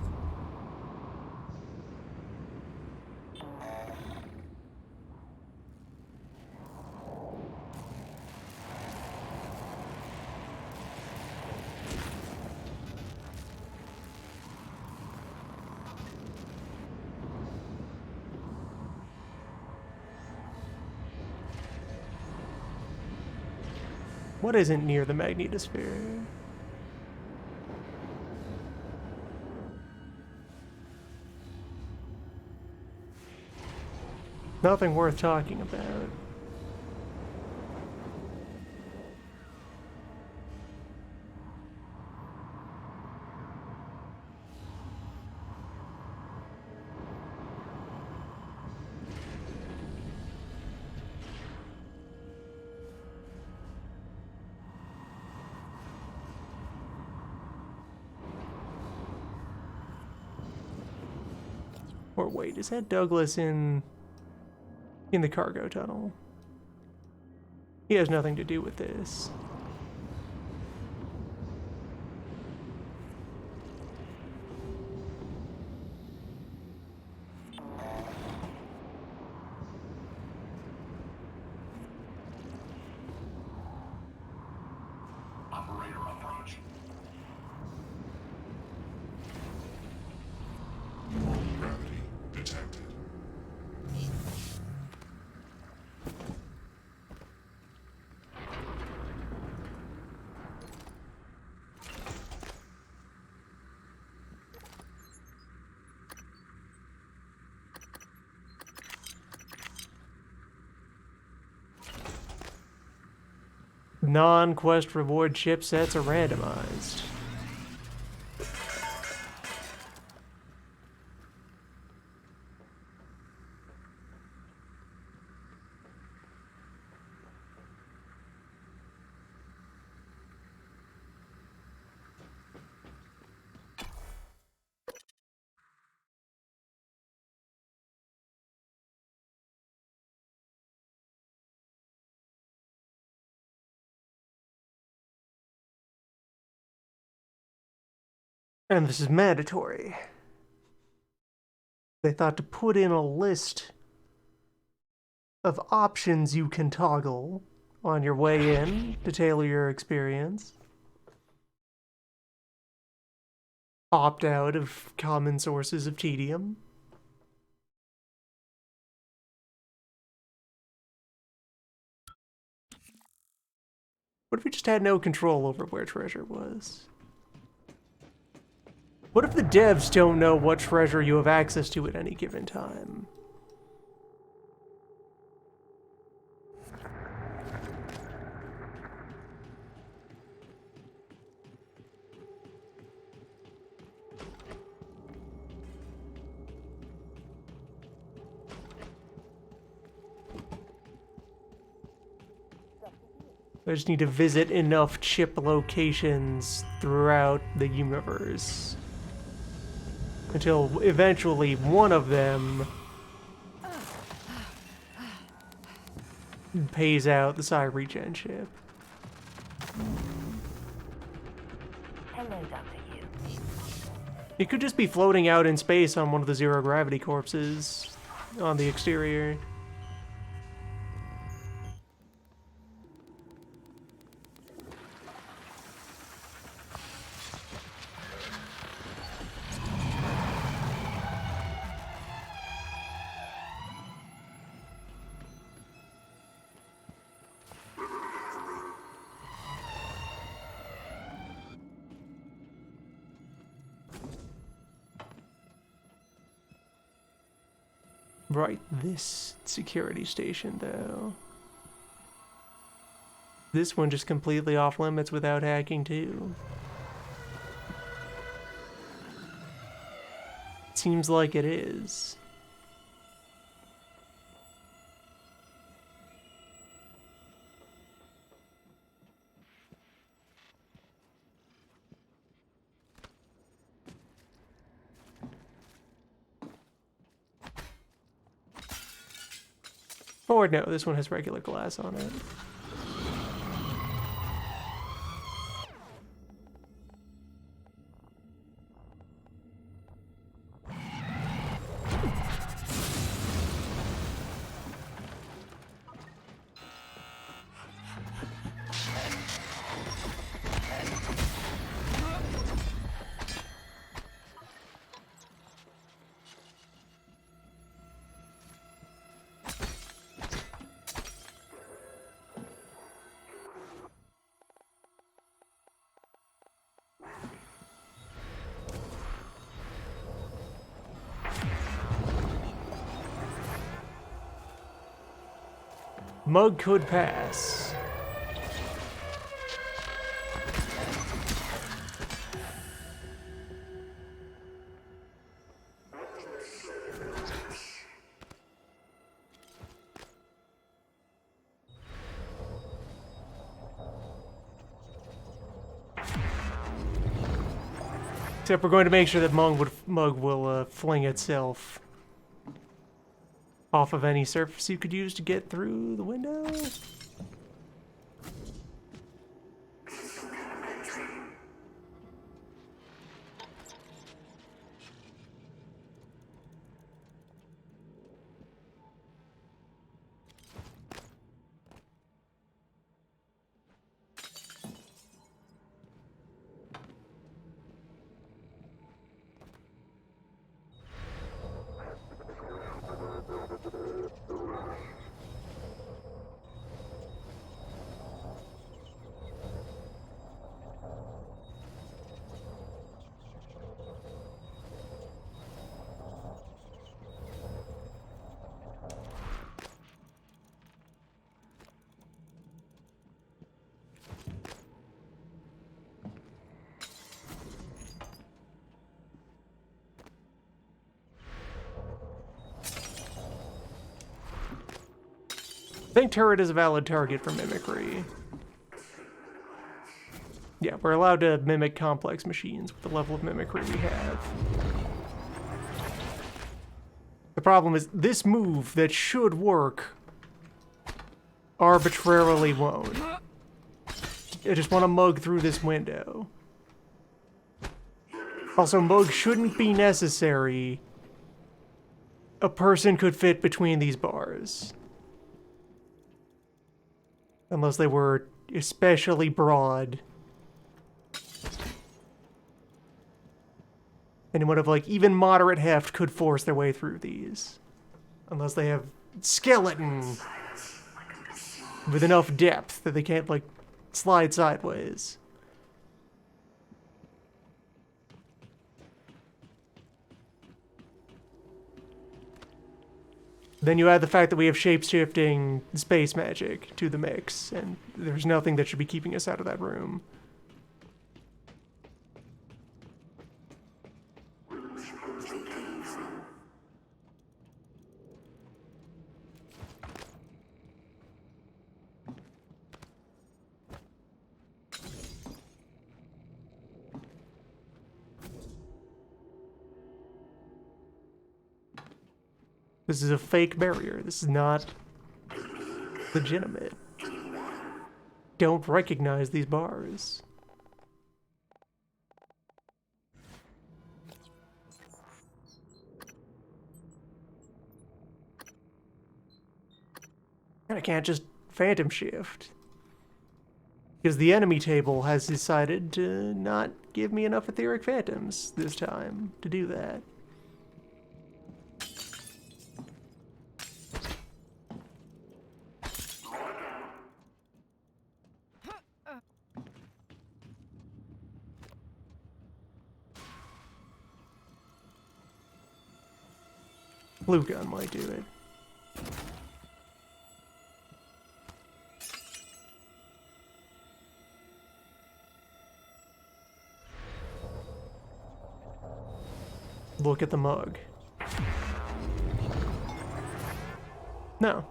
What isn't near the magnetosphere? Nothing worth talking about. Or wait, is that Douglas in the cargo tunnel? He has nothing to do with this. Operator approach. Low gravity detected. Non-quest reward chipsets are randomized. And this is mandatory. They thought to put in a list of options you can toggle on your way in to tailor your experience. Opt out of common sources of tedium. What if we just had no control over where treasure was? What if the devs don't know what treasure you have access to at any given time? I just need to visit enough chip locations throughout the universe until eventually one of them pays out the Psi regen chip. Hello, Dr. Hughes. It could just be floating out in space on one of the zero-gravity corpses on the exterior. Right, this security station, though. This one just completely off limits without hacking, too. Seems like it is. Or no, this one has regular glass on it. Mug could pass. Except we're going to make sure that Mug will fling itself off of any surface you could use to get through the window. I think turret is a valid target for mimicry. Yeah, we're allowed to mimic complex machines with the level of mimicry we have. The problem is this move that should work arbitrarily won't. I just want to mug through this window. Also, Mug shouldn't be necessary. A person could fit between these bars. Unless they were especially broad. Anyone of, like, even moderate heft could force their way through these. Unless they have skeleton with enough depth that they can't, like, slide sideways. Then you add the fact that we have shape-shifting space magic to the mix, and there's nothing that should be keeping us out of that room. This is a fake barrier. This is not legitimate. Don't recognize these bars. And I can't just phantom shift. Because the enemy table has decided to not give me enough etheric phantoms this time to do that. Blue gun might do it. Look at the mug. No.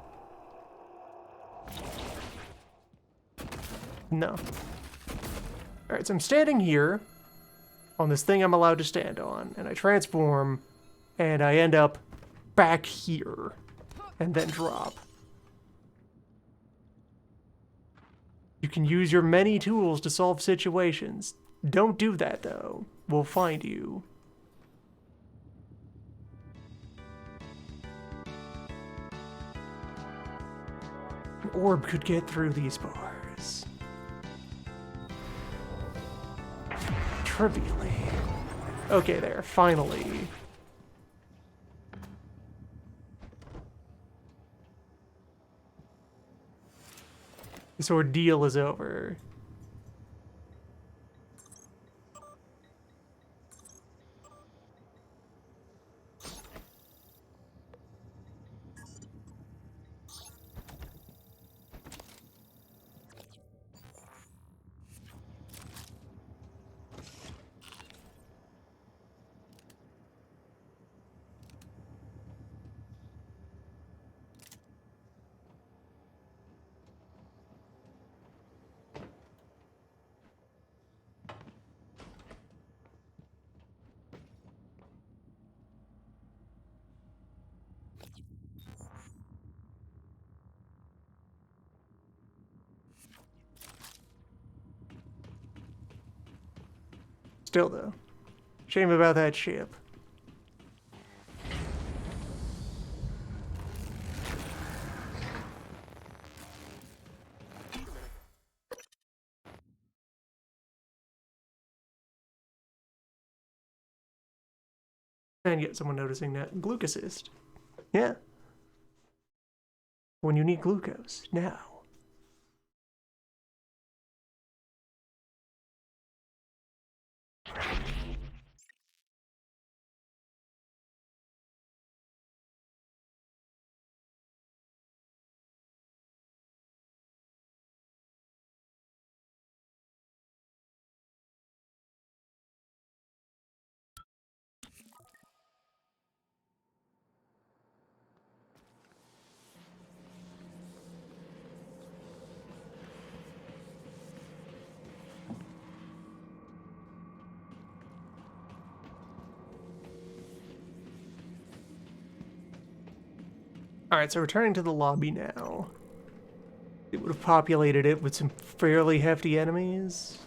No. Alright, so I'm standing here on this thing I'm allowed to stand on, and I transform, and I end up back here, and then drop. You can use your many tools to solve situations. Don't do that, though. We'll find you. An orb could get through these bars. Trivially. Okay, there, finally. This ordeal is over. Still, though, shame about that ship. And yet someone noticing that glucose assist. Yeah. When you need glucose, now. Alright, so returning to the lobby now. It would have populated it with some fairly hefty enemies.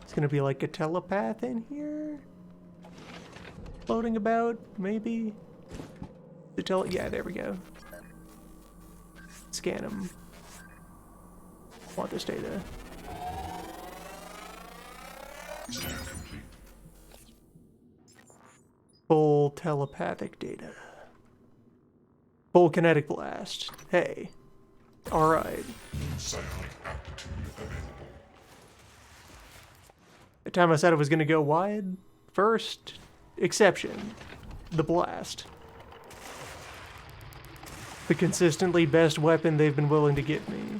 It's gonna be like a telepath in here. floating about, maybe? To tell, yeah, there we go. Scan them. Want this data. Full telepathic data. Full kinetic blast. Hey. Alright. The time I said I was gonna go wide, first exception, the blast. The consistently best weapon they've been willing to give me.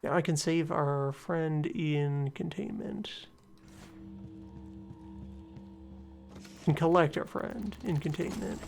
Now I can save our friend in containment. And collect our friend in containment.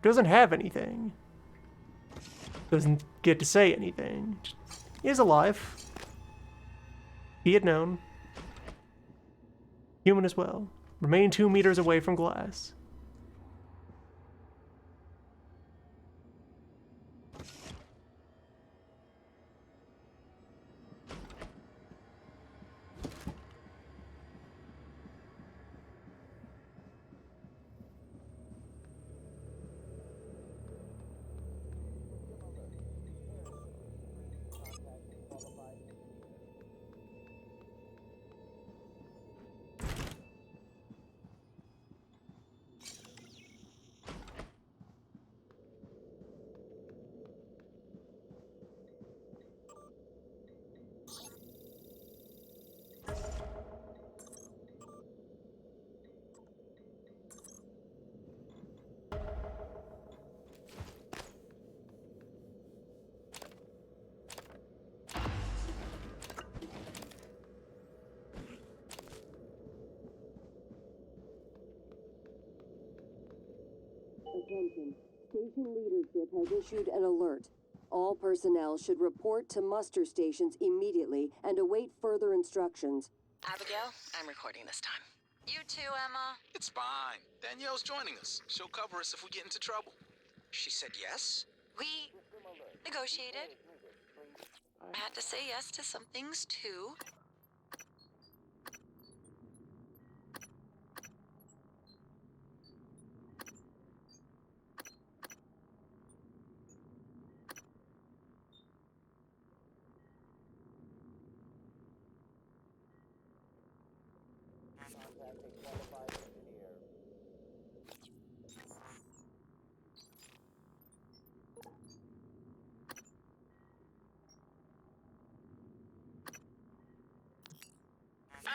Doesn't have anything. Doesn't get to say anything. He is alive. Be it known. Human as well. Remain 2 meters away from glass. Attention. Station leadership has issued an alert. All personnel should report to muster stations immediately and await further instructions. Abigail, I'm recording this time. You too, Emma. It's fine. Danielle's joining us. She'll cover us if we get into trouble. She said yes? We negotiated. I had to say yes to some things too.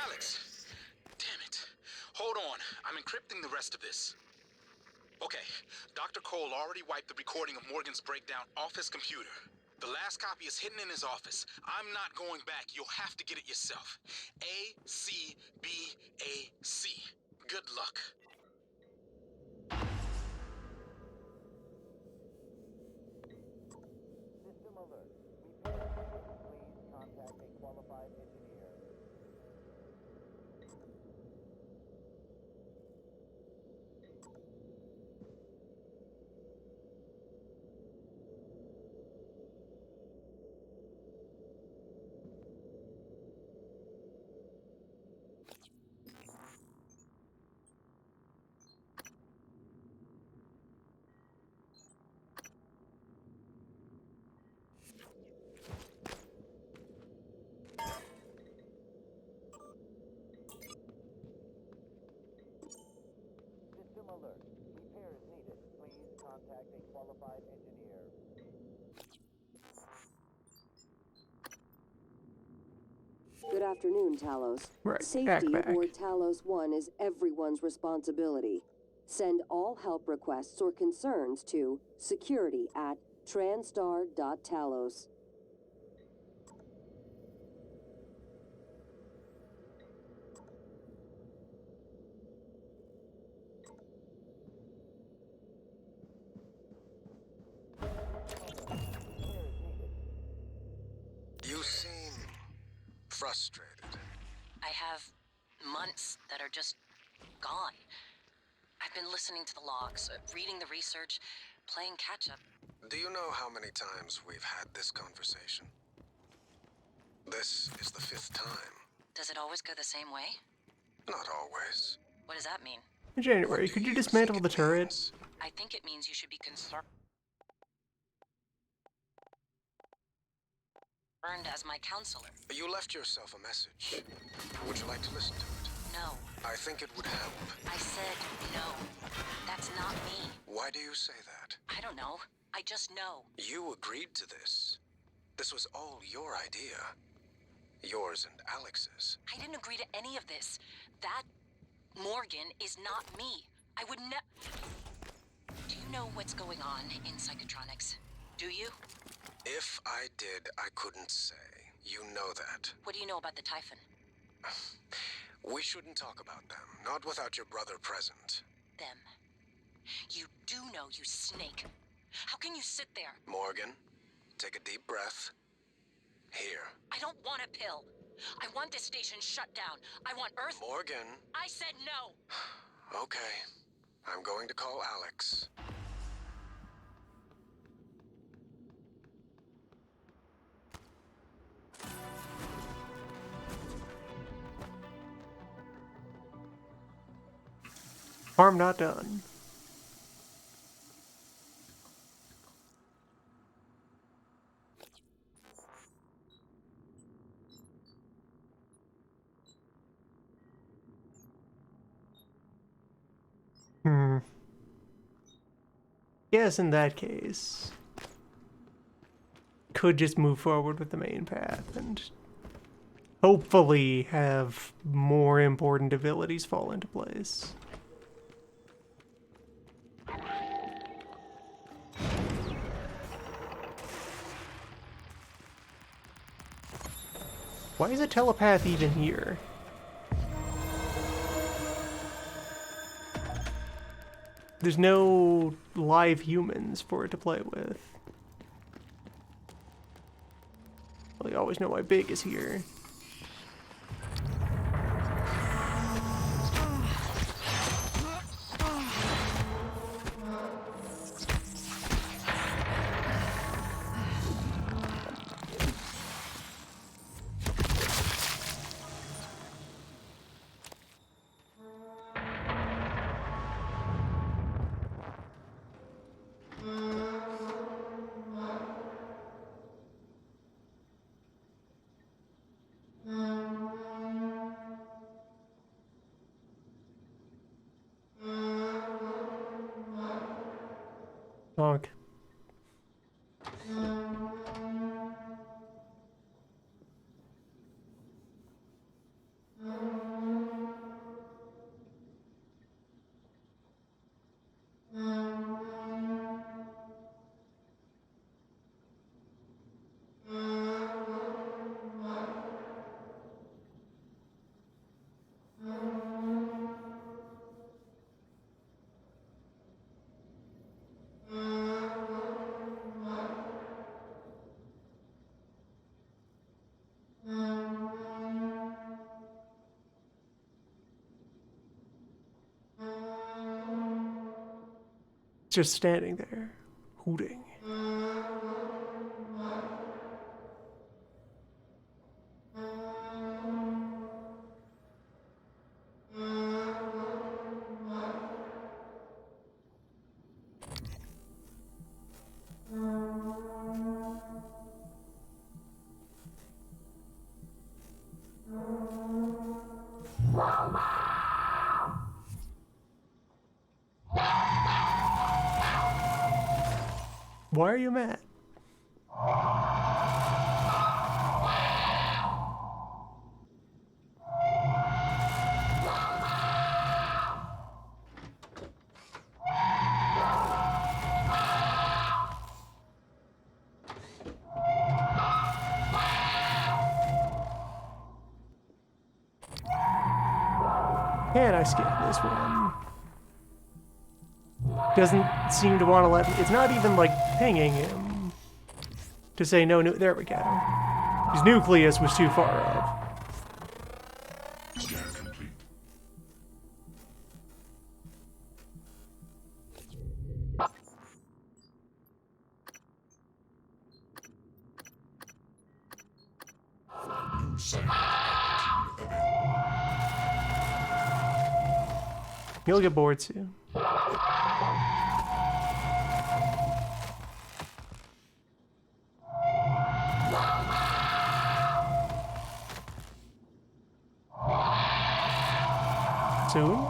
Alex! Damn it. Hold on. I'm encrypting the rest of this. Okay. Dr. Cole already wiped the recording of Morgan's breakdown off his computer. The last copy is hidden in his office. I'm not going back. You'll have to get it yourself. ACBAC. Good luck. System alert. Please contact a qualified engineer. System alert. Repairs needed. Please contact a qualified engineer. Good afternoon, Talos. Right, Safety back. aboard Talos 1 is everyone's responsibility. Send all help requests or concerns to security@transtar.talos. You seem frustrated. I have months that are just gone. I've been listening to the logs, reading the research, playing catch-up. Do you know how many times we've had this conversation? This is the 5th time. Does it always go the same way? Not always. What does that mean? January, could you dismantle the turret? I think it means you should be concerned as my counselor. You left yourself a message. Would you like to listen to it? No. I think it would help. I said no. That's not me. Why do you say that? I don't know. I just know. You agreed to this. This was all your idea. Yours and Alex's. I didn't agree to any of this. That Morgan is not me. I would Do you know what's going on in Psiconomics? Do you? If I did, I couldn't say. You know that. What do you know about the Typhon? We shouldn't talk about them. Not without your brother present. Them. You do know, you snake. How can you sit there? Morgan, take a deep breath. Here. I don't want a pill. I want this station shut down. I want Earth... Morgan. I said no. Okay. I'm going to call Alex. Harm not done. Yes, in that case, could just move forward with the main path and hopefully have more important abilities fall into place. Why is a telepath even here? There's no live humans for it to play with. Well, you always know why Big is here. Honk. Just standing there, hooting. Why are you mad? Can I skip this one? Doesn't seem to want to let me. It's not even like pinging him to say no. There we go. His nucleus was too far up. Scan complete. New site activity available. You'll get bored soon. Soon?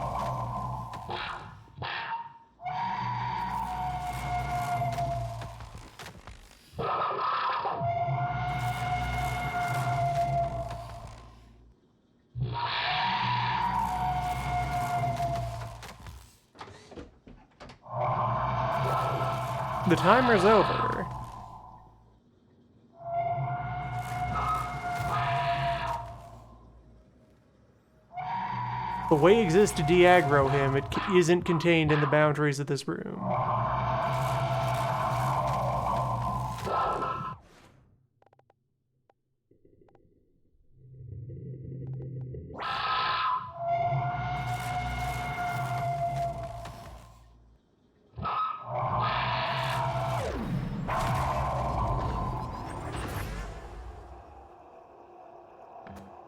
The timer's over. The way exists to de-aggro him. It isn't contained in the boundaries of this room.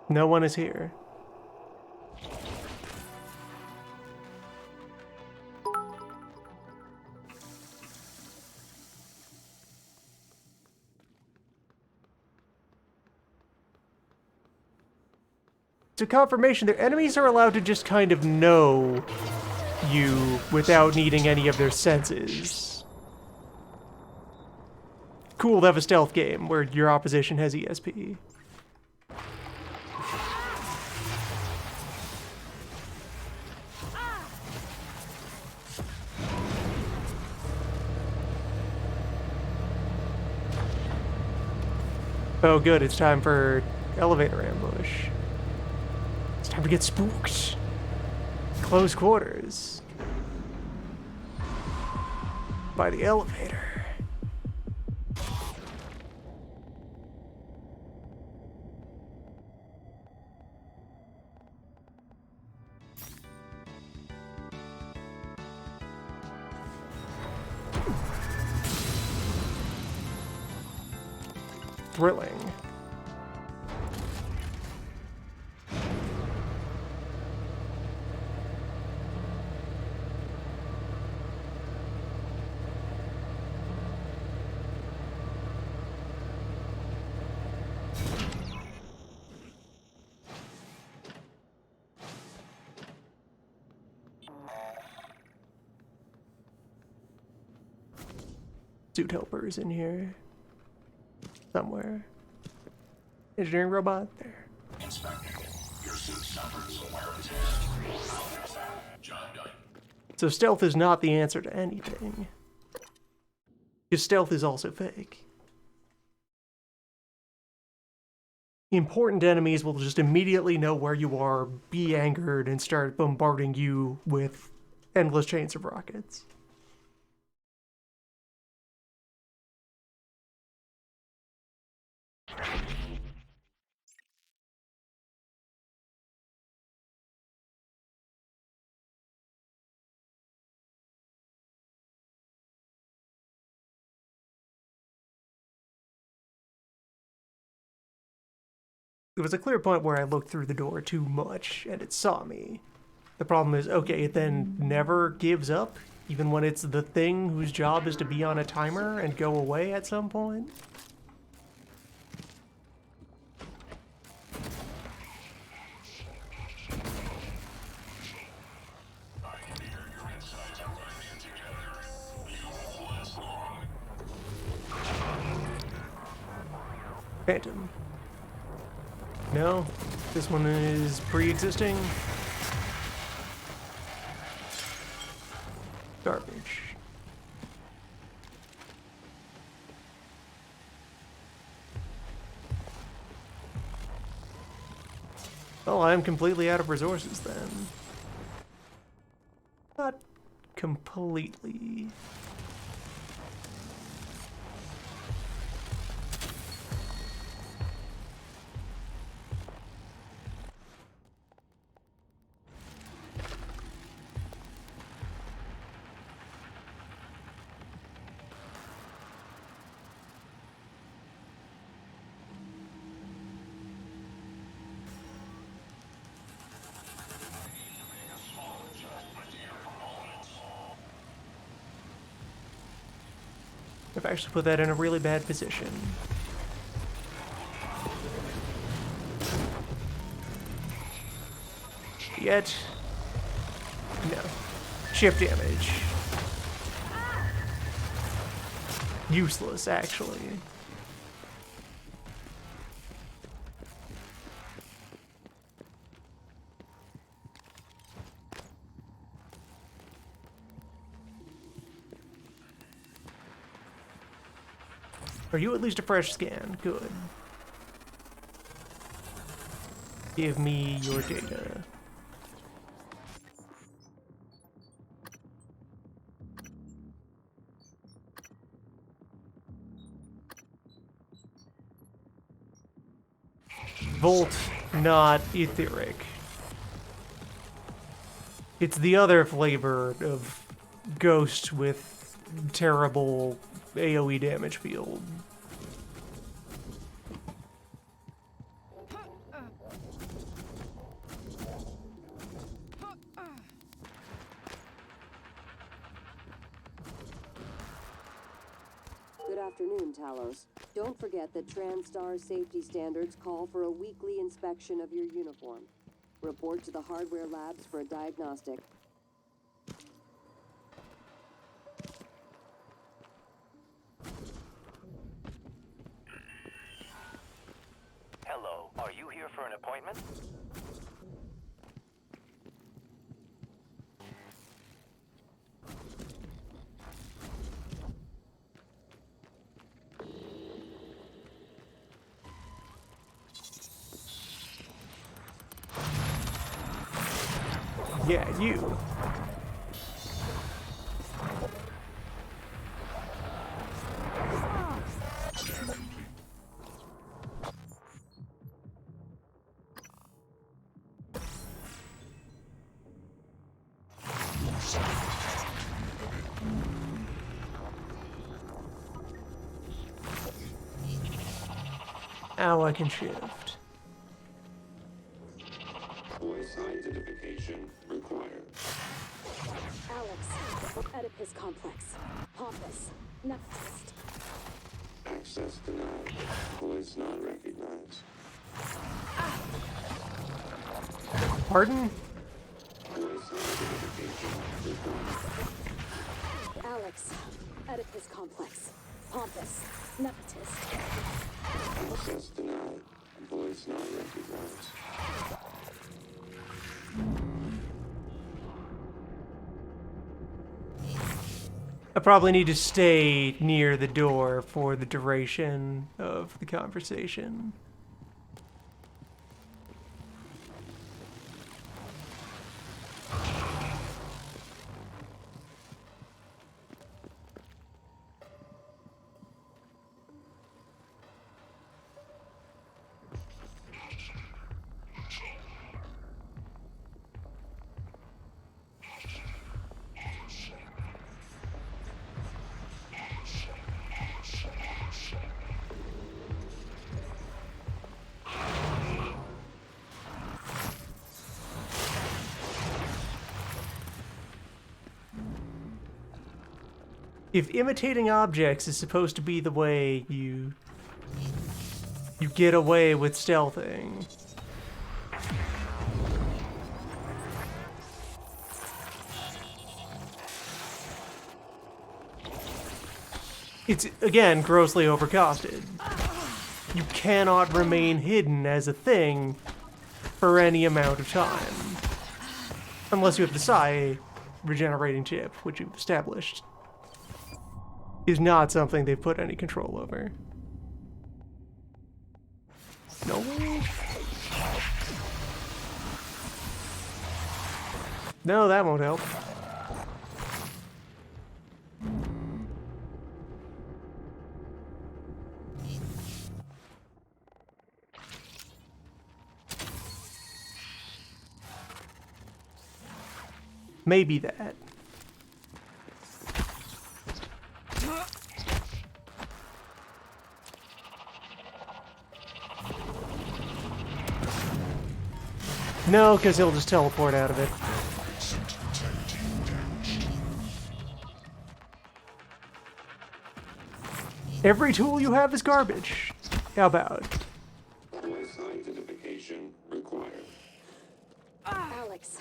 No one is here. To confirmation, their enemies are allowed to just kind of know you without needing any of their senses. Cool to have a stealth game where your opposition has ESP. Oh good, it's time for elevator ambush. It's time to get spooked. Close quarters. By the elevator. Thrilling. Suit helpers in here. Somewhere. Engineering robot there. Inspecting. Your suit suffers wear and tear. I'll fix that. Job done. So stealth is not the answer to anything. Because stealth is also fake. Important enemies will just immediately know where you are, be angered, and start bombarding you with endless chains of rockets. There was a clear point where I looked through the door too much, and it saw me. The problem is, okay, it then never gives up, even when it's the thing whose job is to be on a timer and go away at some point. Phantom. No, this one is pre-existing. Garbage. Well, I'm completely out of resources then. not completely. I've actually put that in a really bad position. Yet, no. Shift damage. Useless, actually. Are you at least a fresh scan? Good. Give me your data. Volt, not etheric. It's the other flavor of ghost with terrible AoE damage field. Good afternoon, Talos. Don't forget that TranStar safety standards call for a weekly inspection of your uniform. Report to the hardware labs for a diagnostic. Hello, are you here for an appointment? Yeah, you. Now I can shift. Voice identification required. Alex, Oedipus complex. Pompous. Next. Access denied. Voice not recognized. Pardon? Voice identification required. Alex, Oedipus complex. Pompous. Nepotist. Access denied. Voice not recognized. I probably need to stay near the door for the duration of the conversation. If imitating objects is supposed to be the way you get away with stealthing, it's, again, grossly overcosted. You cannot remain hidden as a thing for any amount of time. Unless you have the psi regenerating chip, which you've established is not something they've put any control over. No. No, that won't help. Maybe that. No, because he'll just teleport out of it. Every tool you have is garbage. How about? Identification required. Alex,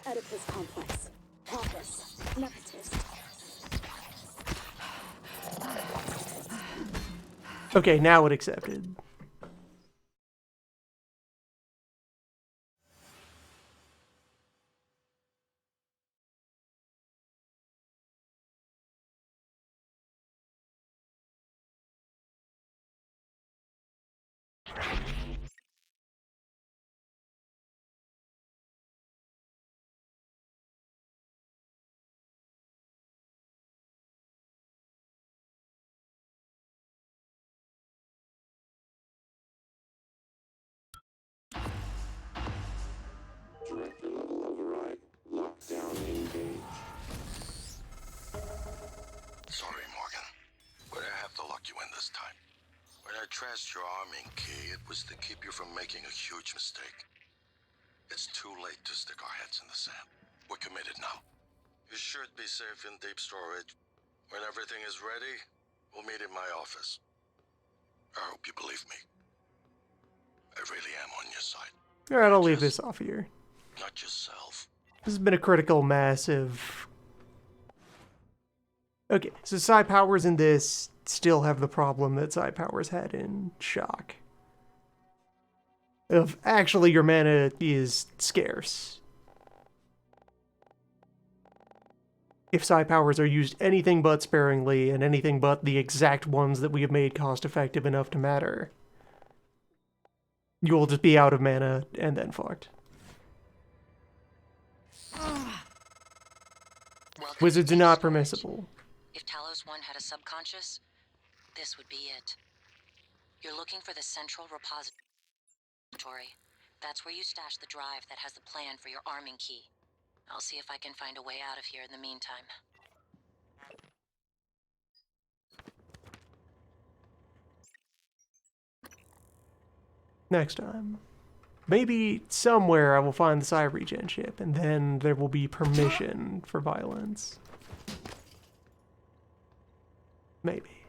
Oedipus complex, Pappus, Nepotus. Okay, now it accepted. Director level override. Lockdown engaged. Sorry, Morgan. But I have to lock you in this time. When I trashed your arming key, it was to keep you from making a huge mistake. It's too late to stick our heads in the sand. We're committed now. You should be safe in deep storage. When everything is ready, we'll meet in my office. I hope you believe me. I really am on your side. Alright, I'll leave this off here. Not yourself. This has been a critical mass of... Okay, so Psi Powers in this still have the problem that Psi Powers had in Shock. Of actually your mana is scarce. If Psi Powers are used anything but sparingly, and anything but the exact ones that we have made cost-effective enough to matter, you will just be out of mana and then fucked. Wizards are not permissible. If Talos 1 had a subconscious, this would be it. You're looking for the central repository. That's where you stash the drive that has the plan for your arming key. I'll see if I can find a way out of here in the meantime. Next time. Maybe somewhere I will find the Psi Regen ship, and then there will be permission for violence. Maybe.